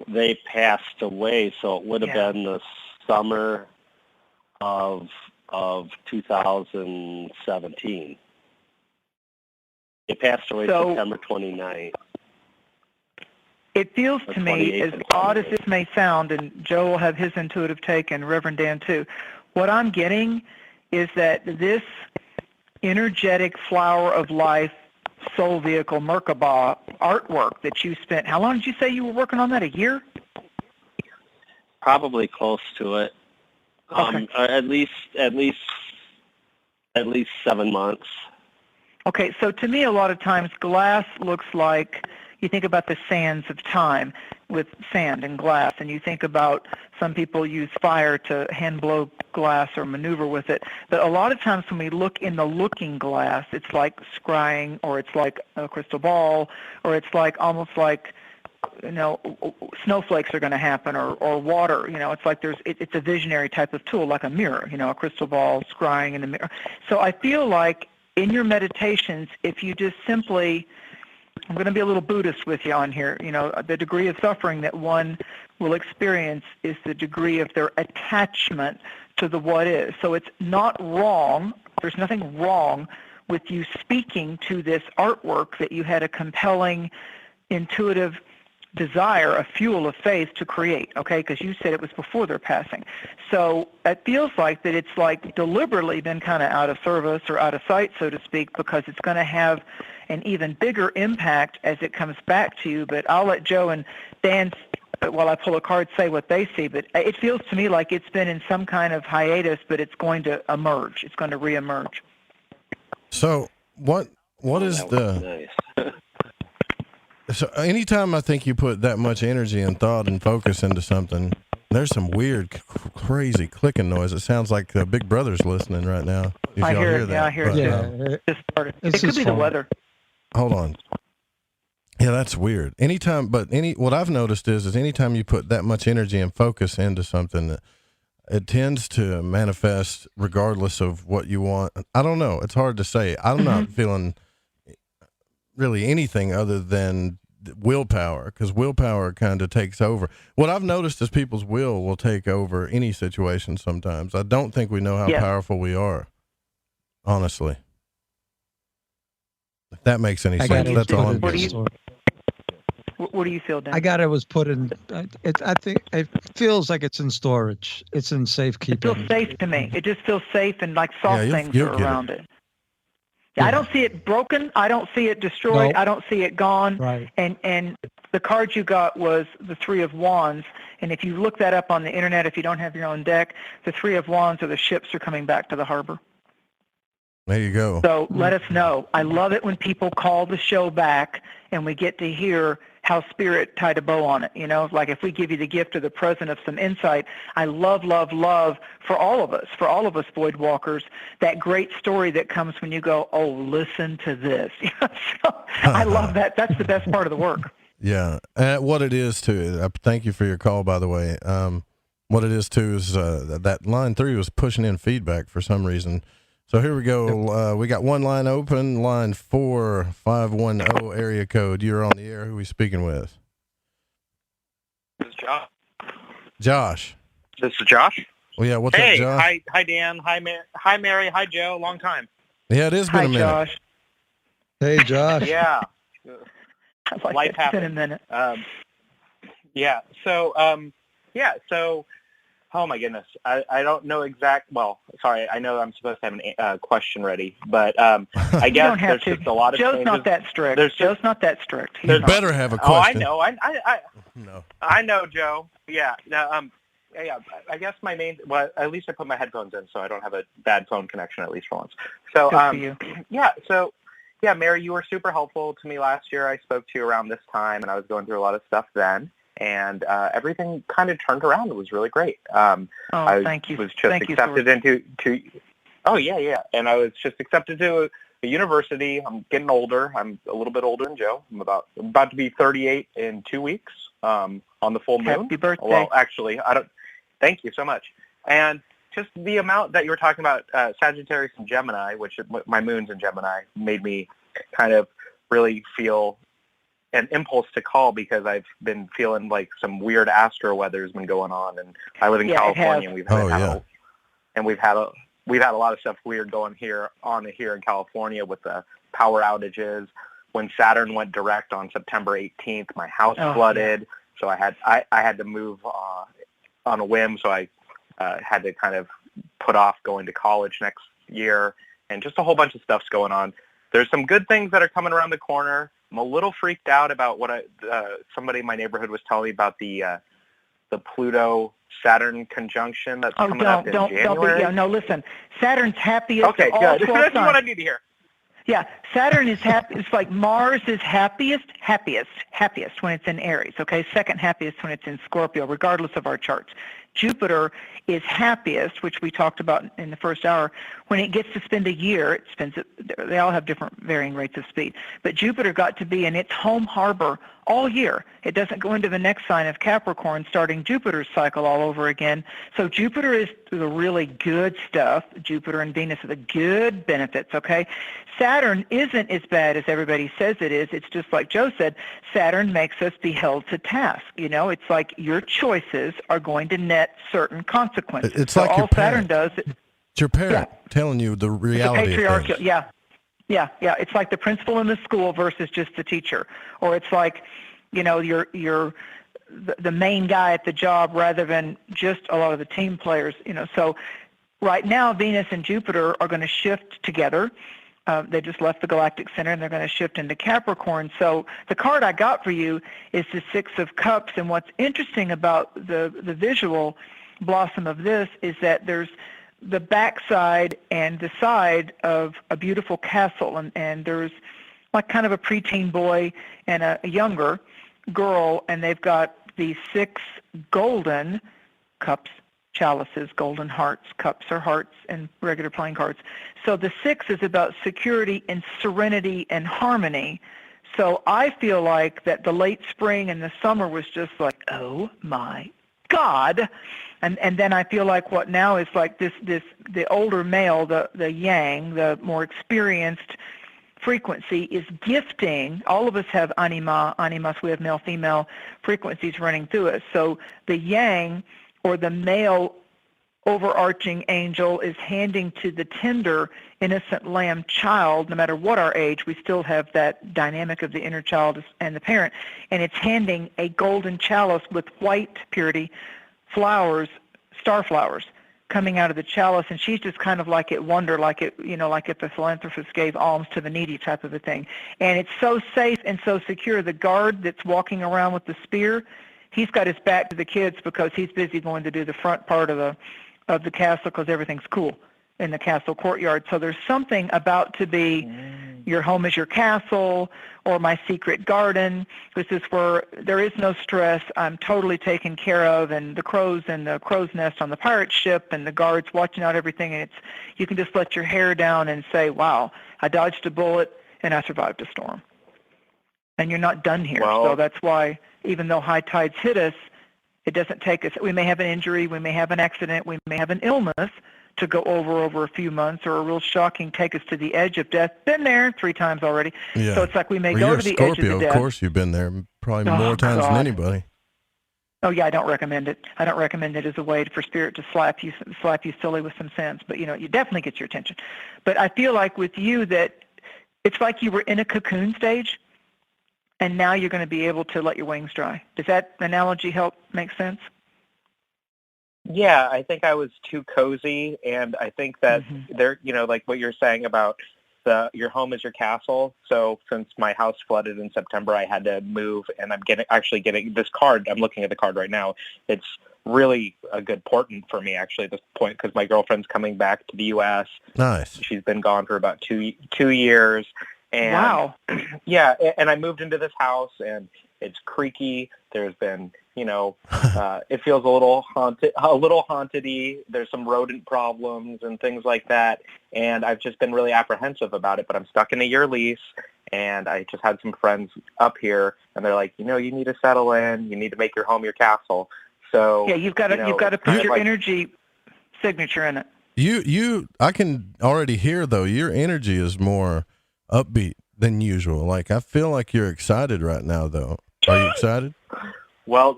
they passed away, so it would have been the summer of 2017. It passed away September 29th. It feels to me, as odd as this may sound, and Joe will have his intuitive take and Reverend Dan too, what I'm getting is that this energetic flower of life soul vehicle Merkaba artwork that you spent, how long did you say you were working on that, a year? Probably close to it. Okay. At least 7 months. Okay, so to me a lot of times glass looks like, you think about the sands of time with sand and glass, and you think about some people use fire to hand blow glass or maneuver with it. But a lot of times when we look in the looking glass, it's like scrying, or it's like a crystal ball, or it's like almost like, snowflakes are going to happen, or water. It's like it's a visionary type of tool, like a mirror, a crystal ball scrying in a mirror. So I feel like in your meditations, if you just simply, I'm going to be a little Buddhist with you on here. The degree of suffering that one will experience is the degree of their attachment to the what is. So it's not wrong. There's nothing wrong with you speaking to this artwork that you had a compelling, intuitive desire, a fuel of faith to create, okay? Because you said it was before their passing. So it feels like that it's like deliberately been kind of out of service or out of sight, so to speak, because it's going to have an even bigger impact as it comes back to you. But I'll let Joe and Dan, while I pull a card, say what they see. But it feels to me like it's been in some kind of hiatus, but it's going to emerge. It's going to reemerge. So what is the... Nice. So anytime I think you put that much energy and thought and focus into something, there's some weird, crazy clicking noise. It sounds like Big Brother's listening right now. If I y'all hear it. that. Yeah, I hear it. Yeah. Just started. It could be the weather. Hold on. Yeah, that's weird. What I've noticed is anytime you put that much energy and focus into something, it tends to manifest regardless of what you want. I don't know. It's hard to say. I'm not feeling really anything other than willpower, because willpower kind of takes over. What I've noticed is people's will take over any situation sometimes. I don't think we know how powerful we are, honestly. If that makes any sense, that's all I'm getting. What do you feel, Dan? I got it was put in, I think it feels like it's in storage. It's in safekeeping. It feels safe to me. It just feels safe, and like soft things are around it. Yeah, I don't see it broken. I don't see it destroyed. Nope. I don't see it gone. Right. And the card you got was the Three of Wands. And if you look that up on the internet, if you don't have your own deck, the Three of Wands are the ships are coming back to the harbor. There you go. So let us know. I love it when people call the show back and we get to hear how Spirit tied a bow on it. Like if we give you the gift or the present of some insight, I love for all of us void walkers, that great story that comes when you go, oh, listen to this. So I love that. That's the best part of the work. Yeah. What it is too, thank you for your call, by the way. What it is too is that line 3 was pushing in feedback for some reason. So here we go. We got one line open, line 4510 area code. You're on the air. Who are we speaking with? This is Josh. Josh. This is Josh. Well, yeah. What's up, Josh? Hi, Dan. Hi, Mary. Hi, Joe. Long time. Yeah, it has been a minute. Josh. Hey, Josh. Yeah. Life happened. It's been a minute. Yeah. So Oh my goodness, I don't know well, sorry, I know I'm supposed to have a question ready, but I guess there's just a lot of Joe's changes. not that strict. Joe's not that strict. You better have a question. Oh, I know. I know, Joe. Yeah. Yeah. I guess my main. Well, at least I put my headphones in, so I don't have a bad phone connection at least for once. So, Good for you. yeah. So, yeah, Mary, you were super helpful to me last year. I spoke to you around this time, and I was going through a lot of stuff then. And everything kind of turned around. It was really great. Thank you. Was just accepted into. Oh yeah. And I was just accepted to a university. I'm getting older. I'm a little bit older than Joe. I'm about to be 38 in 2 weeks. On the full moon. Happy birthday. Well, actually, I don't. Thank you so much. And just the amount that you were talking about, Sagittarius and Gemini, which my moon's in Gemini, made me kind of really feel an impulse to call because I've been feeling like some weird astro weather's been going on, and I live in California, and we've had a lot of stuff weird going here in California with the power outages. When Saturn went direct on September 18th, my house flooded, so I had to move on a whim, so I had to kind of put off going to college next year, and just a whole bunch of stuff's going on. There's some good things that are coming around the corner. I'm a little freaked out about what somebody in my neighborhood was telling me about the Pluto-Saturn conjunction that's coming up in January. Listen. Saturn's happiest. Okay, good. That's what I need to hear. Yeah, Saturn is happy. It's like Mars is happiest when it's in Aries, okay? Second happiest when it's in Scorpio, regardless of our charts. Jupiter is happiest, which we talked about in the first hour, when it gets to spend a year. They all have different varying rates of speed. But Jupiter got to be in its home harbor all year. It doesn't go into the next sign of Capricorn, starting Jupiter's cycle all over again. So Jupiter is the really good stuff. Jupiter and Venus are the good benefits, okay? Saturn isn't as bad as everybody says it is. It's just like Joe said, Saturn makes us be held to task. It's like your choices are going to net certain consequences. It's like all your Saturn does. It's your parent telling you the reality it's a of things. Yeah. It's like the principal in the school versus just the teacher, or it's like, you're the main guy at the job rather than just a lot of the team players. So right now Venus and Jupiter are going to shift together. They just left the galactic center, and they're going to shift into Capricorn. So the card I got for you is the Six of Cups, and what's interesting about the visual blossom of this is that there's the backside and the side of a beautiful castle, and there's like kind of a preteen boy and a younger girl, and they've got these 6 golden cups, chalices, golden hearts. Cups are hearts and regular playing cards. So the 6 is about security and serenity and harmony. So I feel like that the late spring and the summer was just like, oh my God. And then I feel like what now is like the older male, the yang, the more experienced frequency is gifting. All of us have animas, we have male-female frequencies running through us. So the yang, or the male overarching angel, is handing to the tender, innocent lamb child, no matter what our age, we still have that dynamic of the inner child and the parent, and it's handing a golden chalice with white purity flowers, star flowers, coming out of the chalice, and she's just kind of like at wonder, like if a philanthropist gave alms to the needy type of a thing. And it's so safe and so secure. The guard that's walking around with the spear, he's got his back to the kids because he's busy going to do the front part of the castle because everything's cool in the castle courtyard. So there's something about to be your home is your castle, or my secret garden. This is where there is no stress. I'm totally taken care of, and the crows and the crow's nest on the pirate ship and the guards watching out everything. And you can just let your hair down and say, wow, I dodged a bullet and I survived a storm. And you're not done here. Well, so that's why even though high tides hit us, it doesn't take us. We may have an injury, we may have an accident, we may have an illness to go over a few months, or a real shocking take us to the edge of death. Been there 3 times already. Yeah. So it's like we may Well, go you're to the Scorpio, edge of the death. Of course you've been there probably more times than anybody. Oh yeah, I don't recommend it. I don't recommend it as a way for spirit to slap you silly with some sense. But you definitely get your attention. But I feel like with you that it's like you were in a cocoon stage, and now you're going to be able to let your wings dry. Does that analogy help make sense? Yeah, I think I was too cozy, and I think that there, like what you're saying about your home is your castle. So since my house flooded in September, I had to move, and I'm getting this card. I'm looking at the card right now. It's really a good portent for me actually at this point because my girlfriend's coming back to the U.S. Nice. She's been gone for about two years, and wow. Yeah, and I moved into this house, and it's creaky. There's been, it feels a little haunted-y. There's some rodent problems and things like that, and I've just been really apprehensive about it. But I'm stuck in a year lease, and I just had some friends up here, and they're like, you need to settle in. You need to make your home your castle. So yeah, you've got to put your energy signature in it. I can already hear though your energy is more upbeat than usual. Like I feel like you're excited right now though. Are you excited? Well,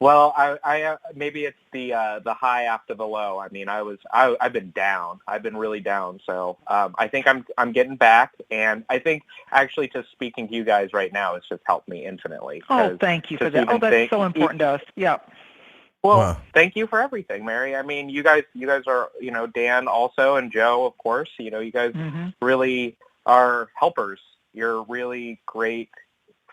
I maybe it's the high after the low. I mean, I've been down. I've been really down. So I think I'm getting back, and I think actually just speaking to you guys right now has just helped me infinitely. Oh, thank you for that. Oh, that's so important to us. Yeah. Well, Thank you for everything, Mary. I mean, you guys are, Dan also, and Joe, of course. You guys really are helpers. You're really great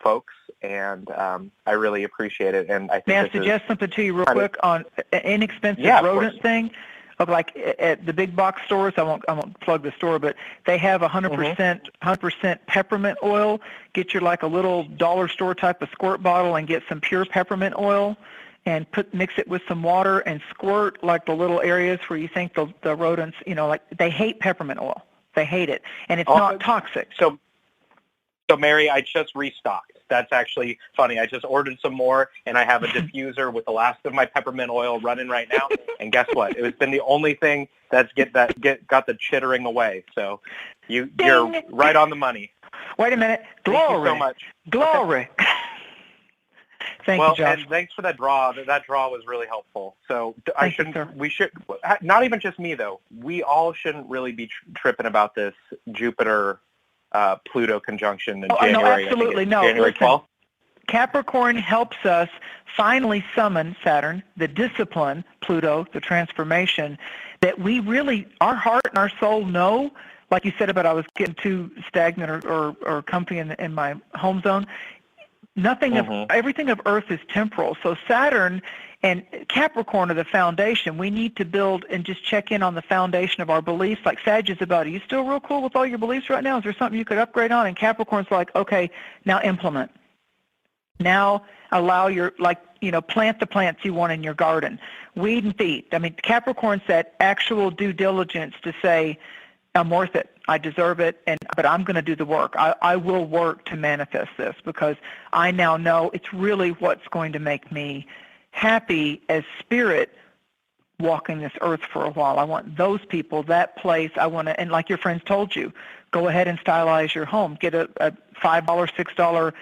folks, and I really appreciate it. And I think may I suggest something to you real quick on an inexpensive rodent thing? Of like at the big box stores, I won't plug the store, but they have 100% peppermint oil. Get your like a little dollar store type of squirt bottle and get some pure peppermint oil. And mix it with some water and squirt like the little areas where you think the rodents, like they hate peppermint oil. They hate it, and it's not toxic. So Mary, I just restocked. That's actually funny. I just ordered some more, and I have a diffuser with the last of my peppermint oil running right now. And guess what? It's been the only thing that's got the chittering away. So you're right on the money. Wait a minute. Glory. Thank you so much. Glory. Thank you, Josh. And thanks for that draw. That draw was really helpful. So we should, not even just me though, we all shouldn't really be tripping about this Jupiter Pluto conjunction in January. No, absolutely no. January 12th. Capricorn helps us finally summon Saturn, the discipline, Pluto, the transformation, that we really, our heart and our soul know, like you said about I was getting too stagnant or comfy in my home zone. Everything of Earth is temporal. So Saturn and Capricorn are the foundation. We need to build and just check in on the foundation of our beliefs. Like Sag is about, are you still real cool with all your beliefs right now? Is there something you could upgrade on? And Capricorn's like, okay, now implement. Now allow plant the plants you want in your garden. Weed and feed. I mean, Capricorn said actual due diligence to say, I'm worth it. I deserve it, but I'm going to do the work. I will work to manifest this because I now know it's really what's going to make me happy as spirit walking this earth for a while. I want those people, that place. I want to, and like your friends told you, go ahead and stylize your home. Get a $5, $6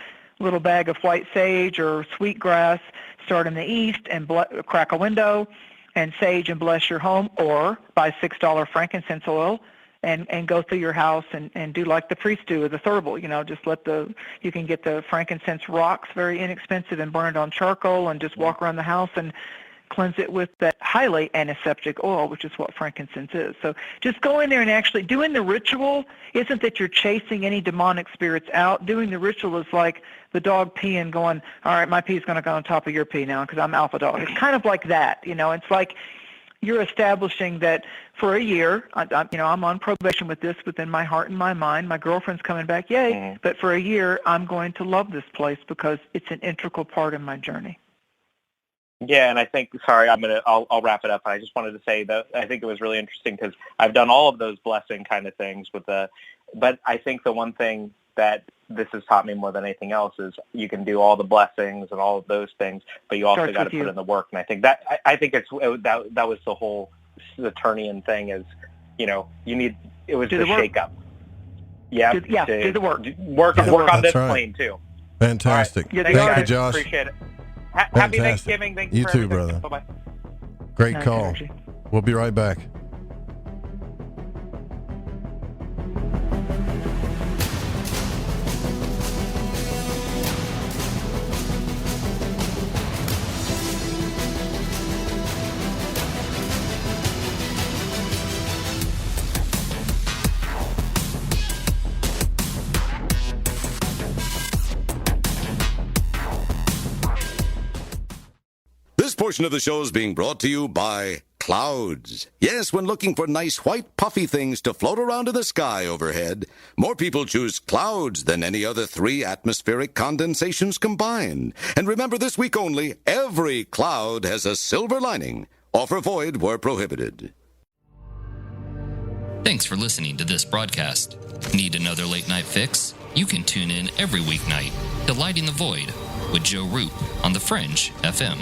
little bag of white sage or sweetgrass. Start in the east and crack a window and sage and bless your home, or buy $6 frankincense oil. And go through your house and do like the priests do with the thurible, just you can get the frankincense rocks, very inexpensive, and burn it on charcoal and just walk around the house and cleanse it with that highly antiseptic oil, which is what frankincense is. So just go in there and actually doing the ritual isn't that you're chasing any demonic spirits out. Doing the ritual is like the dog peeing going, all right, my pee is going to go on top of your pee now because I'm alpha dog. It's kind of like that, it's like you're establishing that for a year, I'm on probation with this within my heart and my mind. My girlfriend's coming back, yay! But for a year, I'm going to love this place because it's an integral part of my journey. Yeah, and I think, I'll wrap it up. I just wanted to say that I think it was really interesting because I've done all of those blessing kind of things but I think the one thing that this has taught me more than anything else is you can do all the blessings and all of those things, but you also got to put in the work. And I think that that was the whole Saturnian thing is, it was the shake up. Yeah, do the work. Work on this plane too. Fantastic. Right. Thank you, Josh. Appreciate it. Happy Thanksgiving. Thank you for too, brother. Bye-bye. Great call. We'll be right back. portion of the show is being brought to you by clouds. Yes, when looking for nice white puffy things to float around in the sky overhead, more people choose clouds than any other 3 atmospheric condensations combined. And remember, this week only, every cloud has a silver lining. Offer void where prohibited. Thanks for listening to this broadcast. Need another late night fix? You can tune in every weeknight to Lighting the Void with Joe Roop on The Fringe FM.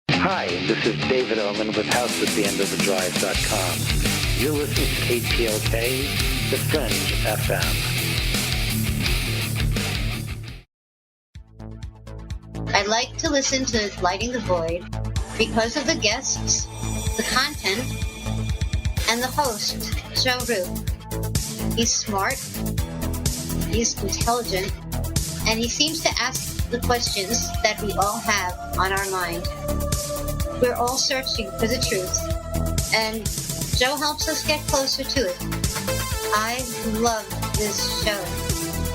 Hi, this is David Oman with HouseAtTheEndOfTheDrive.com. You're listening to KTLK, The Fringe FM. I like to listen to Lighting the Void because of the guests, the content, and the host, Joe Roop. He's smart, he's intelligent, and he seems to ask the questions that we all have on our mind. We're all searching for the truth, and Joe helps us get closer to it. I love this show.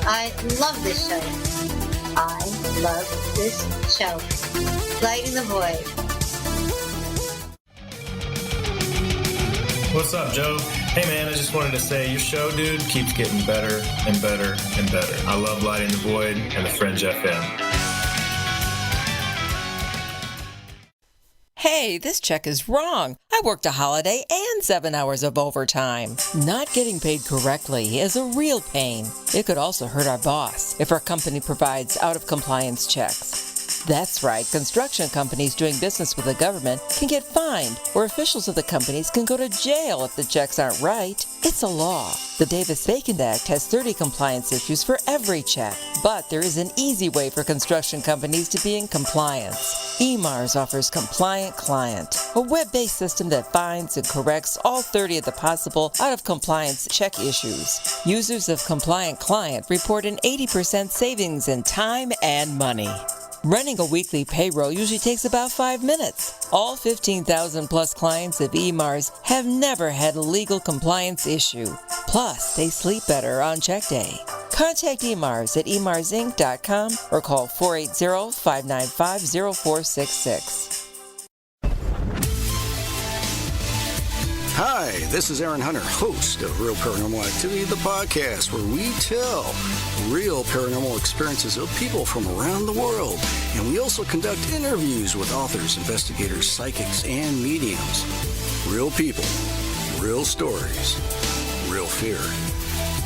I love this show. I love this show. Lighting the Void. What's up, Joe? Hey, man, I just wanted to say your show, dude, keeps getting better and better and better. I love Lighting the Void and The Fringe FM. Hey, this check is wrong. I worked a holiday and 7 hours of overtime. Not getting paid correctly is a real pain. It could also hurt our boss if our company provides out-of-compliance checks. That's right, construction companies doing business with the government can get fined, or officials of the companies can go to jail if the checks aren't right. It's a law. The Davis-Bacon Act has 30 compliance issues for every check, but there is an easy way for construction companies to be in compliance. EMARS offers Compliant Client, a web-based system that finds and corrects all 30 of the possible out-of-compliance check issues. Users of Compliant Client report an 80% savings in time and money. Running a weekly payroll usually takes about 5 minutes. All 15,000 plus clients of EMARS have never had a legal compliance issue. Plus, they sleep better on check day. Contact EMARS at emarsinc.com or call 480-595-0466. Hi, this is Aaron Hunter, host of Real Paranormal Activity, the podcast where we tell real paranormal experiences of people from around the world. And we also conduct interviews with authors, investigators, psychics, and mediums. Real people, real stories, real fear.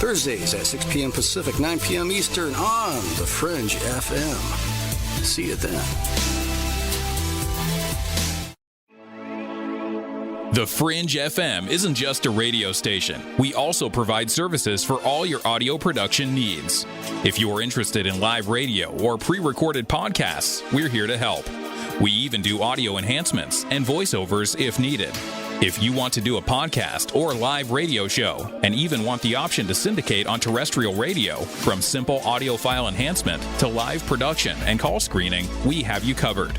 Thursdays at 6 p.m. Pacific, 9 p.m. Eastern on The Fringe FM. See you then. The Fringe FM isn't just a radio station. We also provide services for all your audio production needs. If you're interested in live radio or pre-recorded podcasts, we're here to help. We even do audio enhancements and voiceovers if needed. If you want to do a podcast or live radio show and even want the option to syndicate on terrestrial radio, from simple audio file enhancement to live production and call screening, we have you covered.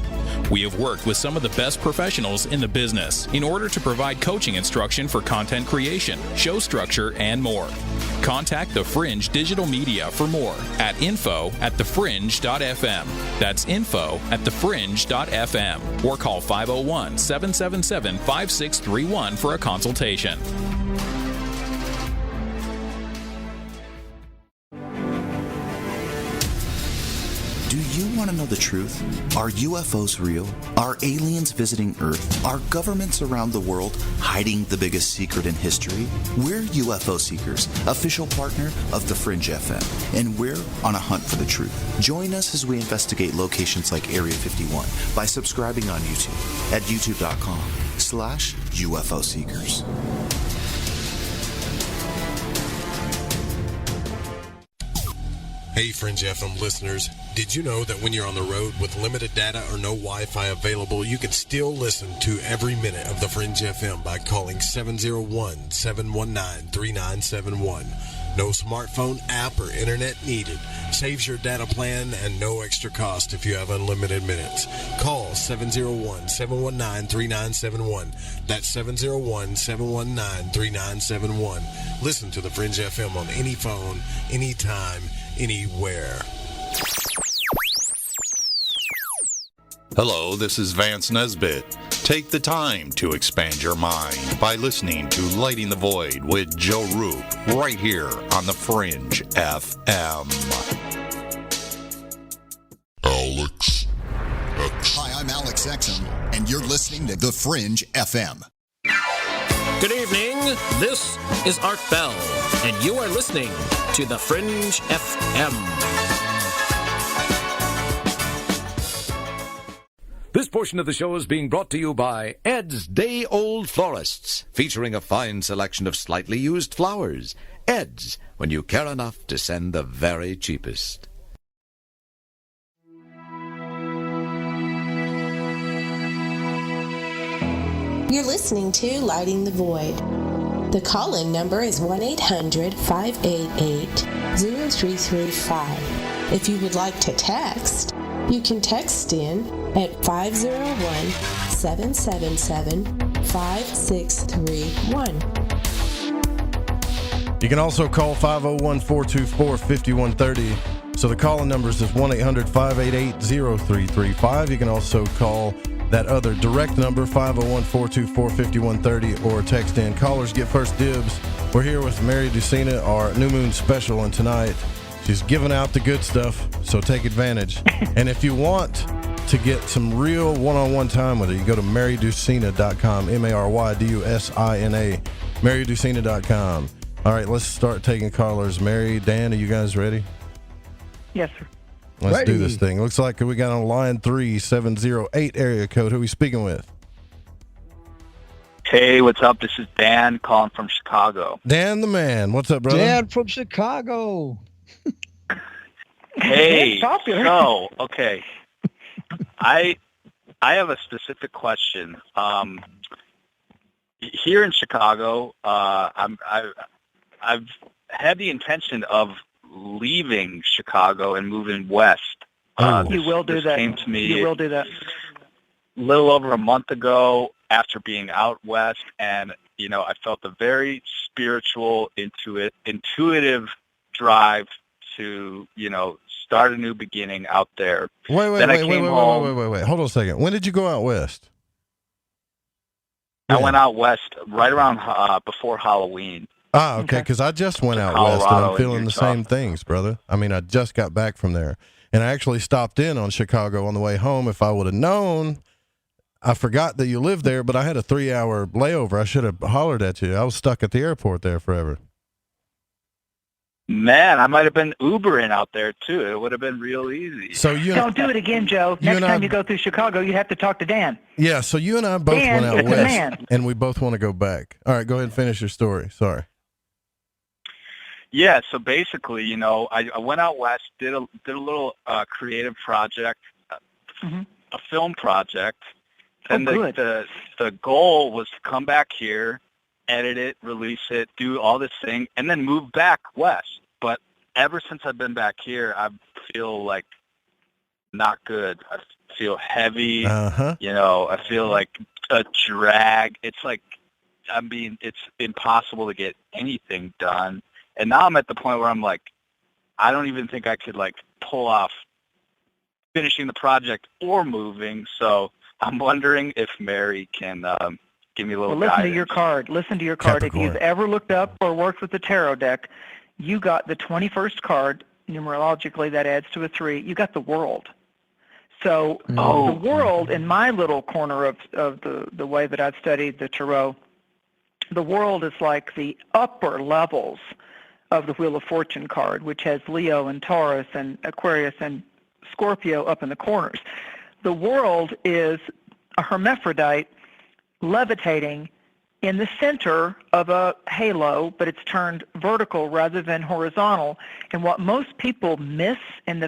We have worked with some of the best professionals in the business in order to provide coaching instruction for content creation, show structure, and more. Contact The Fringe Digital Media for more at info@thefringe.fm. That's info@thefringe.fm. Or call 501-777-5631 for a consultation. Do you want to know the truth? Are UFOs real? Are aliens visiting Earth? Are governments around the world hiding the biggest secret in history? We're UFO Seekers, official partner of The Fringe FM, and we're on a hunt for the truth. Join us as we investigate locations like Area 51 by subscribing on YouTube at youtube.com/UFO Seekers. Hey, Fringe FM listeners. Did you know that when you're on the road with limited data or no Wi-Fi available, you can still listen to every minute of the Fringe FM by calling 701-719-3971. No smartphone app or internet needed. Saves your data plan and no extra cost if you have unlimited minutes. Call 701-719-3971. That's 701-719-3971. Listen to The Fringe FM on any phone, anytime, anywhere. Hello, this is Vance Nesbitt. Take the time to expand your mind by listening to Lighting the Void with Joe Roop right here on The Fringe FM. Alex X. Hi, I'm Alex Exum, and you're listening to The Fringe FM. Good evening. This is Art Bell, and you are listening to The Fringe FM. This portion of the show is being brought to you by Ed's Day-Old Florists, featuring a fine selection of slightly used flowers. Ed's, when you care enough to send the very cheapest. You're listening to Lighting the Void. The call-in number is 1-800-588-0335. If you would like to text, you can text in at 501-777-5631. You can also call 501-424-5130. So the call-in numbers is 1-800-588-0335. You can also call that other direct number, 501-424-5130, or text in. Callers get first dibs. We're here with Mary Dusina, our New Moon special, and tonight she's giving out the good stuff, so take advantage. And if you want to get some real one-on-one time with her, you go to marydusina.com, M-A-R-Y-D-U-S-I-N-A, marydusina.com. All right, let's start taking callers. Mary, Dan, are you guys ready? Yes, sir. Let's Ready. do this thing. Looks like we got on line 3708 area code. Who are we speaking with? Hey, what's up? This is Dan calling from Chicago. Dan the man. What's up, brother? Dan from Chicago. Hey, popular. so, okay. I have a specific question. Here in Chicago, I've had the intention of leaving Chicago and moving west. You will do that. Came to me You will do that. a little over a month ago after being out west, and I felt a very spiritual, intuitive drive to start a new beginning out there. Wait. Hold on a second. When did you go out west? I went out west right around before Halloween. Ah, okay, because I just went out west, and I'm feeling the same things, brother. I mean, I just got back from there, and I actually stopped in on Chicago on the way home. If I would have known, I forgot that you lived there, but I had a 3-hour layover. I should have hollered at you. I was stuck at the airport there forever. Man, I might have been Ubering out there, too. It would have been real easy. So Don't do it again, Joe. Next time you go through Chicago, you have to talk to Dan. Yeah, so you and I both Dan, went out it's a west, man. and we both want to go back. All right, go ahead and finish your story. Sorry. Yeah, so basically, I went out west, did a little creative project, a film project, and the goal was to come back here, edit it, release it, do all this thing, and then move back west. But ever since I've been back here, I feel like not good. I feel heavy. I feel like a drag. It's like, it's impossible to get anything done. And now I'm at the point where I'm like, I don't even think I could pull off finishing the project or moving. So I'm wondering if Mary can give me a little listen guidance. to your card. Listen to your card. If you've ever looked up or worked with the tarot deck, you got the 21st card. Numerologically, that adds to a 3. You got the World. So the World, in my little corner of the way that I've studied the tarot, the World is like the upper levels of the Wheel of Fortune card, which has Leo and Taurus and Aquarius and Scorpio up in the corners. The World is a hermaphrodite levitating in the center of a halo, but it's turned vertical rather than horizontal. And what most people miss in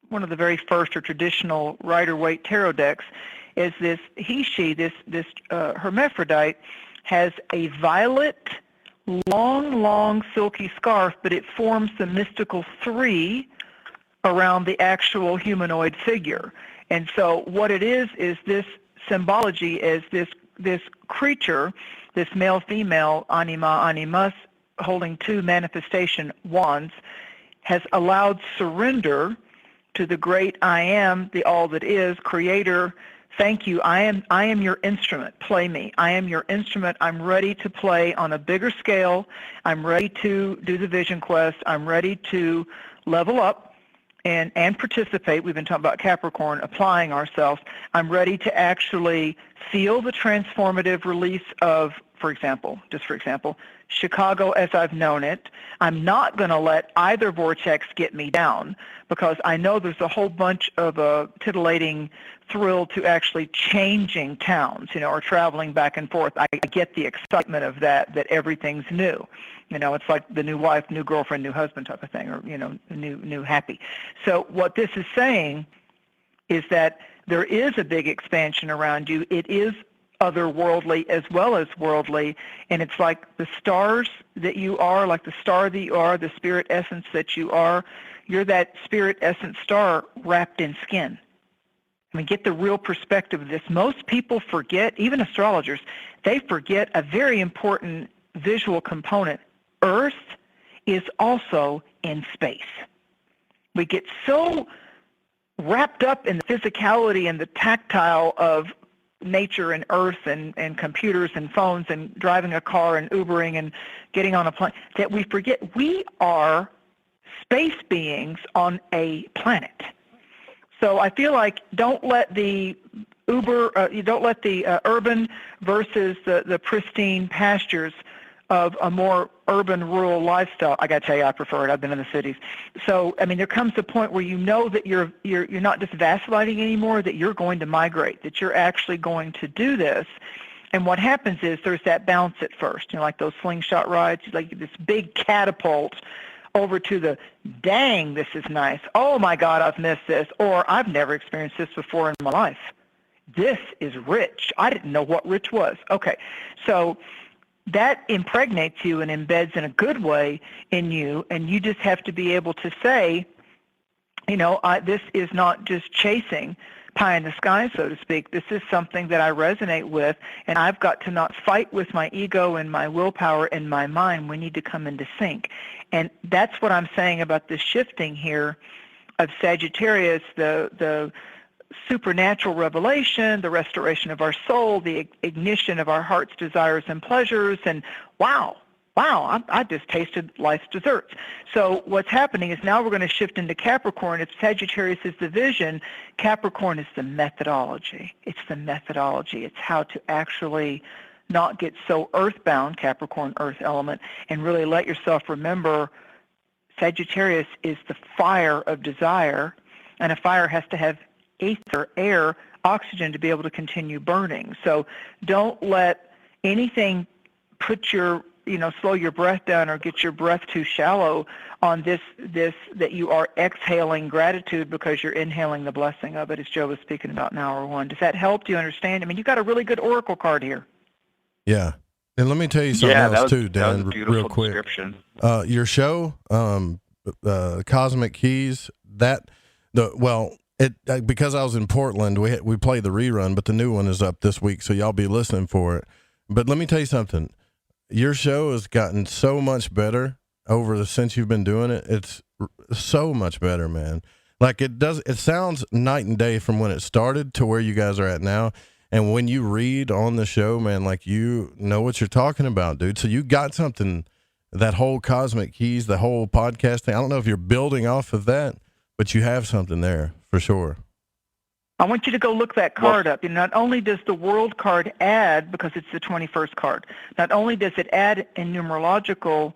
one of the very first or traditional Rider-Waite tarot decks is this hermaphrodite has a violet long silky scarf, but it forms the mystical 3 around the actual humanoid figure. And so what it is this symbology is this creature, this male-female anima animus, holding 2 manifestation wands, has allowed surrender to the great I am, the all that is, creator. Thank you. I am your instrument. Play me. I am your instrument. I'm ready to play on a bigger scale. I'm ready to do the vision quest. I'm ready to level up and participate. We've been talking about Capricorn, applying ourselves. I'm ready to actually feel the transformative release of, for example, Chicago as I've known it. I'm not going to let either vortex get me down, because I know there's a whole bunch of titillating thrill to actually changing towns, or traveling back and forth. I get the excitement of that everything's new. It's like the new wife, new girlfriend, new husband type of thing, or, new happy. So what this is saying is that there is a big expansion around you. It is otherworldly as well as worldly, and it's like the stars that you are, like the star that you are, the spirit essence that you are. You're that spirit essence star wrapped in skin. Get the real perspective of this. Most people forget, even astrologers, they forget a very important visual component. Earth is also in space. We get so wrapped up in the physicality and the tactile of nature and earth and computers and phones and driving a car and Ubering and getting on a plane that we forget we are space beings on a planet. So I feel like don't let the urban versus the pristine pastures of a more urban rural lifestyle. I got to tell you, I prefer it. I've been in the cities. So there comes a point where you know that you're not just vacillating anymore, that you're going to migrate, that you're actually going to do this. And what happens is there's that bounce at first, like those slingshot rides, like this big catapult over to the, dang, this is nice. Oh my God, I've missed this. Or I've never experienced this before in my life. This is rich. I didn't know what rich was. Okay, so that impregnates you and embeds in a good way in you, and you just have to be able to say, this is not just chasing pie in the sky, so to speak. This is something that I resonate with, and I've got to not fight with my ego and my willpower and my mind. We need to come into sync. And that's what I'm saying about the shifting here of Sagittarius, the supernatural revelation, the restoration of our soul, the ignition of our heart's desires and pleasures, and wow, I just tasted life's desserts. So what's happening is now we're going to shift into Capricorn. If Sagittarius is the vision, Capricorn is the methodology. It's the methodology. It's how to actually not get so earthbound, Capricorn, earth element, and really let yourself remember Sagittarius is the fire of desire, and a fire has to have ether, air, oxygen to be able to continue burning. So don't let anything put your, slow your breath down or get your breath too shallow on this that you are exhaling gratitude because you're inhaling the blessing of it, as Joe was speaking about in hour 1. Does that help? Do you understand? You've got a really good oracle card here. Yeah. And let me tell you something else too, Dan, real quick. Description. Your show, Cosmic Keys, because I was in Portland, we played the rerun, but the new one is up this week, so y'all be listening for it. But let me tell you something. Your show has gotten so much better since you've been doing it. It's so much better, man. Like it sounds night and day from when it started to where you guys are at now. And when you read on the show, man, like you know what you're talking about, dude. So you got something, that whole Cosmic Keys, the whole podcast thing. I don't know if you're building off of that, but you have something there for sure. I want you to go look that card up. And not only does the World card add, because it's the 21st card, not only does it add in numerological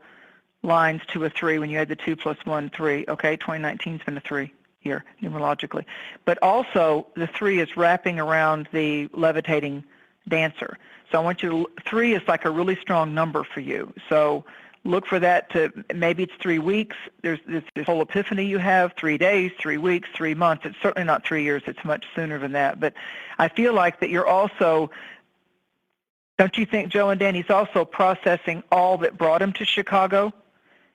lines to a 3 when you add the 2 + 1, 3, okay? 2019's been a 3 here, numerologically. But also, the 3 is wrapping around the levitating dancer. So I want you to, 3 is like a really strong number for you. So look for that maybe it's 3 weeks. There's this whole epiphany you have, 3 days, 3 weeks, 3 months. It's certainly not 3 years. It's much sooner than that. But I feel like that you're also Don't you think, Joe and Dan, he's also processing all that brought him to Chicago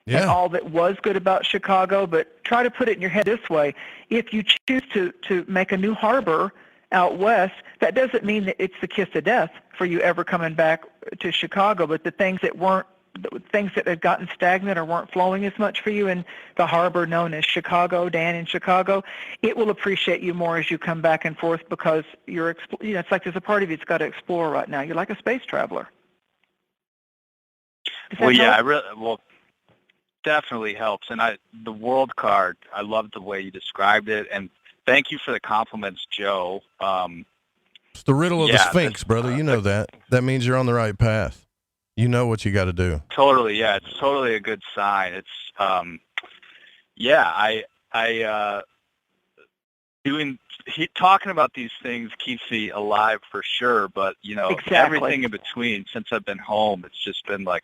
and all that was good about Chicago? But try to put it in your head this way. If you choose to make a new harbor out west, that doesn't mean that it's the kiss of death for you ever coming back to Chicago. But the things that had gotten stagnant or weren't flowing as much for you in the harbor known as Chicago, Dan in Chicago, it will appreciate you more as you come back and forth because it's like there's a part of you that's got to explore right now. You're like a space traveler. Well, yeah, definitely helps. And the world card, I love the way you described it. And thank you for the compliments, Joe. It's the riddle of the Sphinx, brother. You know that. That means you're on the right path. You know what you got to do. Totally, yeah. It's totally a good sign. It's, talking about these things keeps me alive for sure. But, everything in between, since I've been home, it's just been like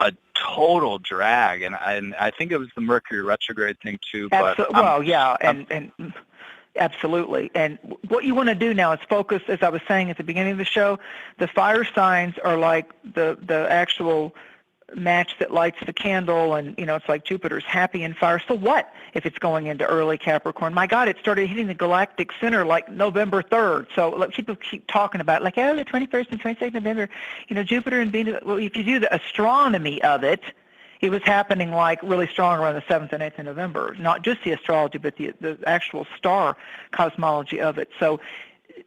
a total drag. And I think it was the Mercury retrograde thing too. But absolutely. And what you want to do now is focus, as I was saying at the beginning of the show, the fire signs are like the actual match that lights the candle, and it's like Jupiter's happy in fire. So what if it's going into early Capricorn? My God, it started hitting the galactic center like November 3rd. So people keep talking about it, like, the 21st and 22nd November, Jupiter and Venus. Well, if you do the astronomy of it, it was happening like really strong around the 7th and 8th of November, not just the astrology, but the actual star cosmology of it. So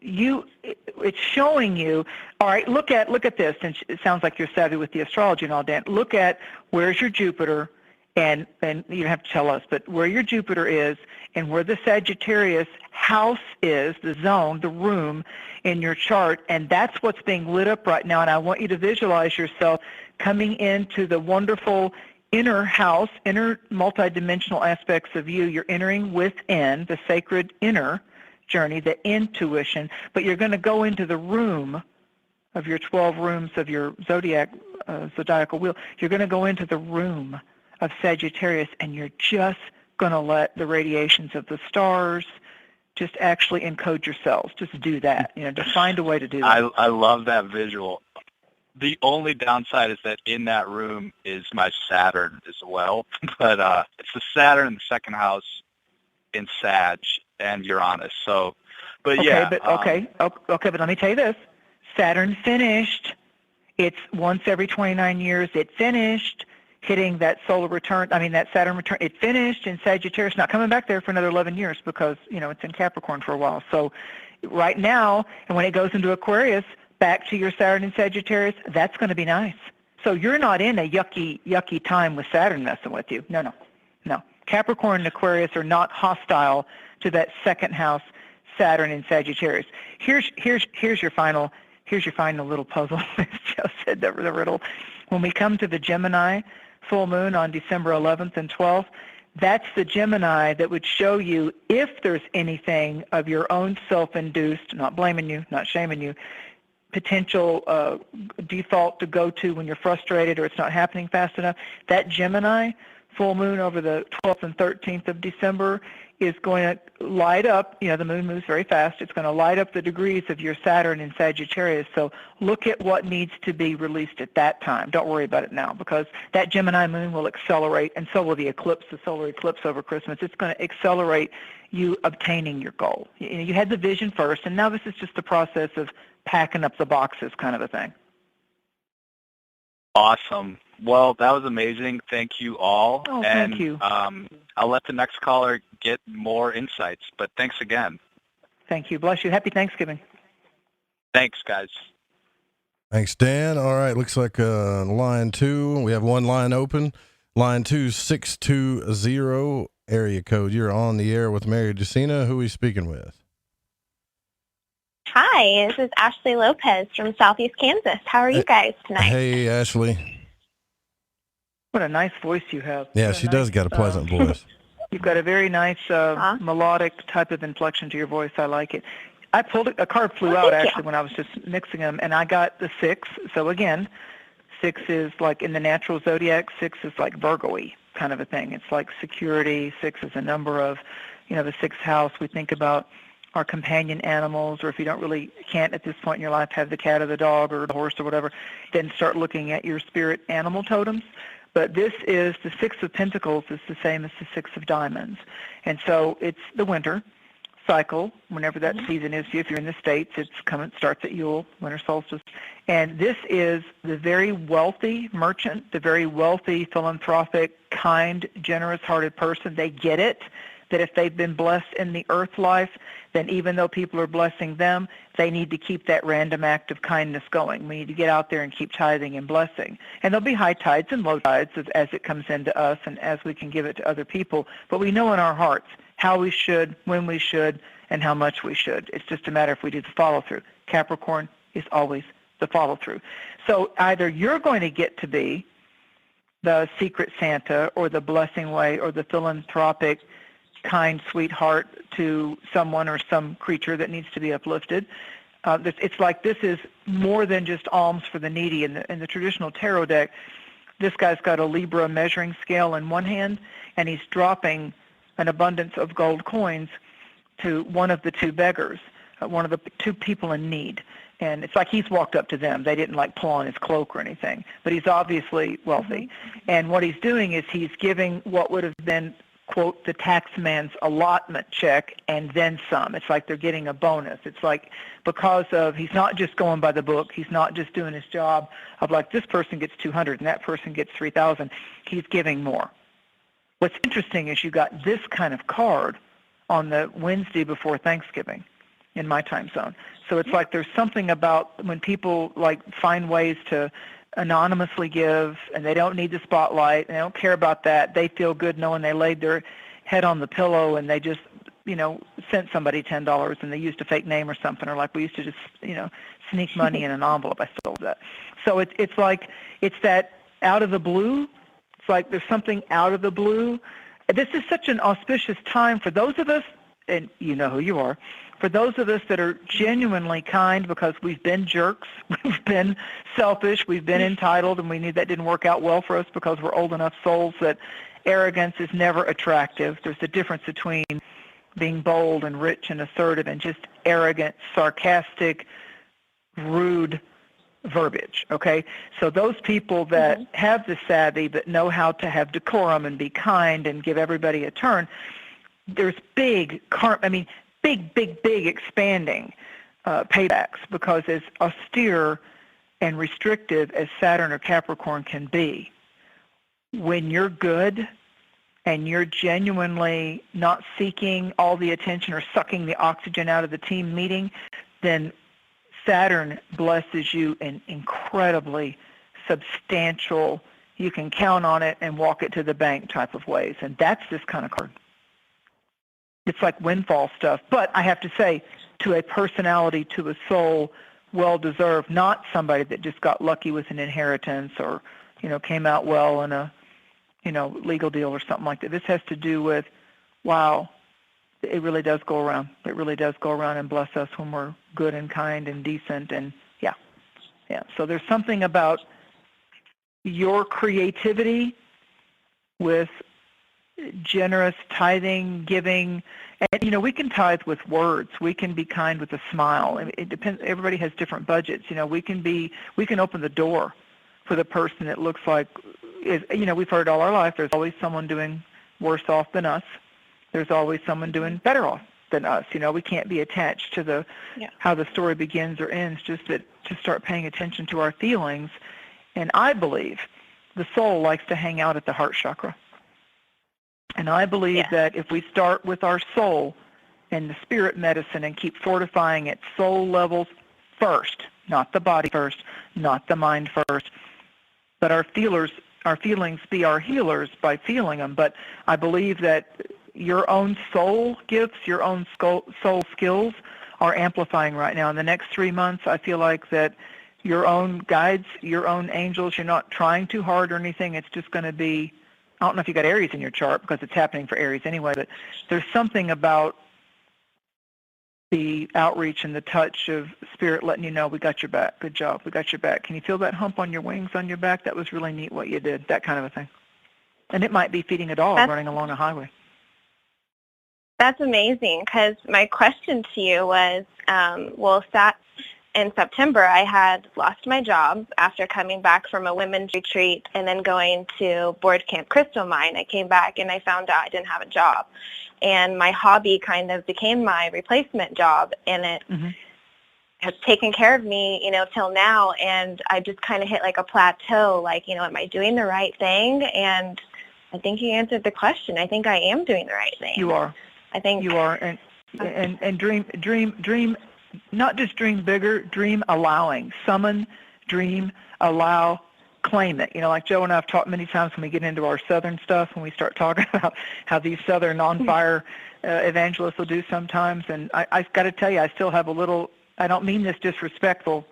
it's showing you, all right, look at this, and it sounds like you're savvy with the astrology and all, Dan. Look at where's your Jupiter, and you don't have to tell us, but where your Jupiter is and where the Sagittarius house is, the zone, the room in your chart, and that's what's being lit up right now. And I want you to visualize yourself coming into the wonderful inner house, inner multidimensional aspects of you. You're entering within the sacred inner journey, the intuition, but you're going to go into the room of your 12 rooms of your zodiacal wheel. You're going to go into the room of Sagittarius, and you're just going to let the radiations of the stars just actually encode yourselves. Just do that, just find a way to do that. I love that visual. The only downside is that in that room is my Saturn as well, but it's the Saturn in the second house in Sag and Uranus. So, but yeah. Okay, but let me tell you this. Saturn finished. It's once every 29 years. It finished hitting that solar return. That Saturn return. It finished in Sagittarius. Not coming back there for another 11 years because, it's in Capricorn for a while. So right now, and when it goes into Aquarius, back to your Saturn in Sagittarius, that's going to be nice. So you're not in a yucky time with Saturn messing with you. No. Capricorn and Aquarius are not hostile to that second house, Saturn in Sagittarius. Here's your final little puzzle. As Joe said, the riddle. When we come to the Gemini full moon on December 11th and 12th, that's the Gemini that would show you if there's anything of your own self-induced, not blaming you, not shaming you, potential default to go to when you're frustrated or it's not happening fast enough. That Gemini full moon over the 12th and 13th of December is going to light up, the moon moves very fast, it's going to light up the degrees of your Saturn in Sagittarius. So look at what needs to be released at that time. Don't worry about it now, because that Gemini moon will accelerate, and so will the solar eclipse over Christmas. It's going to accelerate you obtaining your goal. You had the vision first, and now this is just the process of packing up the boxes kind of a thing. Awesome. Well, that was amazing. Thank you all. Oh, thank you. I'll let the next caller get more insights, but thanks again. Thank you. Bless you. Happy Thanksgiving. Thanks, guys. Thanks, Dan. All right, looks like line 2. We have one line open. Line 2, 620 area code. You're on the air with Mary Dusina. Who are we speaking with? Hi, this is Ashley Lopez from Southeast Kansas. How are you guys tonight? Hey, Ashley. What a nice voice you have. Yeah, she does got a pleasant voice. You've got a very nice melodic type of inflection to your voice. I like it. I pulled a card flew out actually when I was just mixing them, and I got the 6. So again, 6 is like in the natural zodiac. 6 is like Virgo-y kind of a thing. It's like security. 6 is a number of, the 6th house. We think about our companion animals, or if you can't at this point in your life have the cat or the dog or the horse or whatever, then start looking at your spirit animal totems. But this is the Six of Pentacles is the same as the Six of Diamonds. And so it's the winter cycle, whenever that season is. If you're in the States, it starts at Yule, winter solstice. And this is the very wealthy merchant, the very wealthy, philanthropic, kind, generous-hearted person. They get it, that if they've been blessed in the earth life, then even though people are blessing them, they need to keep that random act of kindness going. We need to get out there and keep tithing and blessing. And there'll be high tides and low tides as it comes into us and as we can give it to other people. But we know in our hearts how we should, when we should, and how much we should. It's just a matter if we do the follow-through. Capricorn is always the follow-through. So either you're going to get to be the secret Santa or the blessing way or the philanthropic, kind sweetheart to someone or some creature that needs to be uplifted. It's like this is more than just alms for the needy. In the traditional tarot deck, this guy's got a Libra measuring scale in one hand, and he's dropping an abundance of gold coins to one of the two beggars, one of the two people in need. And it's like he's walked up to them. They didn't like pull on his cloak or anything, but he's obviously wealthy. And what he's doing is he's giving what would have been, quote, the tax man's allotment check and then some. It's like they're getting a bonus. It's like because of he's not just going by the book. He's not just doing his job of like this person gets 200 and that person gets 3,000. He's giving more. What's interesting is you got this kind of card on the Wednesday before Thanksgiving in my time zone. So it's like there's something about when people like find ways to anonymously give and they don't need the spotlight and they don't care about that. They feel good knowing they laid their head on the pillow and they just, sent somebody $10 and they used a fake name or something, or like we used to just, sneak money in an envelope. I still do that. So it's like it's that out of the blue. It's like there's something out of the blue. This is such an auspicious time for those of us, and you know who you are, for those of us that are genuinely kind because we've been jerks, we've been selfish, we've been entitled, and we knew that didn't work out well for us because we're old enough souls that arrogance is never attractive. There's a difference between being bold and rich and assertive and just arrogant, sarcastic, rude verbiage, okay? So those people that have the savvy but know how to have decorum and be kind and give everybody a turn, there's big expanding paybacks because as austere and restrictive as Saturn or Capricorn can be, when you're good and you're genuinely not seeking all the attention or sucking the oxygen out of the team meeting, then Saturn blesses you in incredibly substantial, you can count on it and walk it to the bank type of ways. And that's this kind of card. It's like windfall stuff. But I have to say, to a personality, to a soul, well-deserved, not somebody that just got lucky with an inheritance or, came out well in a, legal deal or something like that. This has to do with, wow, it really does go around. It really does go around and bless us when we're good and kind and decent and yeah. So there's something about your creativity with generous tithing, giving, and we can tithe with words. We can be kind with a smile. It depends. Everybody has different budgets. We can open the door for the person that looks like we've heard all our life. There's always someone doing worse off than us. There's always someone doing better off than us. We can't be attached to how the story begins or ends, just to start paying attention to our feelings. And I believe the soul likes to hang out at the heart chakra. And I believe that if we start with our soul and the spirit medicine and keep fortifying at soul levels first, not the body first, not the mind first, but our feelings be our healers by feeling them. But I believe that your own soul gifts, your own soul skills are amplifying right now. In the next 3 months, I feel like that your own guides, your own angels, you're not trying too hard or anything. It's just going to be, I don't know if you got Aries in your chart because it's happening for Aries anyway, but there's something about the outreach and the touch of spirit letting you know, we got your back. Good job. We got your back. Can you feel that hump on your wings on your back? That was really neat what you did, that kind of a thing. And it might be feeding a dog running along a highway. That's amazing, because my question to you was, in September, I had lost my job after coming back from a women's retreat and then going to Board Camp Crystal Mine. I came back and I found out I didn't have a job. And my hobby kind of became my replacement job, and it has taken care of me, till now. And I just kind of hit like a plateau, like, am I doing the right thing? And I think you answered the question. I think I am doing the right thing. You are. I think you are. And dream, not just dream bigger, dream allowing. Summon, dream, allow, claim it. Like Joe and I have talked many times when we get into our Southern stuff, when we start talking about how these Southern on-fire evangelists will do sometimes. And I've got to tell you, I still have a little, I don't mean this disrespectful,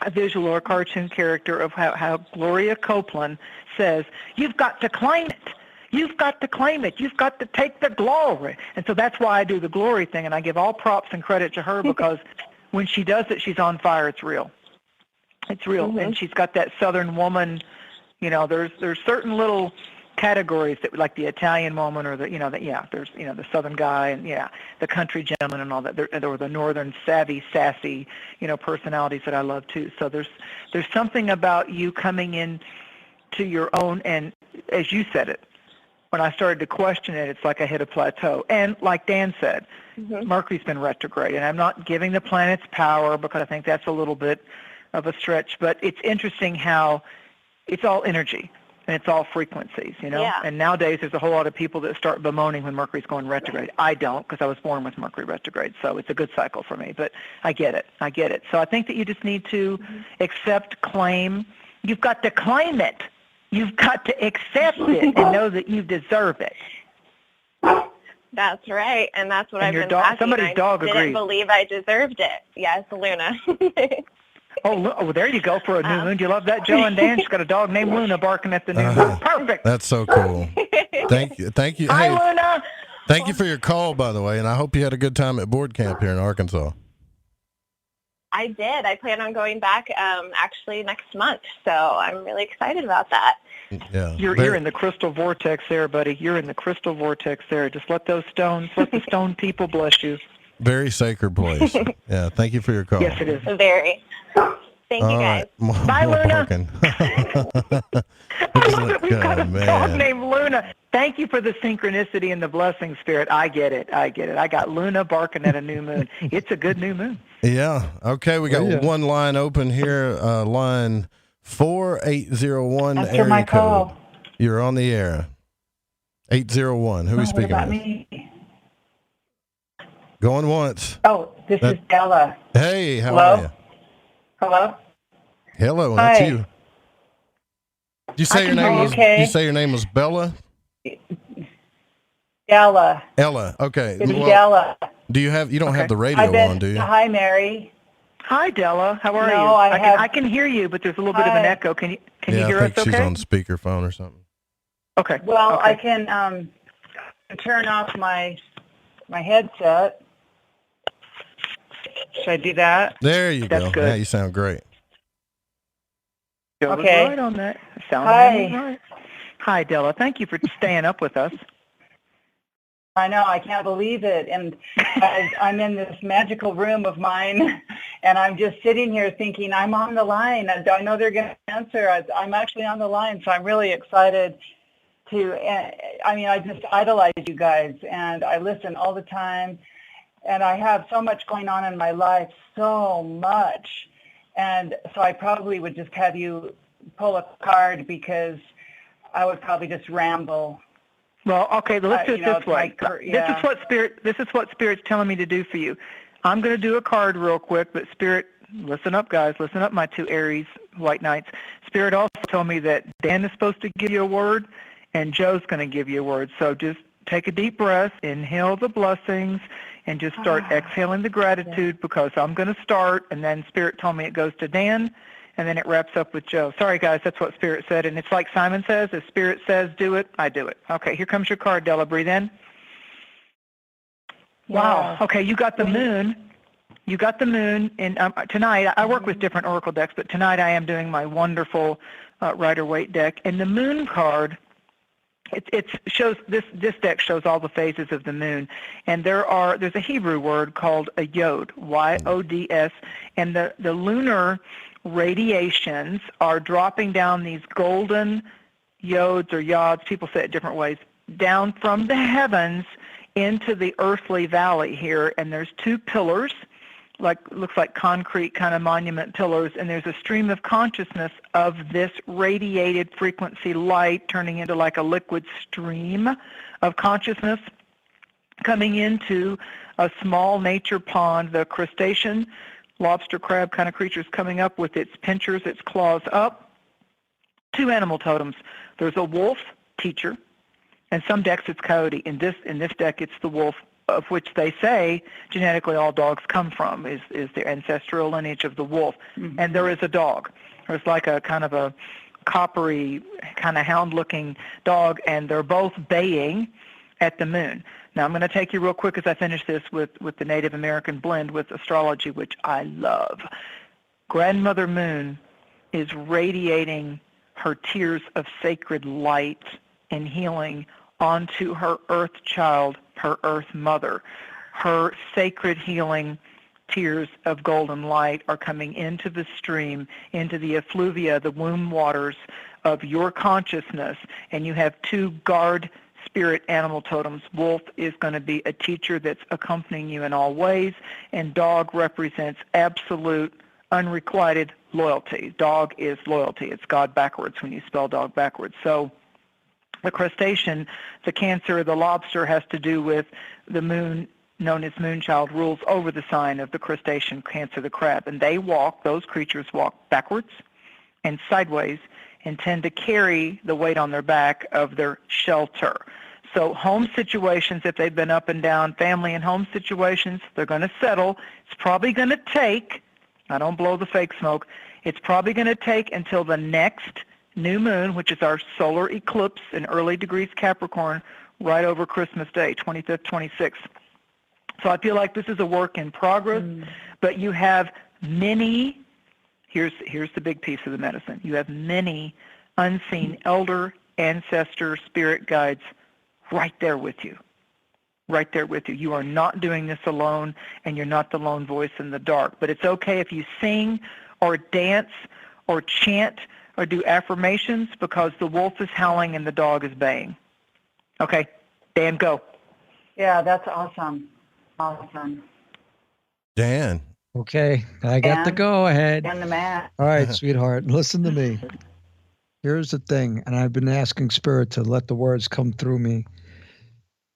a visual or cartoon character of how Gloria Copeland says, you've got to claim it. You've got to claim it. You've got to take the glory. And so that's why I do the glory thing, and I give all props and credit to her, because when she does it, she's on fire. It's real. It's real. And she's got that Southern woman, there's certain little categories that, like the Italian woman, or there's the Southern guy, and the country gentleman and all that, or the Northern savvy, sassy, personalities that I love too. So there's something about you coming in to your own, and as you said it, when I started to question it, it's like I hit a plateau. And like Dan said, Mercury's been retrograde, and I'm not giving the planets power, because I think that's a little bit of a stretch, but it's interesting how it's all energy and it's all frequencies, Yeah. And nowadays there's a whole lot of people that start bemoaning when Mercury's going retrograde. I don't, because I was born with Mercury retrograde, so it's a good cycle for me, but I get it. So I think that you just need to accept, claim. You've got to claim it. You've got to accept it and know that you deserve it. That's right, and that's what I've been asking. Somebody's dog agrees. I didn't believe I deserved it. Yes, Luna. Oh, there you go for a new moon. Do you love that, Joe and Dan? She's got a dog named Luna barking at the new moon. Perfect. That's so cool. Thank you. Hi, hey, Luna. Thank you for your call, by the way, and I hope you had a good time at board camp here in Arkansas. I did. I plan on going back actually next month, so I'm really excited about that. Yeah, you're in the crystal vortex there, buddy. You're in the crystal vortex there. Just let the stone people bless you. Very sacred place. Yeah, thank you for your call. Yes, it is. Very. Thank you, guys. Right. Bye, Luna. I love it. We've got a dog named Luna. Thank you for the synchronicity and the blessing, Spirit. I get it. I got Luna barking at a new moon. It's a good new moon. Yeah. Okay, we got one line open here. Line 4801. After area my code. call. You're on the air. 801. Who are we speaking about with? Me? Going once. Oh, this is Della. Hey, how Hello? are you? Hello? Hello, Hi. that's you. Did you say your name was? Okay. Did you say your name was Bella? Della. Ella. Okay. It's Della. Do you have? You don't have the radio on, do you? Hi, Mary. Hi, Della. How are you? No, I can hear you, but there's a little bit of an echo. Can you hear I us? think she's Okay. on speakerphone or something. Okay. Well, okay. I can turn off my headset. Should I do that? There you That's go. good. Yeah, you sound great. Joe was Okay. right on that. Sound Hi. right. Hi, Della. Thank you for staying up with us. I know, I can't believe it. And I'm in this magical room of mine, and I'm just sitting here thinking, I'm on the line. I know they're going to answer. I'm actually on the line, so I'm really excited to, I just idolize you guys, and I listen all the time, and I have so much going on in my life, so much. And so I probably would just have you pull a card, because I would probably just ramble. Well, okay, let's do it this way. Yeah. This is what Spirit's telling me to do for you. I'm going to do a card real quick, but Spirit, listen up, guys. Listen up, my two Aries White Knights. Spirit also told me that Dan is supposed to give you a word, and Joe's going to give you a word. So just take a deep breath, inhale the blessings, and just start exhaling the gratitude, because I'm going to start, and then Spirit told me it goes to Dan, and then it wraps up with Joe. Sorry, guys, that's what Spirit said. And it's like Simon says, if Spirit says do it, I do it. Okay, here comes your card, Della. Breathe in. Wow. Okay, you got the moon. You got the moon. And tonight, I work with different oracle decks, but tonight I am doing my wonderful Rider-Waite deck. And the moon card it shows this deck shows all the phases of the moon, and there's a Hebrew word called a yod, Y-O-D-S, and the lunar radiations are dropping down these golden yods or yods, people say it different ways, down from the heavens into the earthly valley here, and there's two pillars, looks like concrete kind of monument pillars, and there's a stream of consciousness of this radiated frequency light turning into like a liquid stream of consciousness coming into a small nature pond. The crustacean, lobster, crab kind of creatures coming up with its pinchers, its claws up. Two animal totems. There's a wolf teacher, and some decks it's coyote. In this deck it's the wolf, of which they say genetically all dogs come from, is the ancestral lineage of the wolf. Mm-hmm. And there is a dog. There's like a kind of a coppery, kind of hound-looking dog, and they're both baying at the moon. Now I'm going to take you real quick as I finish this with the Native American blend with astrology, which I love. Grandmother Moon is radiating her tears of sacred light and healing onto her earth child, her earth mother. Her sacred healing tears of golden light are coming into the stream, into the effluvia, the womb waters of your consciousness, and you have two guard spirit animal totems. Wolf is going to be a teacher that's accompanying you in all ways, and dog represents absolute unrequited loyalty. Dog is loyalty. It's God backwards when you spell dog backwards. So the crustacean, the Cancer, the lobster has to do with the moon, known as Moonchild, rules over the sign of the crustacean, Cancer, the crab. And those creatures walk backwards and sideways and tend to carry the weight on their back of their shelter. So home situations, if they've been up and down, family and home situations, they're going to settle. It's probably going to take, I don't blow the fake smoke, it's probably going to take until the next new moon, which is our solar eclipse in early degrees Capricorn, right over Christmas Day, 25th, 26th. So I feel like this is a work in progress, but you have many, here's the big piece of the medicine, you have many unseen elder, ancestor, spirit guides right there with you. Right there with you. You are not doing this alone, and you're not the lone voice in the dark. But it's okay if you sing or dance or chant or do affirmations, because the wolf is howling and the dog is baying. Okay, Dan, go. Yeah, that's awesome. Awesome. Dan. Okay, I got the go-ahead. Dan the man. All right, sweetheart, listen to me. Here's the thing, and I've been asking Spirit to let the words come through me.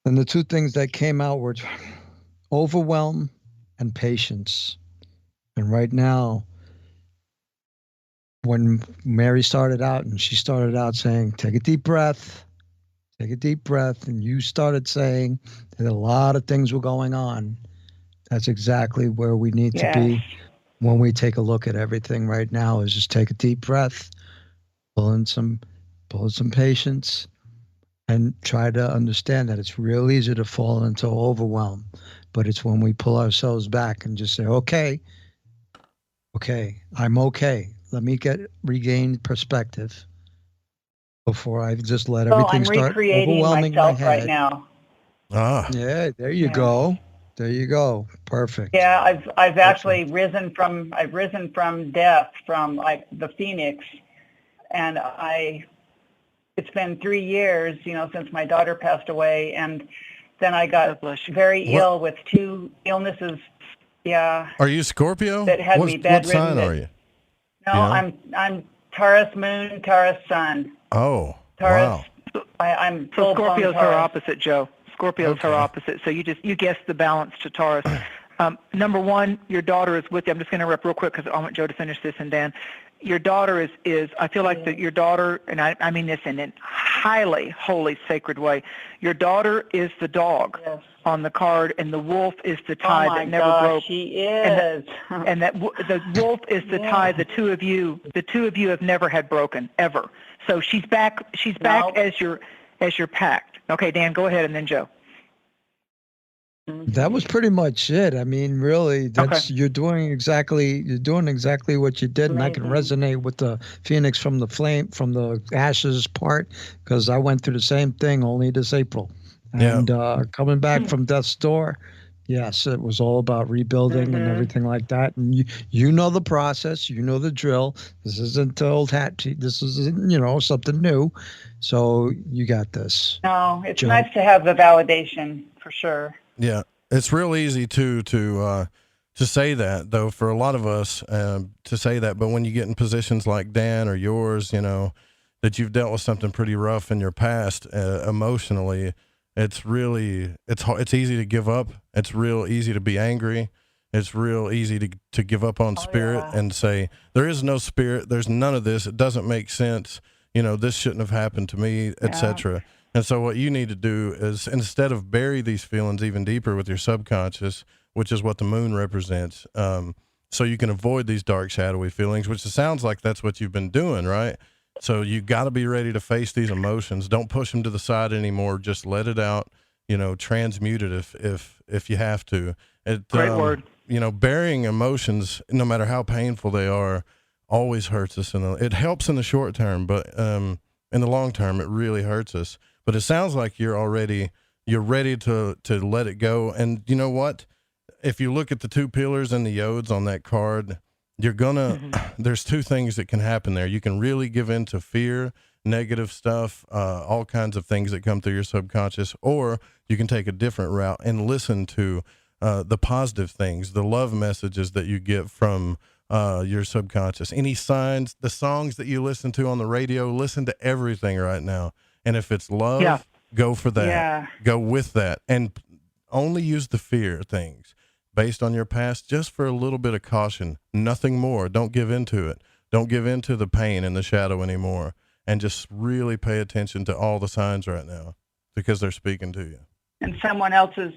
And the two things that came out were overwhelm and patience. And right now, when Mary started out, and she started out saying, take a deep breath, and you started saying that a lot of things were going on. That's exactly where we need to be when we take a look at everything right now, is just take a deep breath, pull in some patience, and try to understand that it's real easy to fall into overwhelm. But it's when we pull ourselves back and just say, okay, I'm okay. Let me regain perspective before I just let everything start overwhelming my head. Right now. Yeah, there you go. There you go. Perfect. Yeah, I've actually risen from death, from like the phoenix, and it's been 3 years, since my daughter passed away, and then I got very ill with two illnesses. Yeah. Are you Scorpio? That had me bedridden. What sign are you? No, I'm Taurus Moon, Taurus Sun. Oh, Taurus. Wow. I'm so Scorpio's her opposite, Joe. Scorpio's her opposite. So you guessed the balance to Taurus. Number one, your daughter is with you. I'm just going to interrupt real quick because I want Joe to finish this, and Dan. Your daughter is I feel like that your daughter, and I mean this in a highly holy, sacred way, your daughter is the dog on the card, and the wolf is the tie that never broke. She is. And that the wolf is the tie the two of you have never had broken, ever. So she's back as your pact. Okay, Dan, go ahead, and then Joe. That was pretty much it. I mean, really, that's you're doing exactly what you did, and I can resonate with the Phoenix from the ashes part, because I went through the same thing only this April. And coming back from death's door, yes, it was all about rebuilding and everything like that. And you know the process, you know the drill. This isn't old hat. This isn't something new. So you got this. No, it's nice to have the validation for sure. Yeah, it's real easy to say that, though, for a lot of us to say that. But when you get in positions like Dan or yours, that you've dealt with something pretty rough in your past emotionally, it's easy to give up. It's real easy to be angry. It's real easy to give up on spirit and say, there is no spirit. There's none of this. It doesn't make sense. This shouldn't have happened to me, etc. And so what you need to do is, instead of bury these feelings even deeper with your subconscious, which is what the moon represents, so you can avoid these dark, shadowy feelings, which it sounds like that's what you've been doing, right? So you got to be ready to face these emotions. Don't push them to the side anymore. Just let it out, transmute it if you have to. Great word. Burying emotions, no matter how painful they are, always hurts us. It helps in the short term, but in the long term, it really hurts us. But it sounds like you're ready to let it go. And you know what? If you look at the two pillars and the yods on that card, you're there's two things that can happen there. You can really give in to fear, negative stuff, all kinds of things that come through your subconscious, or you can take a different route and listen to the positive things, the love messages that you get from your subconscious. Any signs, the songs that you listen to on the radio, listen to everything right now. And if it's love, go for that. Yeah. Go with that. And only use the fear things based on your past, just for a little bit of caution. Nothing more. Don't give into it. Don't give into the pain and the shadow anymore. And just really pay attention to all the signs right now, because they're speaking to you. And someone else's,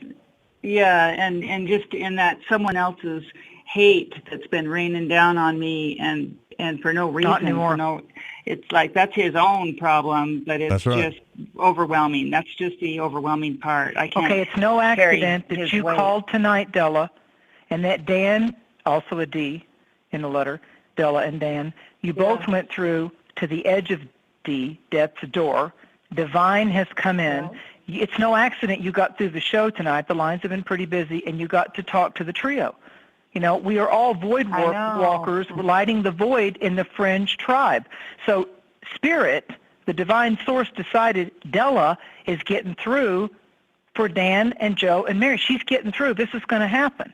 and just in that someone else's hate that's been raining down on me and for no reason. Not anymore. It's like that's his own problem, but it's just overwhelming. That's just the overwhelming part. I can't. Okay, it's no accident that you called tonight, Della, and that Dan, also a D in the letter, Della and Dan, you both went through to the edge of D, death's door. Divine has come in. It's no accident you got through the show tonight. The lines have been pretty busy, and you got to talk to the trio. We are all void walkers lighting the void in the fringe tribe. So Spirit, the divine source, decided Della is getting through for Dan and Joe and Mary. She's getting through. This is going to happen.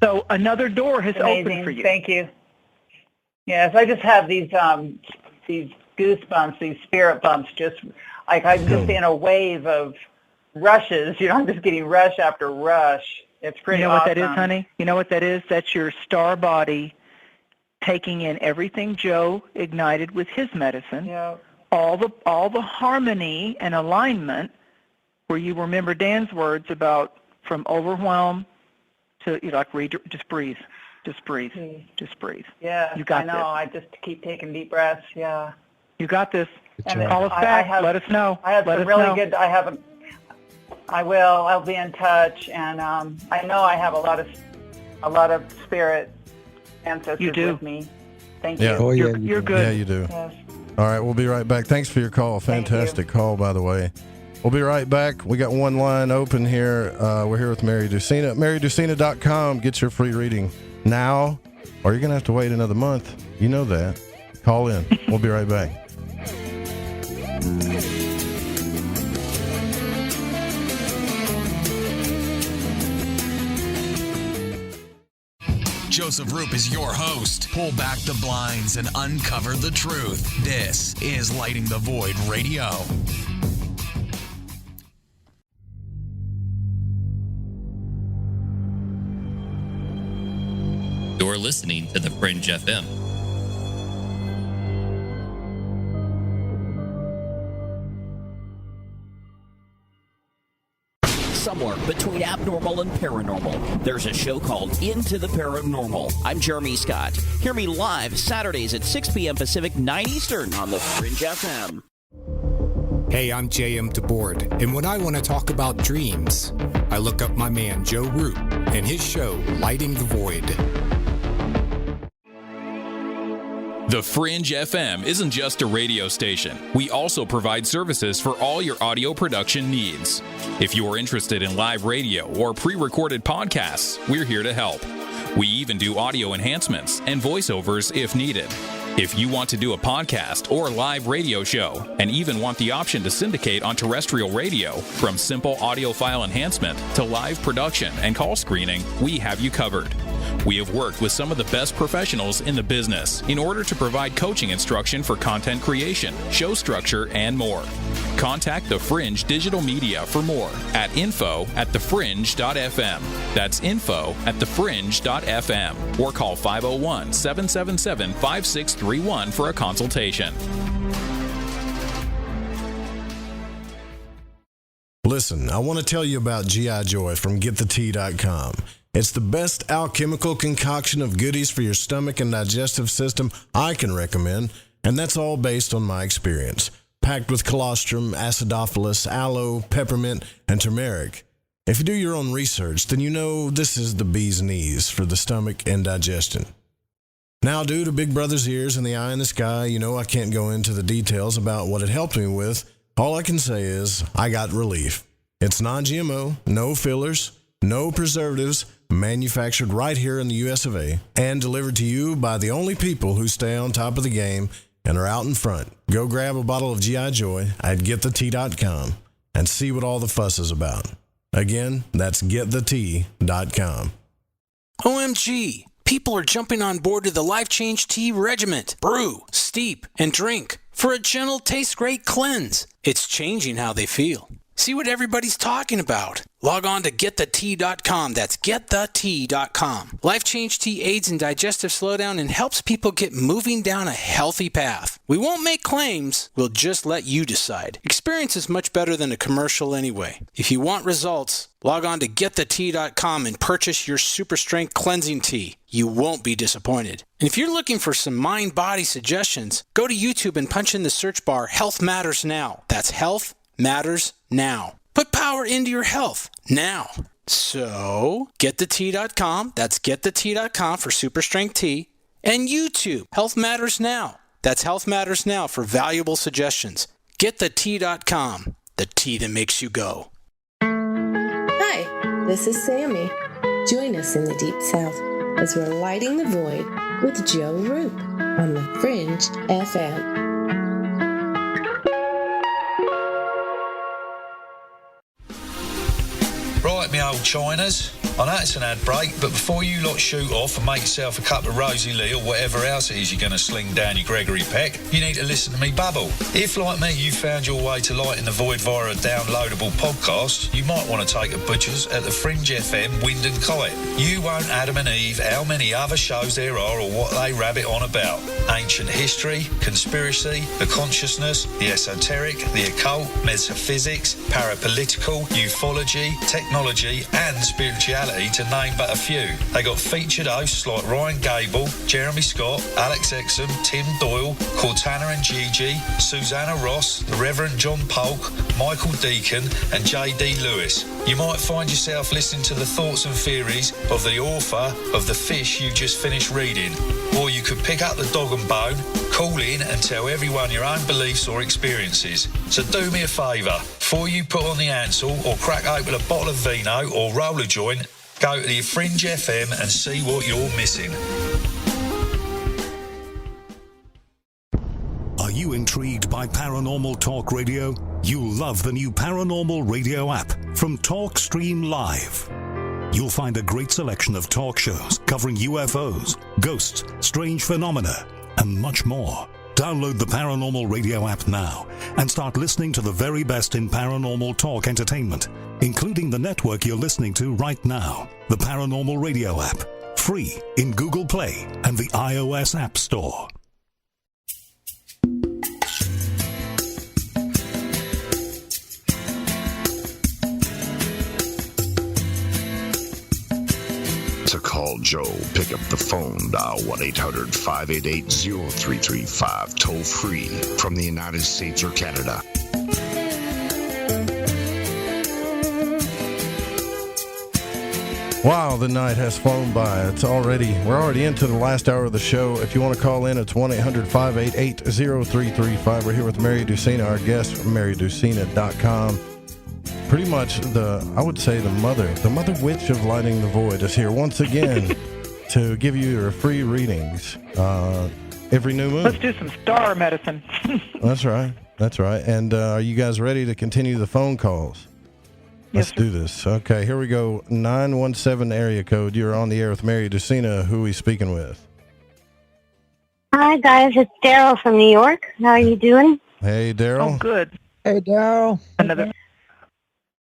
So another door has opened for you. Thank you. Yes, I just have these goosebumps, these spirit bumps, just like I'm just in a wave of rushes. I'm just getting rush after rush. It's pretty awesome. What that is, honey? You know what that is? That's your star body taking in everything Joe ignited with his medicine. All the harmony and alignment, where you remember Dan's words about from overwhelm to just breathe. Just breathe. Just breathe. Yeah, you got I know. This. I just keep taking deep breaths. Yeah. You got this. Call us back. Let us know. I have some really good. I will. I'll be in touch, and I know I have a lot of spirit ancestors with me. Thank you. Oh, yeah, you're good. Yeah, you do. Yes. All right, we'll be right back. Thanks for your call. Fantastic call, by the way. We'll be right back. We got one line open here. We're here with Mary Dusina. MaryDusina.com. Get your free reading now, or you're going to have to wait another month. You know that. Call in. We'll be right back. Joseph Roop is your host. Pull back the blinds and uncover the truth. This is Lighting the Void Radio. You're listening to The Fringe FM. Somewhere between abnormal and paranormal, there's a show called Into the Paranormal. I'm Jeremy Scott. Hear me live Saturdays at 6 p.m. Pacific, 9 Eastern on the Fringe FM. Hey, I'm J.M. DeBoard, and when I want to talk about dreams, I look up my man Joe Root and his show, Lighting the Void. The Fringe FM isn't just a radio station. We also provide services for all your audio production needs. If you are interested in live radio or pre-recorded podcasts, we're here to help. We even do audio enhancements and voiceovers if needed. If you want to do a podcast or live radio show and even want the option to syndicate on terrestrial radio, from simple audio file enhancement to live production and call screening, we have you covered. We have worked with some of the best professionals in the business in order to provide coaching instruction for content creation, show structure, and more. Contact The Fringe Digital Media for more at info@thefringe.fm. That's info@thefringe.fm. Or call 501-777-5631 for a consultation. Listen, I want to tell you about G.I. Joy from GetTheTea.com. It's the best alchemical concoction of goodies for your stomach and digestive system I can recommend, and that's all based on my experience. Packed with colostrum, acidophilus, aloe, peppermint, and turmeric. If you do your own research, then you know this is the bee's knees for the stomach and digestion. Now, due to Big Brother's ears and the eye in the sky, you know I can't go into the details about what it helped me with. All I can say is I got relief. It's non-GMO, no fillers, no preservatives, manufactured right here in the US of A, and delivered to you by the only people who stay on top of the game and are out in front. Go grab a bottle of G.I. Joy at GetTheTea.com and see what all the fuss is about. Again, that's GetTheTea.com. OMG! People are jumping on board to the Life Change Tea Regiment. Brew, steep, and drink for a gentle, taste-great cleanse. It's changing how they feel. See what everybody's talking about. Log on to GetTheTea.com. That's GetTheTea.com. Life Change Tea aids in digestive slowdown and helps people get moving down a healthy path. We won't make claims. We'll just let you decide. Experience is much better than a commercial anyway. If you want results, log on to GetTheTea.com and purchase your super strength cleansing tea. You won't be disappointed. And if you're looking for some mind-body suggestions, go to YouTube and punch in the search bar Health Matters Now. That's Health Matters Now. Put power into your health now. So, GetTheTea.com. That's GetTheTea.com for super strength tea. And YouTube, Health Matters Now. That's Health Matters Now for valuable suggestions. GetTheTea.com. The tea that makes you go. Hi, this is Sammy. Join us in the Deep South as we're lighting the void with Joe Roop on the Fringe FM. Right, me old Chiners. I know it's an ad break, but before you lot shoot off and make yourself a cup of Rosie Lee or whatever else it is you're going to sling down your Gregory Peck, you need to listen to me babble. If, like me, you found your way to Lighting the Void via a downloadable podcast, you might want to take a butcher's at the Fringe FM Wind and Kite. You won't Adam and Eve how many other shows there are or what they rabbit on about. Ancient history, conspiracy, the consciousness, the esoteric, the occult, metaphysics, parapolitical, ufology, technology and spirituality, to name but a few. They got featured hosts like Ryan Gable, Jeremy Scott, Alex Exum, Tim Doyle, Cortana and Gigi, Susanna Ross, the Reverend John Polk, Michael Deacon and J.D. Lewis. You might find yourself listening to the thoughts and theories of the author of The Fish you just finished reading. Or you could pick up the dog and bone, call in and tell everyone your own beliefs or experiences. So do me a favour, before you put on the Ansel or crack open a bottle of vino or roll a joint, go to the Fringe FM and see what you're missing. Are you intrigued by Paranormal Talk Radio? You'll love the new Paranormal Radio app from TalkStream Live. You'll find a great selection of talk shows covering UFOs, ghosts, strange phenomena, and much more. Download the Paranormal Radio app now and start listening to the very best in paranormal talk entertainment, including the network you're listening to right now. The Paranormal Radio app, free in Google Play and the iOS App Store. To call Joe, pick up the phone, dial 1-800-588-0335, toll free from the United States or Canada. Wow, the night has flown by. We're already into the last hour of the show. If you want to call in, it's 1-800-588-0335. We're here with Mary Dusina, our guest from MaryDusina.com. Pretty much I would say the mother witch of Lighting the Void is here once again to give you your free readings every new moon. Let's do some star medicine. That's right. And are you guys ready to continue the phone calls? Let's do this. Okay, here we go. 917 area code. You're on the air with Mary Dusina. Who are we speaking with? Hi, guys. It's Daryl from New York. How are you doing? Hey, Daryl. Oh, good. Hey, Daryl.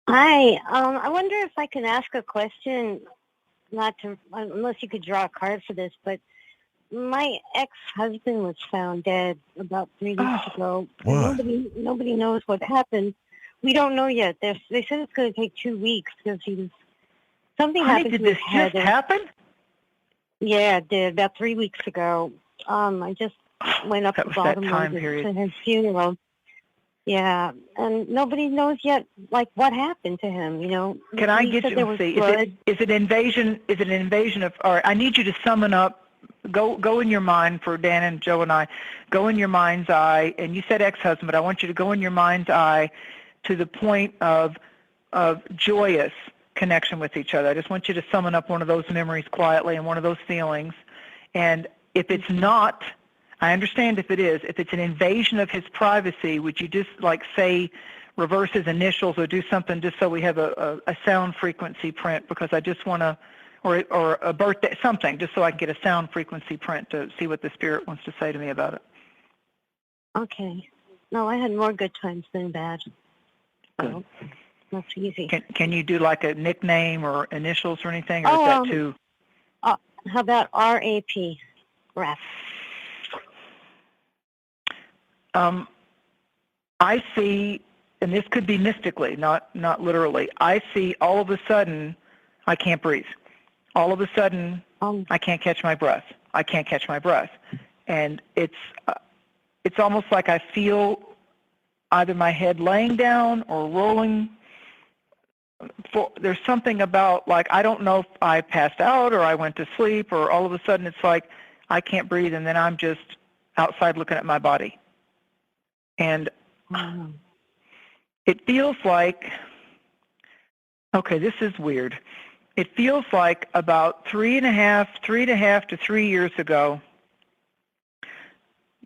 Hi. I wonder if I can ask a question, unless you could draw a card for this, but my ex-husband was found dead about 3 weeks ago. What? Nobody knows what happened. We don't know yet. They said it's going to take 2 weeks because something happened to his head. Did this just happen? Yeah, it did. About 3 weeks ago. I just went up to Baltimore to his funeral. Yeah, and nobody knows yet, what happened to him. Can I get you to see? Is it invasion? Is it an invasion of? All right, I need you to summon up. Go in your mind for Dan and Joe and I. Go in your mind's eye, and you said ex-husband, but I want you to go in your mind's eye to the point of joyous connection with each other. I just want you to summon up one of those memories quietly and one of those feelings. And if it's not, I understand if it is, if it's an invasion of his privacy, would you just say reverse his initials or do something just so we have a sound frequency print, because I just want to, or a birthday, something, just so I can get a sound frequency print to see what the spirit wants to say to me about it. Okay. No, I had more good times than bad. So that's easy. Can you do a nickname or initials or anything, or is that too? How about RAP? Rap. I see, and this could be mystically, not literally. I see all of a sudden I can't breathe. All of a sudden I can't catch my breath. And it's almost like I feel either my head laying down or rolling. There's something about, I don't know if I passed out or I went to sleep, or all of a sudden it's like I can't breathe, and then I'm just outside looking at my body. And it feels like, okay, this is weird. It feels like about 3.5 to 3 years ago.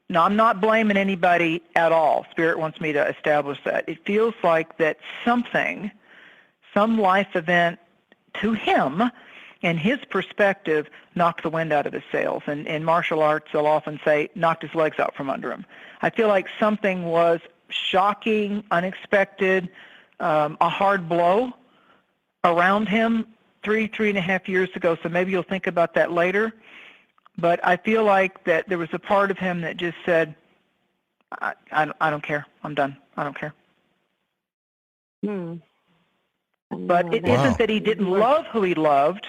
No, I'm not blaming anybody at all. Spirit wants me to establish that. It feels like that some life event to him, and his perspective, knocked the wind out of his sails. And in martial arts, they'll often say, knocked his legs out from under him. I feel like something was shocking, unexpected, a hard blow around him 3.5 years ago. So maybe you'll think about that later. But I feel like that there was a part of him that just said, I don't care. I'm done. I don't care. But it isn't that he didn't love who he loved,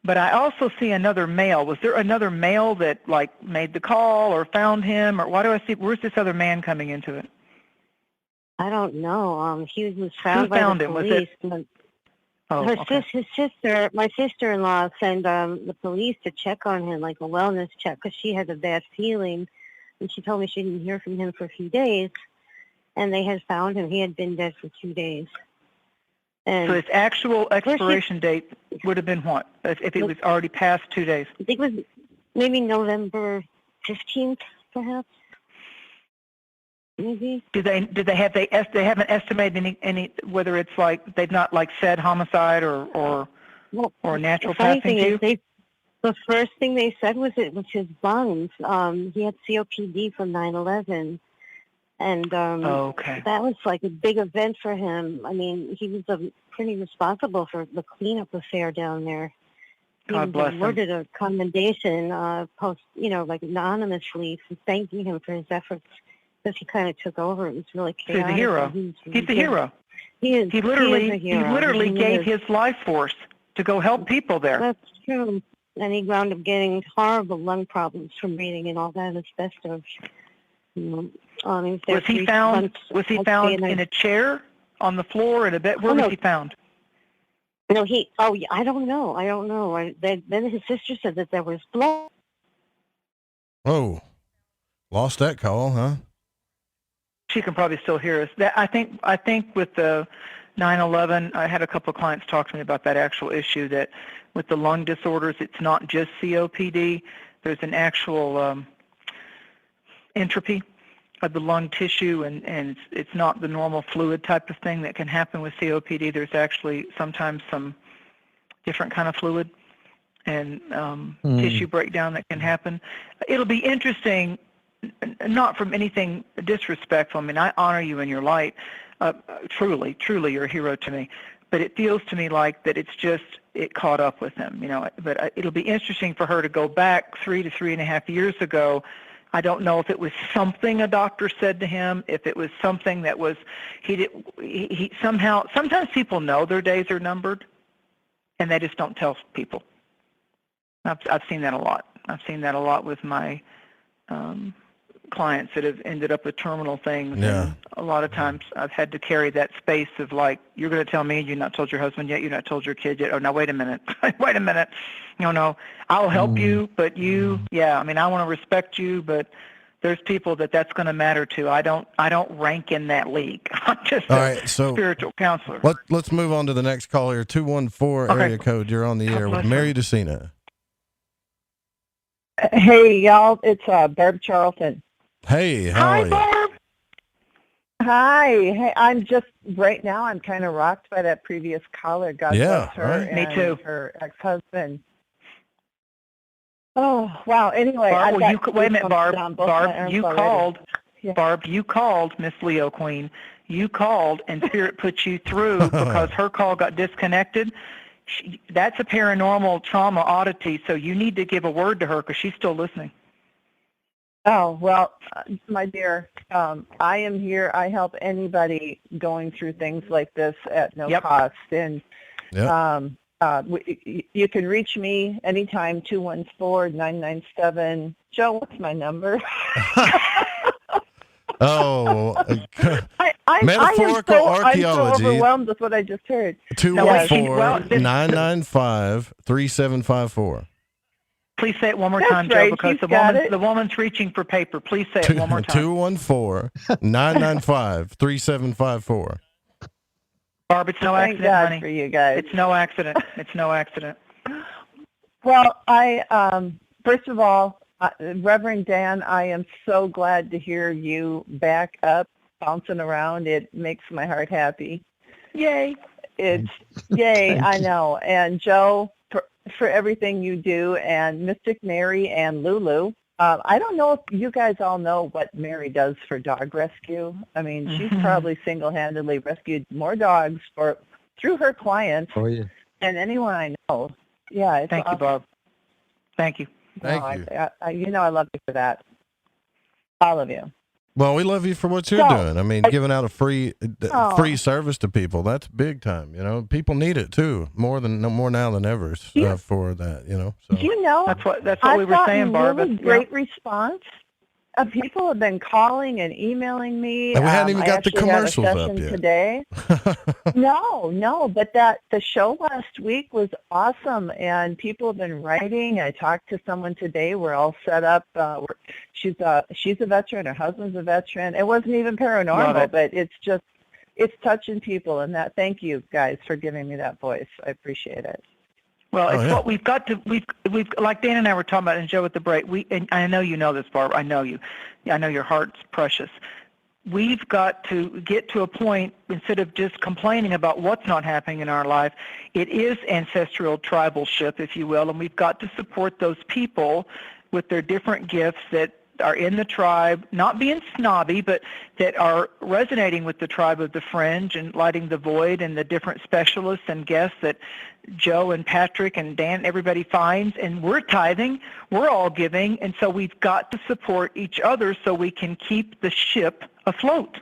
but I also see another male. Was there another male that made the call or found him, or why do I see, where's this other man coming into it? I don't know. He was found by the police. His sister, my sister-in-law, sent the police to check on him, a wellness check, because she had a bad feeling, and she told me she didn't hear from him for a few days, and they had found him. He had been dead for 2 days. And so his actual expiration date would have been what, if it was already past 2 days? I think it was maybe November 15th, perhaps. Maybe. They haven't estimated any whether it's they've not said homicide or natural passing to you? The first thing they said was it was his lungs. He had COPD from 9/11, and that was a big event for him. I mean, he was pretty responsible for the cleanup affair down there. God bless him. He awarded a commendation anonymously, thanking him for his efforts. Because he kind of took over. It was really chaotic. He's a hero. He's a hero. He literally gave his life force to go help people there. That's true. And he wound up getting horrible lung problems from breathing and all that asbestos. Was he found in a chair, on the floor, in a bed? Where was he found? No, I don't know. Then his sister said that there was blood. Oh, lost that call, huh? She can probably still hear us. I think with the 9/11, I had a couple of clients talk to me about that actual issue, that with the lung disorders, it's not just COPD. There's an actual entropy of the lung tissue, and it's not the normal fluid type of thing that can happen with COPD. There's actually sometimes some different kind of fluid and tissue breakdown that can happen. It'll be interesting, not from anything disrespectful. I mean, I honor you in your light. Truly, you're a hero to me. But it feels to me like that it caught up with him, But it'll be interesting for her to go back 3 to 3.5 years ago. I don't know if it was something a doctor said to him, if it was something that was, he somehow, sometimes people know their days are numbered, and they just don't tell people. I've seen that a lot. I've seen that a lot with my clients that have ended up with terminal things. Yeah. And a lot of times I've had to carry that space of like, you're going to tell me you've not told your husband yet, you've not told your kid yet. Oh, now wait a minute. Wait a minute. No, I'll help you, but I want to respect you, but there's people that's going to matter to. I don't rank in that league. I'm just spiritual counselor. Let's move on to the next call here. 214 area code. You're on the air with Mary Dusina. Hey, y'all. It's Barb Charlton. Hey, how are you? Barb. Hi. Hey, I'm just right now. I'm kind of rocked by that previous caller. God bless her. Right. And Me too. Her ex-husband. Oh wow. Anyway, Barb, wait a minute, Barb. Barb, You called. Yeah. Barb, you called Miss Leo Queen. You called, and Spirit put you through because her call got disconnected. That's a paranormal trauma oddity, so you need to give a word to her because she's still listening. Oh, well, my dear, I am here. I help anybody going through things like this at no cost. And you can reach me anytime, 214-997. Joe, what's my number? Metaphorical archaeology. I'm so overwhelmed with what I just heard. 214-995-3754. Please say it one more time, Joe, because the woman's reaching for paper. Please say it one more time. 214-995-3754. Barb, it's no accident, God honey. For you guys. It's no accident. It's no accident. Well, first of all, Reverend Dan, I am so glad to hear you back up, bouncing around. It makes my heart happy. Yay. Yay, I know. And Joe, for everything you do, and Mystic Mary and Lulu. I don't know if you guys all know what Mary does for dog rescue. I mean, she's probably single-handedly rescued more dogs through her clients than anyone I know. Yeah, Thank you, Barb. Thank you. Thank you. I love you for that. All of you. Well, we love you for what you're doing. I mean, giving out a free service to people, that's big time. People need it too, more now than ever for that. So that's what we were saying, Barb. Really great response. People have been calling and emailing me. And we hadn't even got the commercials up yet. Today. No, but the show last week was awesome, and people have been writing. I talked to someone today. We're all set up. She's a veteran. Her husband's a veteran. It wasn't even paranormal, but it's touching people. And thank you guys for giving me that voice. I appreciate it. Well, what we've got to, we've like Dan and I were talking about, and Joe at the break, and I know you know this, Barb, I know you. I know your heart's precious. We've got to get to a point, instead of just complaining about what's not happening in our life, it is ancestral tribalship, if you will, and we've got to support those people with their different gifts that are in the tribe, not being snobby, but that are resonating with the tribe of the fringe and lighting the void, and the different specialists and guests that Joe and Patrick and Dan, everybody finds. And we're tithing, we're all giving, and so we've got to support each other so we can keep the ship afloat.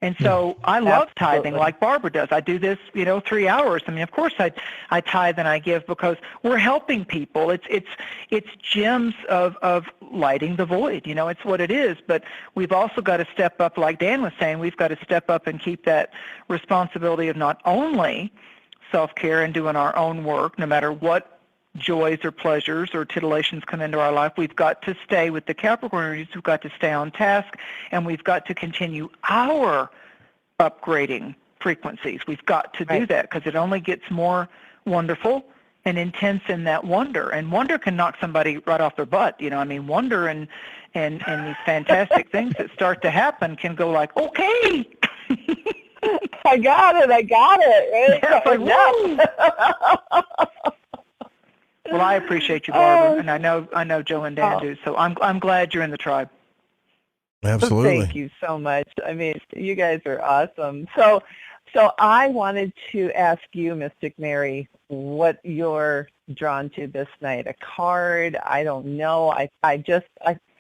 And so I love tithing like Barbara does. I do this, 3 hours. I mean, of course I tithe and I give because we're helping people. It's gems of lighting the void. It's what it is. But we've also got to step up, like Dan was saying, we've got to step up and keep that responsibility of not only self-care and doing our own work, no matter what joys or pleasures or titillations come into our life, we've got to stay with the Capricorn energies. We've got to stay on task, and we've got to continue our upgrading frequencies. We've got to do that because it only gets more wonderful and intense in that wonder. And wonder can knock somebody right off their butt. You know, I mean, wonder and these fantastic things that start to happen can go like, okay. I got it. Right? Yeah, like, well, I appreciate you, Barbara, and I know Joe and Dan do. So I'm glad you're in the tribe. Absolutely. Thank you so much. I mean, you guys are awesome. So I wanted to ask you, Mystic Mary, what you're drawn to this night. A card? I don't know.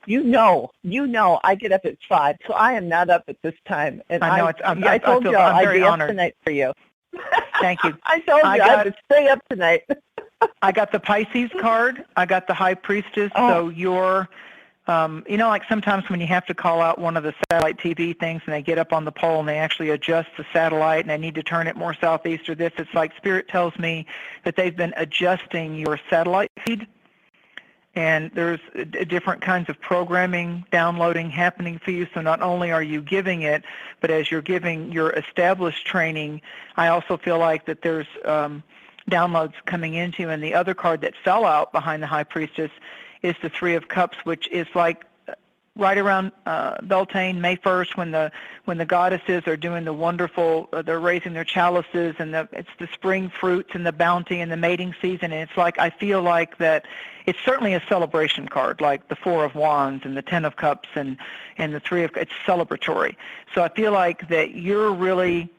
You know, I get up at 5, so I am not up at this time. And I know. I told you I'd be honored. up tonight for you. Thank you. I told you I would stay up tonight. I got the Pisces card. I got the High Priestess. So you're, you know, like sometimes when you have to call out one of the satellite TV things and they get up on the pole and they actually adjust the satellite and they need to turn it more southeast or this, it's like Spirit tells me that they've been adjusting your satellite feed. And there's different kinds of programming, downloading happening for you. So not only are you giving it, but as you're giving your established training, I also feel like that there's downloads coming into you. And the other card that fell out behind the High Priestess is the Three of Cups, which is like right around Beltane, May 1st, when the goddesses are doing the wonderful, they're raising their chalices, and it's the spring fruits and the bounty and the mating season. And it's like, I feel like that it's certainly a celebration card, like the Four of Wands and the Ten of Cups and the Three of, it's celebratory. So I feel like that you really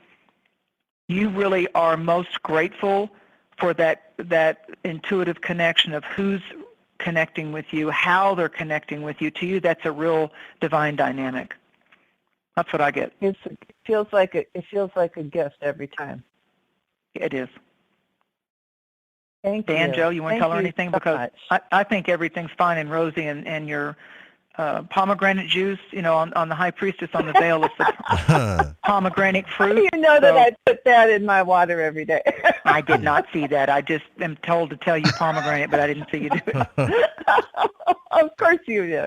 are most grateful for that intuitive connection of who's connecting with you, how they're connecting with you. To you, that's a real divine dynamic. That's what I get. It feels like a gift every time. It is. Thank Dan, you. Joe, you want to tell her anything? So because I think everything's fine and rosy, and your pomegranate juice, you know, on the High Priestess on the veil is the pomegranate fruit. You know that I put that in my water every day. I did not see that. I just am told to tell you pomegranate, but I didn't see you do it. Of course you do.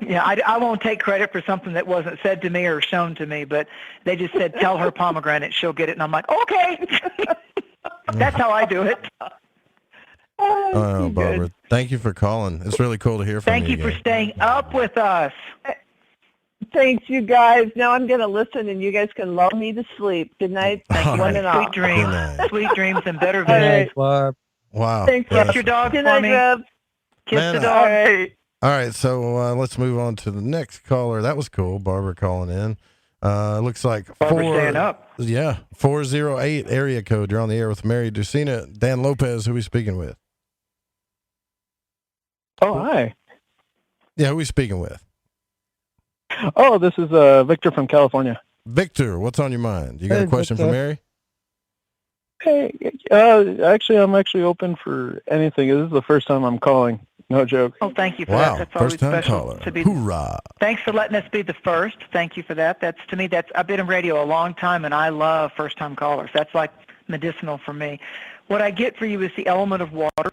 Yeah, I won't take credit for something that wasn't said to me or shown to me, but they just said, tell her pomegranate, she'll get it. And I'm like, okay. That's how I do it. Oh, Barbara, thank you for calling. It's really cool to hear from you. Thank you for staying up with us. Thanks, you guys. Now I'm going to listen, and you guys can lull me to sleep. Good night. Thank you. One and all. Sweet dreams. Sweet dreams and better Good visions. night, Barb. Wow. Thanks, Kiss your dog Good for night, me. Rob. Kiss the dog. All right. All right, so let's move on to the next caller. That was cool. Barbara calling in. Looks like Barbara staying up. Yeah, 408 area code. You're on the air with Mary Dusina. Dan Lopez, who are we speaking with? Oh, hi. Yeah, who are we speaking with? Oh, this is Victor from California. Victor, what's on your mind? You got Hey, a question Victor. for Mary? Hey, actually, I'm actually open for anything. This is the first time I'm calling. No joke. Oh, thank you for Wow, that. That's always first-time special caller. to be. Hoorah. Thanks for letting us be the first. Thank you for that. To me, I've been in radio a long time, and I love first-time callers. That's like medicinal for me. What I get for you is the element of water.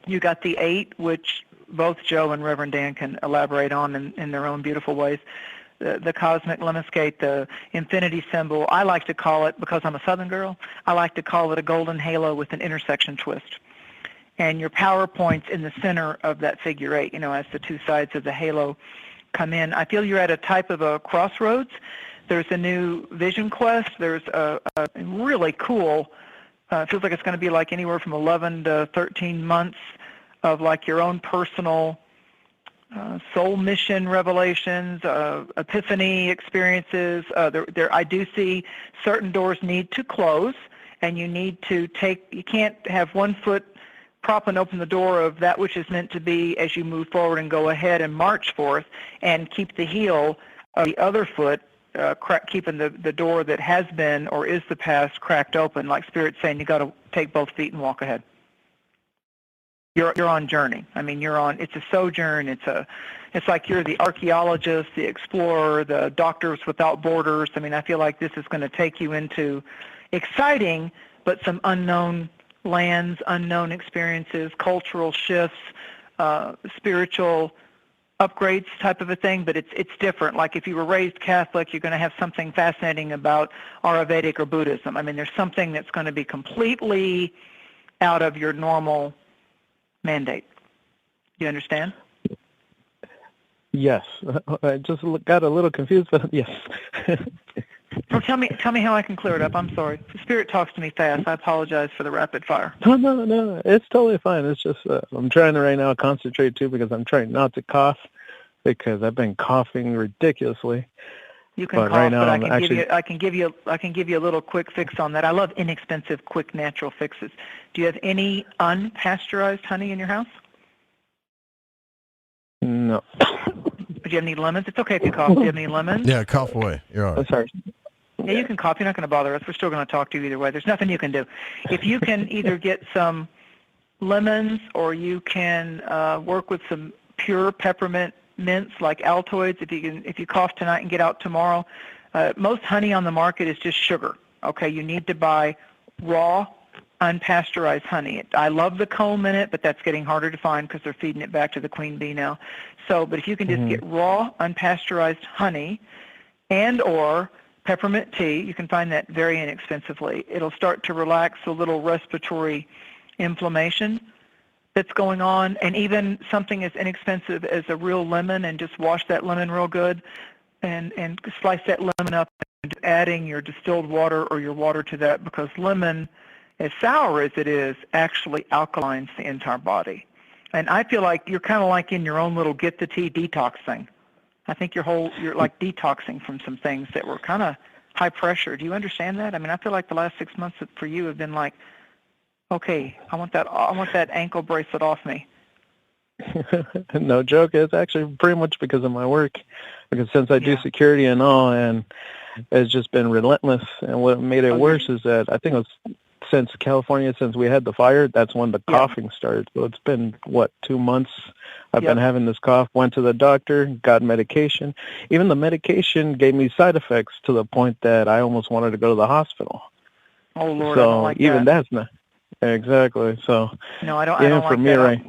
You got the 8, which both Joe and Reverend Dan can elaborate on in their own beautiful ways. The cosmic lemniscate, the infinity symbol. I like to call it, because I'm a Southern girl, I like to call it a golden halo with an intersection twist. And your power points in the center of that figure 8, you know, as the two sides of the halo come in. I feel you're at a type of a crossroads. There's a new vision quest. There's a really cool, it feels like it's going to be like anywhere from 11 to 13 months of like your own personal soul mission revelations, epiphany experiences. I do see certain doors need to close, and you need to you can't have one foot propping open the door of that which is meant to be as you move forward and go ahead and march forth, and keep the heel of the other foot keeping the door that has been or is the past cracked open, like Spirit's saying you got to take both feet and walk ahead. You're on journey. I mean, it's a sojourn. It's like you're the archaeologist, the explorer, the Doctors Without Borders. I mean, I feel like this is going to take you into exciting but some unknown lands, unknown experiences, cultural shifts, spiritual upgrades type of a thing, but it's different. Like if you were raised Catholic, you're going to have something fascinating about Ayurvedic or Buddhism. I mean, there's something that's going to be completely out of your normal mandate. Do you understand? Yes. I just got a little confused, but yes. Well, tell me how I can clear it up. I'm sorry. The Spirit talks to me fast. I apologize for the rapid fire. No. It's totally fine. It's just I'm trying to right now concentrate too because I'm trying not to cough because I've been coughing ridiculously. You can cough, right now, but I can give you a little quick fix on that. I love inexpensive, quick, natural fixes. Do you have any unpasteurized honey in your house? No. Do you have any lemons? It's okay if you cough. Do you have any lemons? Yeah, cough away. You're all right. I'm sorry. Yeah, you can cough. You're not going to bother us. We're still going to talk to you either way. There's nothing you can do. If you can either get some lemons or you can work with some pure peppermint mints like Altoids. If you cough tonight and get out tomorrow, most honey on the market is just sugar. Okay, you need to buy raw, unpasteurized honey. I love the comb in it, but that's getting harder to find because they're feeding it back to the queen bee now. So, but if you can just get raw, unpasteurized honey and or peppermint tea, you can find that very inexpensively. It'll start to relax a little respiratory inflammation that's going on, and even something as inexpensive as a real lemon, and just wash that lemon real good and slice that lemon up and adding your distilled water or your water to that, because lemon, as sour as it is, actually alkalines the entire body. And I feel like you're kind of like in your own little get the tea detox thing. I think you're like detoxing from some things that were kind of high pressure. Do you understand that? I mean, I feel like the last 6 months for you have been like, okay, I want that ankle bracelet off me. No joke. It's actually pretty much because of my work. Because since I do security and all, and it's just been relentless. And what made it worse is that I think it was since California, since we had the fire, that's when the coughing started. So it's been, 2 months I've been having this cough. Went to the doctor, got medication. Even the medication gave me side effects to the point that I almost wanted to go to the hospital. Oh, Lord, so I don't like even that. that's not... Exactly. So no, I don't. Even I don't for like me, that. right?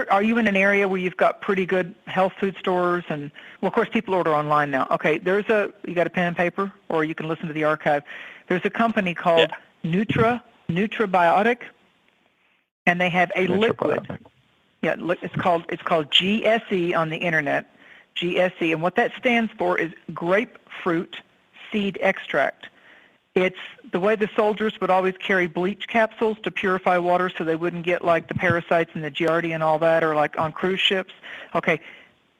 Are you in an area where you've got pretty good health food stores? And well, of course, people order online now. Okay, you got a pen and paper, or you can listen to the archive. There's a company called Nutrabiotic, and they have a liquid. Yeah, it's called GSE on the internet. GSE, and what that stands for is grapefruit seed extract. It's the way the soldiers would always carry bleach capsules to purify water so they wouldn't get like the parasites and the Giardia and all that, or like on cruise ships. Okay,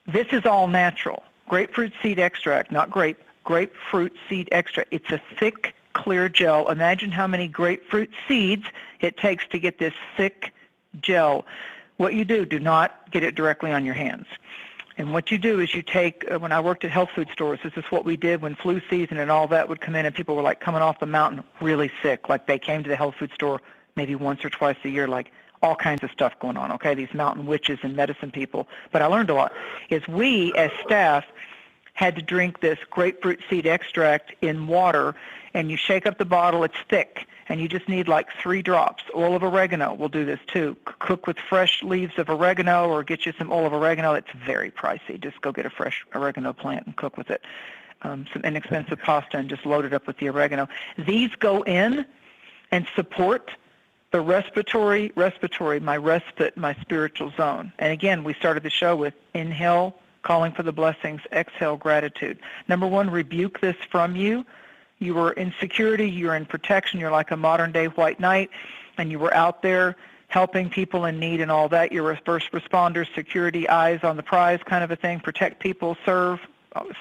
this is all natural. Grapefruit seed extract, not grapefruit seed extract. It's a thick, clear gel. Imagine how many grapefruit seeds it takes to get this thick gel. What you do not get it directly on your hands. And what you do is you take, when I worked at health food stores, this is what we did when flu season and all that would come in and people were like coming off the mountain really sick, like they came to the health food store maybe once or twice a year, like all kinds of stuff going on, okay, these mountain witches and medicine people. But I learned a lot, is we as staff had to drink this grapefruit seed extract in water, and you shake up the bottle, it's thick, and you just need like 3 drops. Oil of oregano will do this too. Cook with fresh leaves of oregano or get you some oil of oregano. It's very pricey. Just go get a fresh oregano plant and cook with it. Some inexpensive pasta and just load it up with the oregano. These go in and support the respiratory, my respite, my spiritual zone. And again, we started the show with inhale, calling for the blessings, exhale, gratitude. Number 1, rebuke this from you. You were in security, you're in protection, you're like a modern-day white knight, and you were out there helping people in need and all that. You're a first responder, security, eyes on the prize kind of a thing, protect people, serve.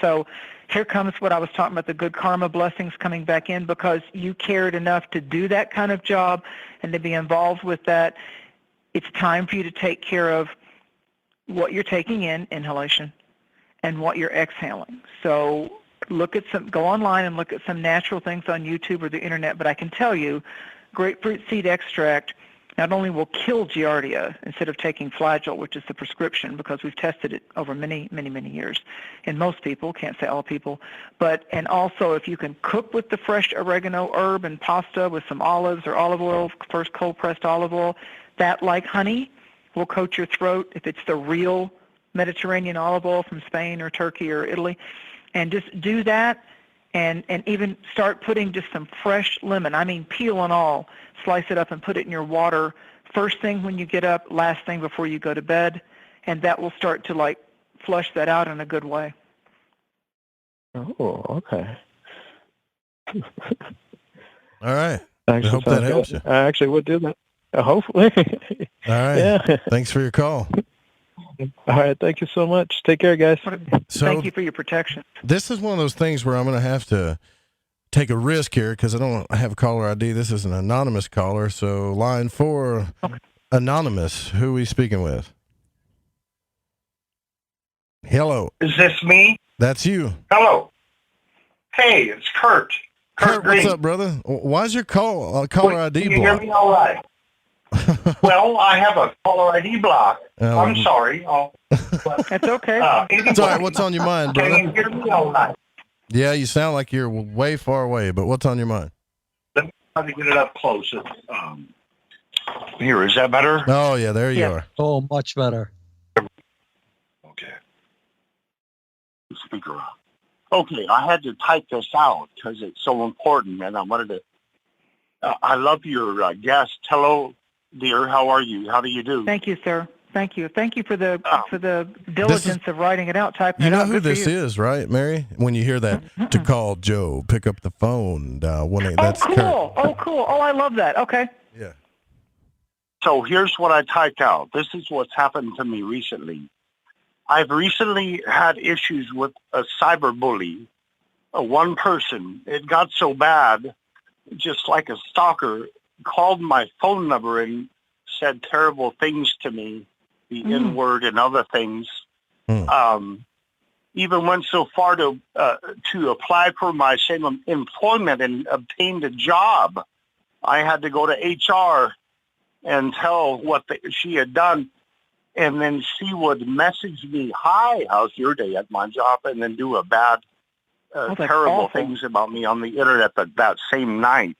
So here comes what I was talking about, the good karma blessings coming back in, because you cared enough to do that kind of job and to be involved with that. It's time for you to take care of what you're taking in, inhalation, and what you're exhaling. So go online and look at some natural things on YouTube or the internet, but I can tell you grapefruit seed extract not only will kill Giardia instead of taking Flagyl, which is the prescription, because we've tested it over many, many, many years in most people, can't say all people, and also if you can cook with the fresh oregano herb and pasta with some olives or olive oil, first cold-pressed olive oil, that, like honey, will coat your throat if it's the real Mediterranean olive oil from Spain or Turkey or Italy. And just do that, and even start putting just some fresh lemon, I mean peel and all, slice it up and put it in your water first thing when you get up, last thing before you go to bed, and that will start to like flush that out in a good way. Oh, okay. All right. I hope that helps you. I actually would do that. Hopefully. All right. Yeah. Thanks for your call. All right. Thank you so much. Take care, guys. Thank you for your protection. This is one of those things where I'm going to have to take a risk here because I don't have caller ID. This is an anonymous caller. So line 4, anonymous. Who are we speaking with? Hello. Is this me? That's you. Hello. Hey, it's Kurt. Kurt, what's up, brother? Why is your caller ID blocked? Can you hear me all right? Well, I have a caller ID block. I'm sorry. That's okay. Anyway, it's all right. What's on your mind, brother? Can you hear me all right? Yeah, you sound like you're way far away, but what's on your mind? Let me try to get it up close. Here, is that better? Oh, yeah, there you are. Oh, much better. Okay. Speaker on. Okay, I had to type this out because it's so important, and I wanted to. I love your guest. Hello, dear. How are you? How do you do? Thank you, sir. Thank you. Thank you for the diligence of writing it out, typing it out. You know who this is, right, Mary? When you hear that, to call Joe, pick up the phone. That's cool. Kurt. Oh, cool. Oh, I love that. Okay. Yeah. So here's what I typed out. This is what's happened to me recently. I've recently had issues with a cyber bully, one person. It got so bad, just like a stalker, called my phone number and said terrible things to me, the N-word and other things. Even went so far to apply for my same employment and obtained a job. I had to go to HR and tell what she had done. And then she would message me, "Hi, how's your day at my job?" and then do a bad, terrible things about me on the internet that same night.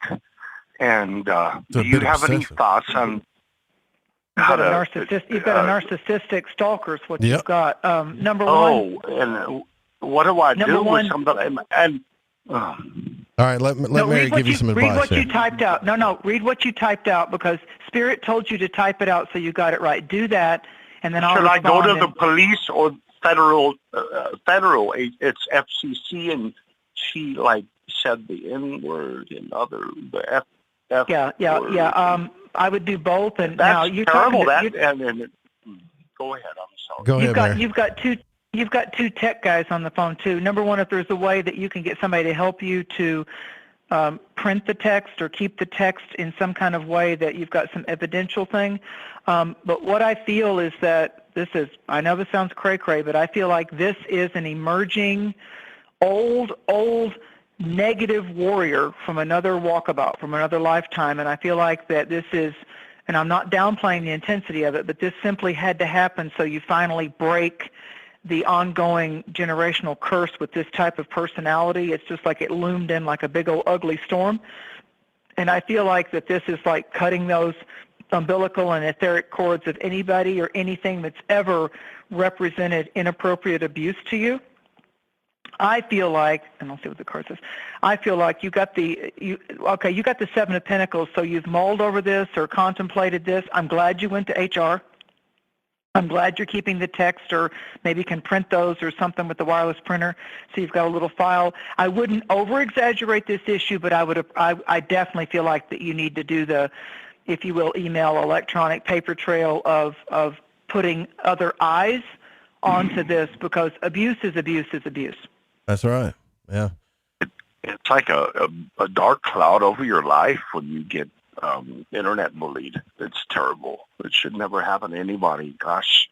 And do you have any thoughts on how to... You've got a narcissistic stalker is what you've got. Number one... Oh, and what do I do with somebody? All right, let Mary give you some advice. Read what you typed out. No, read what you typed out because Spirit told you to type it out so you got it right. Do that, and then I'll Should I go to the police or federal? It's FCC, and she said the N-word and the F. Yeah. I would do both. And that's now you're terrible. Go ahead. I'm sorry. Go ahead, Mary. You've got two tech guys on the phone too. Number one, if there's a way that you can get somebody to help you to print the text or keep the text in some kind of way that you've got some evidential thing. But what I feel is that I know this sounds cray-cray, but I feel like this is an emerging old negative warrior from another walkabout, from another lifetime. And I feel like that this is, and I'm not downplaying the intensity of it, but this simply had to happen so you finally break the ongoing generational curse with this type of personality. It's just like it loomed in like a big old ugly storm. And I feel like that this is like cutting those umbilical and etheric cords of anybody or anything that's ever represented inappropriate abuse to you. I feel like, and I'll see what the card says, I feel like you got the Seven of Pentacles, so you've mulled over this or contemplated this. I'm glad you went to HR. I'm glad you're keeping the text or maybe can print those or something with the wireless printer so you've got a little file. I wouldn't over-exaggerate this issue, but I definitely feel like that you need to do the, if you will, email, electronic paper trail of putting other eyes onto this because abuse is abuse is abuse. That's right. Yeah. It's like a dark cloud over your life when you get internet bullied. It's terrible. It should never happen to anybody. Gosh.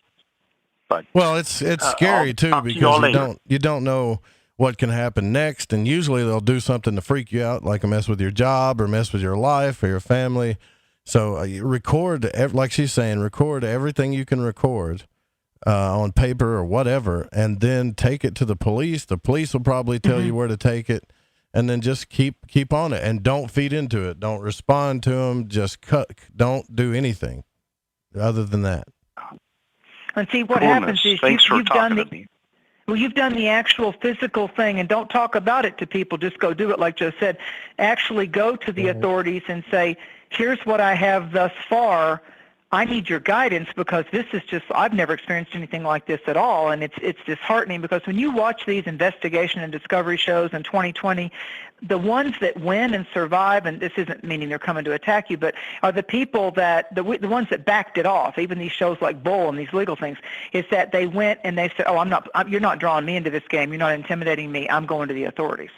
But it's scary too because you don't know what can happen next, and usually they'll do something to freak you out, like mess with your job or mess with your life or your family. So you record, like she's saying, record everything you can record on paper or whatever, and then take it to the police. The police will probably tell you where to take it, and then just keep on it, and don't feed into it. Don't respond to them. Just cut. Don't do anything other than that. And see, what happens is you've done the actual physical thing, and don't talk about it to people. Just go do it, like Joe said. Actually go to the authorities and say, here's what I have thus far. I need your guidance, because this is just, I've never experienced anything like this at all, and it's disheartening, because when you watch these investigation and discovery shows in 2020, the ones that win and survive, and this isn't meaning they're coming to attack you, but are the people that, the ones that backed it off, even these shows like Bull and these legal things, is that they went and they said, you're not drawing me into this game, you're not intimidating me, I'm going to the authorities.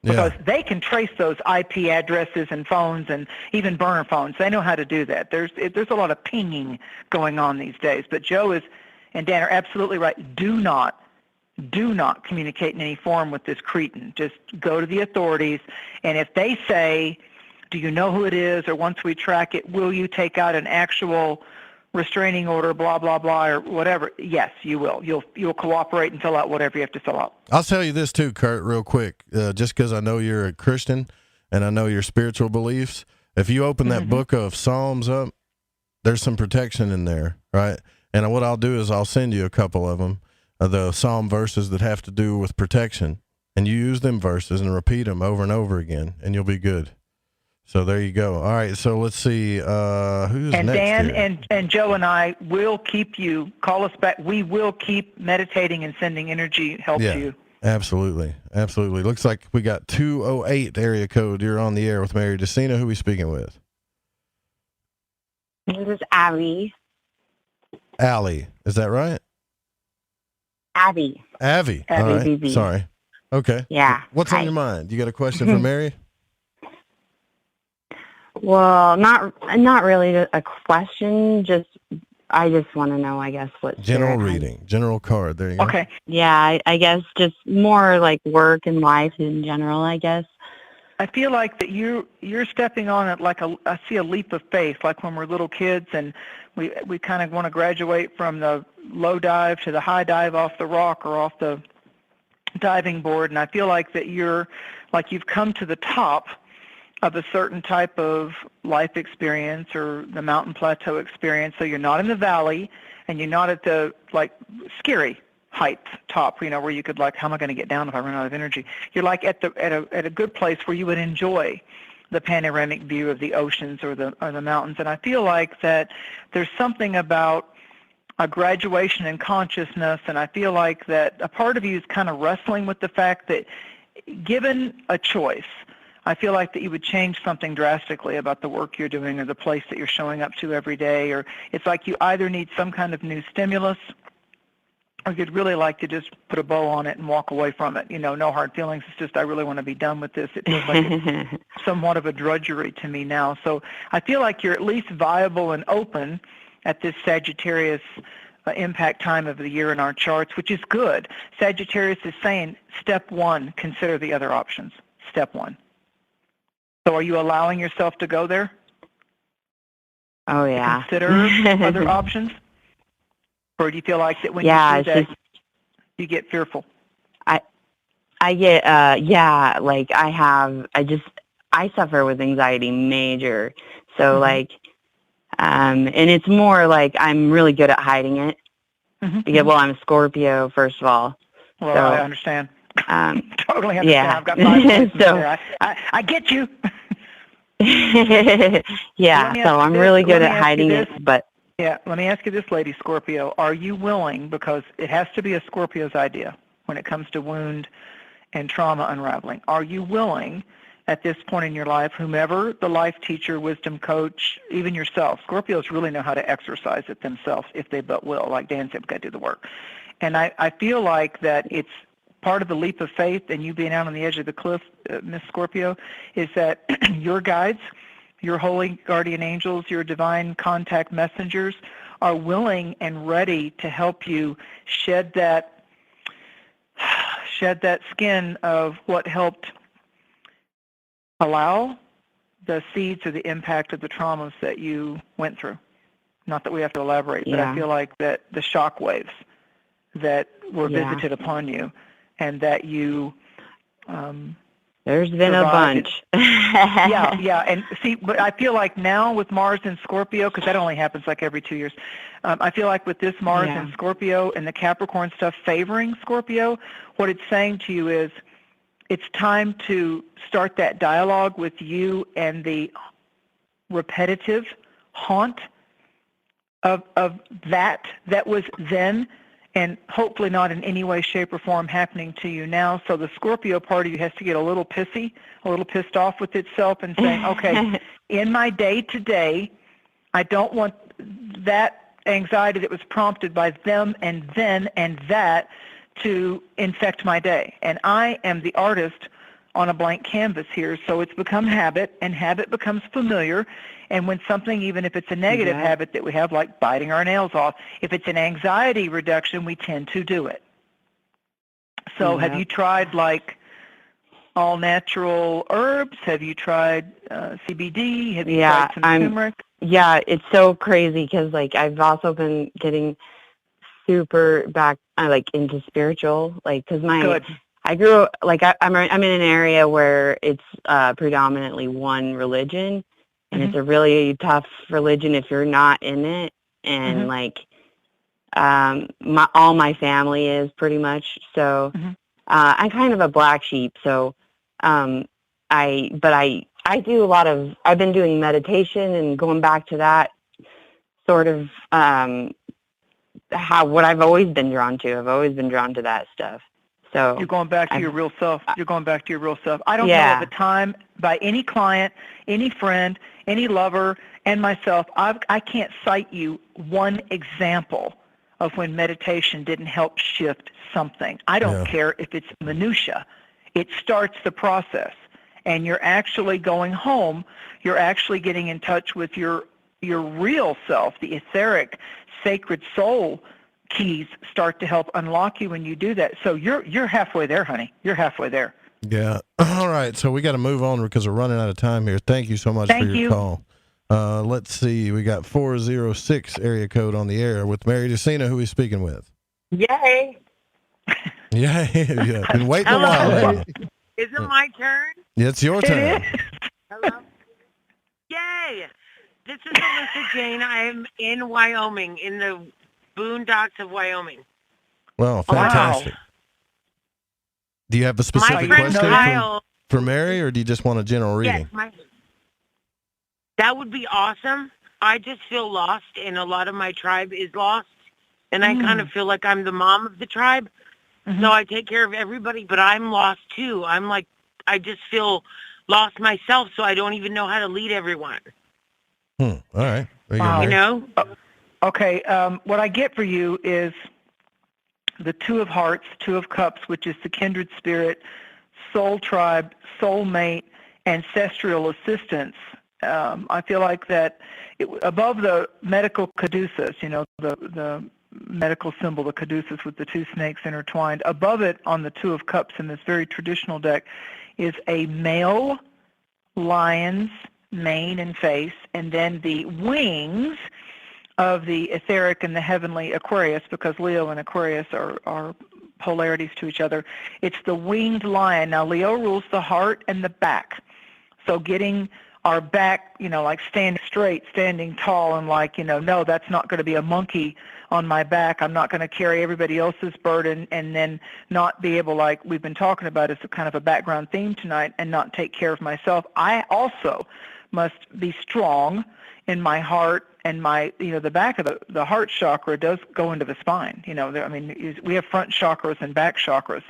Because they can trace those IP addresses and phones and even burner phones. They know how to do that. There's a lot of pinging going on these days. But Joe and Dan are absolutely right. Do not communicate in any form with this cretin. Just go to the authorities. And if they say, do you know who it is? Or once we track it, will you take out an actual restraining order, blah, blah, blah, or whatever? Yes, you will. You'll cooperate and fill out whatever you have to fill out. I'll tell you this too, Kurt, real quick, just because I know you're a Christian and I know your spiritual beliefs. If you open that book of Psalms up, there's some protection in there, right? And what I'll do is I'll send you a couple of them, the Psalm verses that have to do with protection, and you use them verses and repeat them over and over again, and you'll be good. So there you go. All right, so let's see who's and next Dan here. and Joe and I will keep you. Call us back. We will keep meditating and sending energy help to you. Absolutely. Looks like we got 208 area code. You're on the air with Mary Dusina. Who are we speaking with? This is Abby. Allie, is that right? Abby. All right. BB. Sorry. Okay. Yeah. What's on your mind? You got a question for Mary? Well, not really a question. I just want to know, I guess, what general reading, general card. There you go. Okay. Yeah, I guess just more like work and life in general, I guess. I feel like that you're stepping on it like I see a leap of faith, like when we're little kids and we kind of want to graduate from the low dive to the high dive off the rock or off the diving board, and I feel like that you've come to the top of a certain type of life experience or the mountain plateau experience. So you're not in the valley and you're not at the scary height top, where you could how am I going to get down if I run out of energy? You're at a good place where you would enjoy the panoramic view of the oceans or the mountains. And I feel like that there's something about a graduation in consciousness, and I feel like that a part of you is kind of wrestling with the fact that given a choice, I feel like that you would change something drastically about the work you're doing or the place that you're showing up to every day, or it's like you either need some kind of new stimulus or you'd really like to just put a bow on it and walk away from it. No hard feelings. It's just I really want to be done with this. It feels like it's somewhat of a drudgery to me now. So I feel like you're at least viable and open at this Sagittarius impact time of the year in our charts, which is good. Sagittarius is saying, step one, consider the other options. Step one. So are you allowing yourself to go there? Oh, yeah. Consider other options? Or do you feel like that when you do that, you get fearful? I get, I suffer with anxiety major. So and it's more like I'm really good at hiding it. Because, I'm a Scorpio, first of all. Well, so, I understand. Totally understand. Yeah. I've got 5 points there. I get you. Yeah, so I'm really good at hiding it, but... Yeah, let me ask you this, Lady Scorpio. Are you willing, because it has to be a Scorpio's idea when it comes to wound and trauma unraveling, are you willing at this point in your life, whomever the life teacher, wisdom coach, even yourself, Scorpios really know how to exercise it themselves if they but will. Like Dan said, we've got to do the work. And I feel like that it's part of the leap of faith and you being out on the edge of the cliff, Miss Scorpio, is that your guides, your holy guardian angels, your divine contact messengers are willing and ready to help you shed that skin of what helped allow the seeds or the impact of the traumas that you went through. Not that we have to elaborate, but I feel like that the shock waves that were visited upon you, and that you there's been a bunch. yeah. And see, but I feel like now with Mars in Scorpio, because that only happens like every 2 years, I feel like with this Mars in Scorpio and the Capricorn stuff favoring Scorpio, what it's saying to you is it's time to start that dialogue with you and the repetitive haunt of that was then, and hopefully not in any way, shape, or form happening to you now. So the Scorpio part of you has to get a little pissed off with itself and saying, okay, in my day-to-day, I don't want that anxiety that was prompted by them and then and that to infect my day. And I am the artist on a blank canvas here, so it's become habit, and habit becomes familiar. And when something, even if it's a negative habit that we have, like biting our nails off, if it's an anxiety reduction, we tend to do it. So have you tried like all natural herbs? Have you tried CBD? Have you tried some turmeric? Yeah, it's so crazy because like I've also been getting super back like into spiritual, like because I grew up, like I'm in an area where it's predominantly one religion, and it's a really tough religion if you're not in it, and like all my family is pretty much, so I'm kind of a black sheep, so I do a lot of, I've been doing meditation and going back to that sort of what I've always been drawn to. I've always been drawn to that stuff. So you're going back to your real self. You're going back to your real self. I don't know of a time by any client, any friend, any lover, and myself, I can't cite you one example of when meditation didn't help shift something. I don't care if it's minutia. It starts the process. And you're actually going home. You're actually getting in touch with your real self, the etheric, sacred soul keys start to help unlock you when you do that. So you're halfway there, honey. You're halfway there. Yeah. All right. So we got to move on because we're running out of time here. Thank you so much for your call. Let's see. We got 406 area code on the air with Mary Dusina, who he's speaking with. Yay. Yeah. Been waiting a while. Is it my turn? Yeah, it's your turn. Hello. Yay. This is Alyssa Jane. I am in Wyoming, in the boondocks of Wyoming. Well, fantastic. Wow. Do you have a specific question for Mary, or do you just want a general reading? Yes, that would be awesome. I just feel lost, and a lot of my tribe is lost, and I kind of feel like I'm the mom of the tribe, so I take care of everybody, but I'm lost too. I'm like, I just feel lost myself, so I don't even know how to lead everyone. All right. There you go, you know? Okay, what I get for you is the Two of Hearts, Two of Cups, which is the kindred spirit, soul tribe, soulmate, ancestral assistance. I feel like that above the medical caduceus, you know, the medical symbol, the caduceus with the two snakes intertwined, above it on the Two of Cups in this very traditional deck is a male lion's mane and face, and then the wings of the etheric and the heavenly Aquarius, because Leo and Aquarius are polarities to each other. It's the winged lion. Now, Leo rules the heart and the back. So getting our back, you know, like standing straight, standing tall, and like, you know, no, that's not going to be a monkey on my back. I'm not going to carry everybody else's burden and then not be able, like we've been talking about as a kind of a background theme tonight, and not take care of myself. I also must be strong in my heart, and my, you know, the back of the heart chakra does go into the spine. You know, I mean, we have front chakras and back chakras.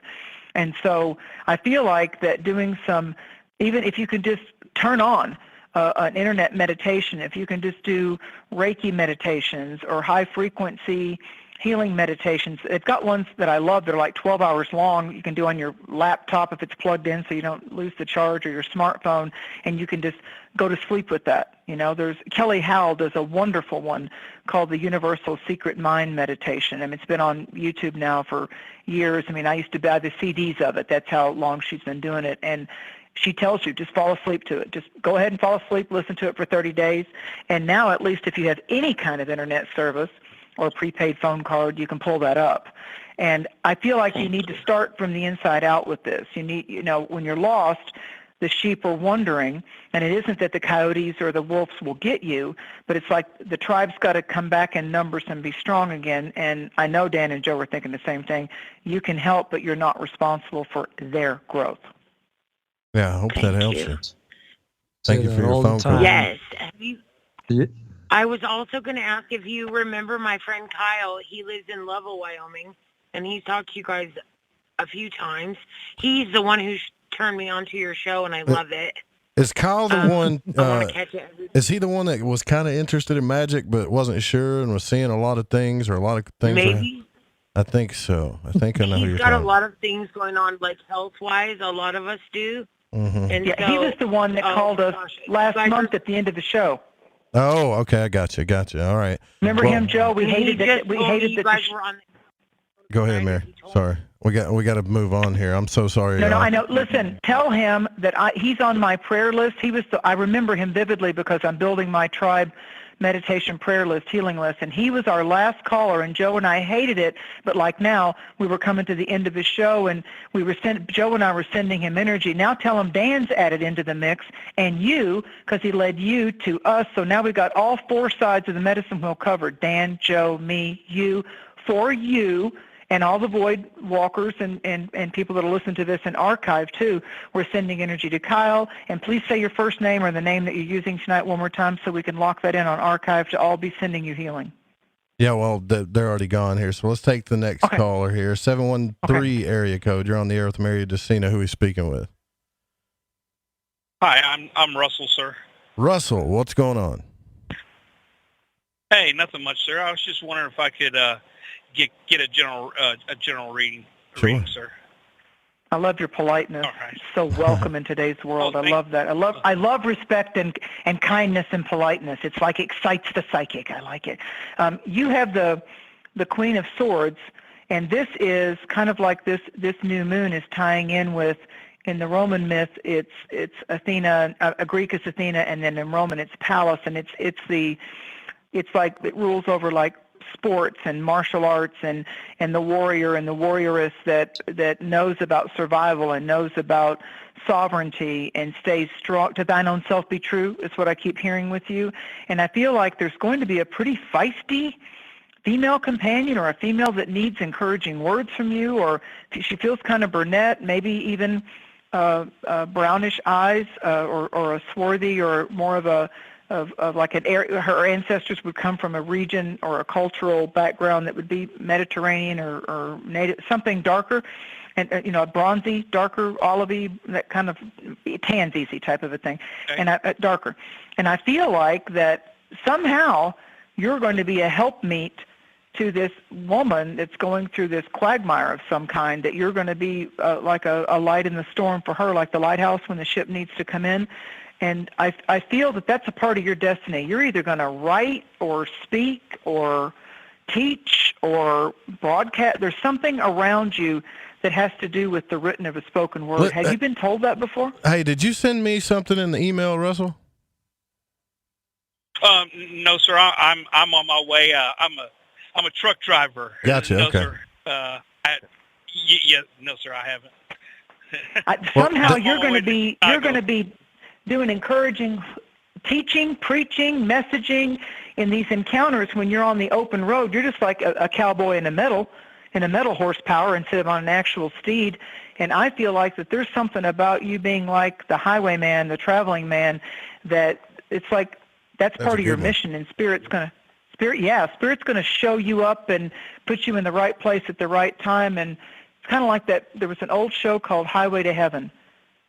And so I feel like that doing some, even if you can just turn on an internet meditation, if you can just do Reiki meditations or high frequency healing meditations. They've got ones that I love. They're like 12 hours long. You can do on your laptop if it's plugged in so you don't lose the charge, or your smartphone, and you can just go to sleep with that. You know, there's Kelly Howell does a wonderful one called the Universal Secret Mind Meditation. I mean, it's been on YouTube now for years. I mean, I used to buy the CDs of it. That's how long she's been doing it. And she tells you, just fall asleep to it. Just go ahead and fall asleep, listen to it for 30 days. And now at least if you have any kind of internet service or prepaid phone card, you can pull that up. And I feel like you need to start from the inside out with this. You need, when you're lost, the sheep are wandering, and it isn't that the coyotes or the wolves will get you, but it's like the tribe's got to come back in numbers and be strong again. And I know Dan and Joe are thinking the same thing. You can help, but you're not responsible for their growth. Yeah, I hope that helps you. Thank you for your phone call. Yes. I was also going to ask if you remember my friend Kyle. He lives in Lovell, Wyoming, and he's talked to you guys a few times. He's the one who turned me on to your show, and I love it. Is Kyle the one? Is he the one that was kind of interested in magic but wasn't sure and was seeing a lot of things or a lot of things? Maybe. I think so. I think I know who you're talking about. He's got a lot of things going on, like health-wise. A lot of us do. Mm-hmm. And yeah, he was the one that called us last month at the end of the show. Oh, okay, I got you. All right. Remember him, Joe? We hated that. We hated that. Go ahead, Mary. Sorry, we got to move on here. I'm so sorry. No, I know. Listen, tell him that he's on my prayer list. I remember him vividly because I'm building my tribe meditation prayer list, healing list, and he was our last caller. And Joe and I hated it, but like now we were coming to the end of his show, and Joe and I were sending him energy. Now tell him Dan's added into the mix, and you, because he led you to us. So now we've got all four sides of the medicine wheel covered: Dan, Joe, me, you. For you and all the void walkers and people that will listen to this in archive too, we're sending energy to Kyle. And please say your first name or the name that you're using tonight one more time so we can lock that in on archive to all be sending you healing. Yeah, well, they're already gone here. So let's take the next caller here. 713 area code. You're on the air with Mary Dusina. Who are you speaking with? Hi, I'm Russell, sir. Russell, what's going on? Hey, nothing much, sir. I was just wondering if I could get a general reading, sir. I love your politeness. It's so welcome in today's world. I love that. I love respect and kindness and politeness. It's like excites the psychic. I like it. You have the Queen of Swords, and this is kind of like this new moon is tying in with, in the Roman myth, it's Athena. Greek is Athena, and then in Roman it's Pallas, and it's like it rules over like sports and martial arts and the warrior and the warrioress that knows about survival and knows about sovereignty and stays strong. To thine own self be true is what I keep hearing with you. And I feel like there's going to be a pretty feisty female companion or a female that needs encouraging words from you, or she feels kind of brunette, maybe even brownish eyes, or a swarthy, or more of a like an area. Her ancestors would come from a region or a cultural background that would be Mediterranean or native, something darker, and bronzy, darker, olivey, that kind of tansy type of a thing, and darker. And I feel like that somehow you're going to be a helpmeet to this woman that's going through this quagmire of some kind, that you're going to be like a light in the storm for her, like the lighthouse when the ship needs to come in. And I feel that that's a part of your destiny. You're either going to write or speak or teach or broadcast. There's something around you that has to do with the written or the spoken word. Have you been told that before? Hey, did you send me something in the email, Russell? No, sir. I'm on my way. I'm a truck driver. Gotcha. No, okay. Sir. No, sir. I haven't. Somehow you're going to be doing encouraging, teaching, preaching, messaging in these encounters. When you're on the open road, you're just like a cowboy in a metal horsepower instead of on an actual steed. And I feel like that there's something about you being like the highwayman, the traveling man, that it's like that's part of your mission. And Spirit's going to show you up and put you in the right place at the right time. And it's kind of like that. There was an old show called Highway to Heaven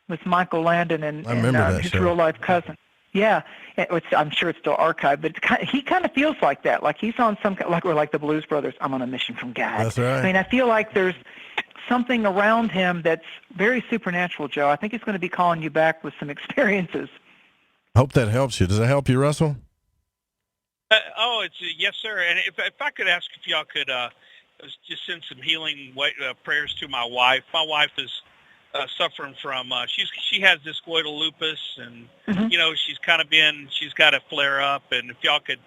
with Michael Landon and his show. real life cousin. Yeah, I'm sure it's still archived, but he kind of feels like that. Like he's on like we're like the Blues Brothers. I'm on a mission from God. That's right. I mean, I feel like there's something around him that's very supernatural, Joe. I think he's going to be calling you back with some experiences. Hope that helps you. Does that help you, Russell? It's yes, sir. And if I could ask if y'all could just send some healing prayers to my wife. My wife is suffering from. She has discoidal lupus, and she's got a flare up. And if y'all could,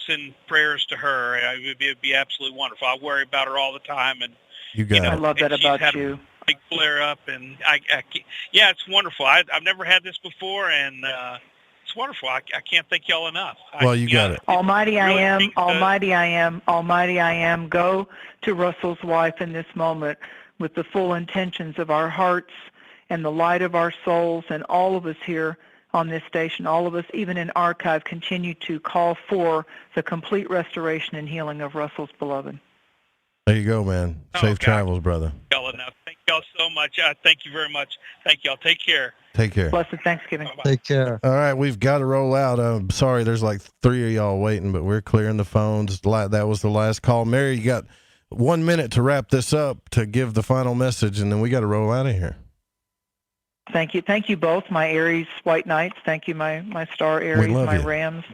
send prayers to her, it'd be absolutely wonderful. I worry about her all the time, and you got I love that about had you. A big flare up, and it's wonderful. I've never had this before, and it's wonderful. I can't thank y'all enough. Well, you got it. Almighty I am, Almighty I am, Almighty I am. Go to Russell's wife in this moment with the full intentions of our hearts and the light of our souls, and all of us here on this station, all of us even in archive, continue to call for the complete restoration and healing of Russell's beloved. There you go, man. Safe travels, brother. Y'all enough. Thank y'all so much. Thank you very much. Thank y'all. Take care. Take care. Blessed Thanksgiving. Bye-bye. Take care. All right, we've got to roll out. I'm sorry, there's like 3 of y'all waiting, but we're clearing the phones. That was the last call. Mary, you got 1 minute to wrap this up to give the final message, and then we got to roll out of here. Thank you. Thank you both, my Aries White Knights. Thank you, my Star Aries, my you. Rams.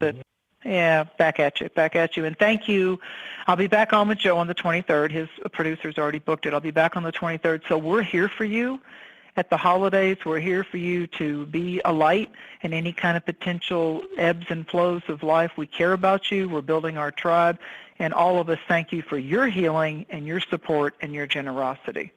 Back at you. And thank you. I'll be back on with Joe on the 23rd. His producer's already booked it. I'll be back on the 23rd. So we're here for you at the holidays. We're here for you to be a light in any kind of potential ebbs and flows of life. We care about you. We're building our tribe. And all of us thank you for your healing and your support and your generosity.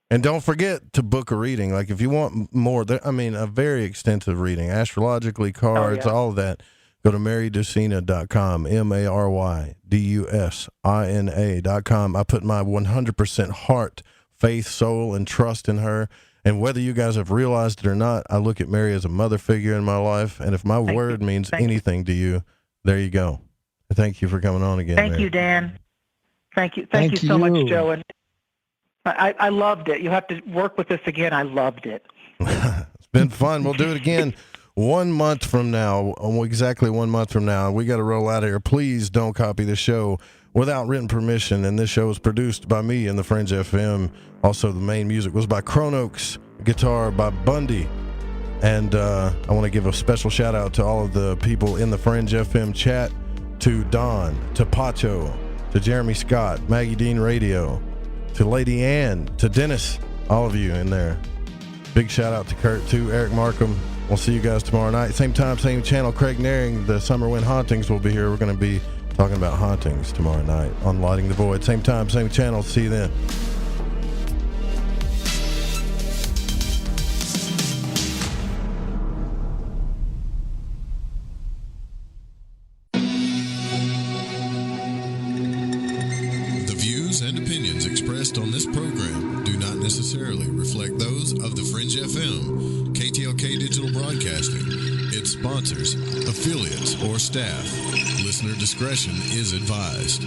And don't forget to book a reading. Like if you want more, a very extensive reading, astrologically, cards, all of that. Go to marydusina.com, MaryDusina.com. I put my 100% heart, faith, soul, and trust in her. And whether you guys have realized it or not, I look at Mary as a mother figure in my life. And if my word means anything to you, there you go. Thank you for coming on again, Thank Mary. you, Dan. Thank you so much, Joe. And I loved it. You have to work with us again. I loved it. It's been fun. We'll do it again 1 month from now, exactly 1 month from now. We got to roll out of here. Please don't copy the show without written permission. And this show is produced by me and the Fringe FM. Also, the main music was by Chronox, guitar by Bundy. And I want to give a special shout out to all of the people in the Fringe FM chat, to Don, to Pacho, to Jeremy Scott, Maggie Dean Radio, to Lady Ann, to Dennis, all of you in there. Big shout out to Kurt, to Eric Markham. We'll see you guys tomorrow night. Same time, same channel. Craig Naring, the Summer Wind Hauntings will be here. We're going to be talking about hauntings tomorrow night on Lighting the Void. Same time, same channel. See you then. And opinions expressed on this program do not necessarily reflect those of the Fringe FM, KTLK Digital Broadcasting, its sponsors, affiliates, or staff. Listener discretion is advised.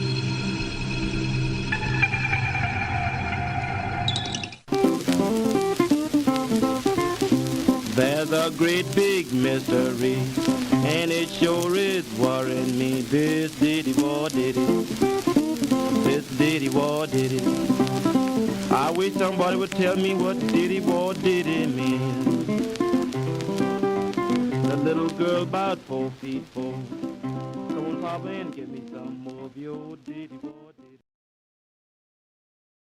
There's a great big mystery, and it sure is worrying me. This diddy what did it? This diddy what did it? I wish somebody would tell me what diddy what did it mean. The little girl about 4 feet 4. Come on, Papa, and give me some more of your diddy what did it.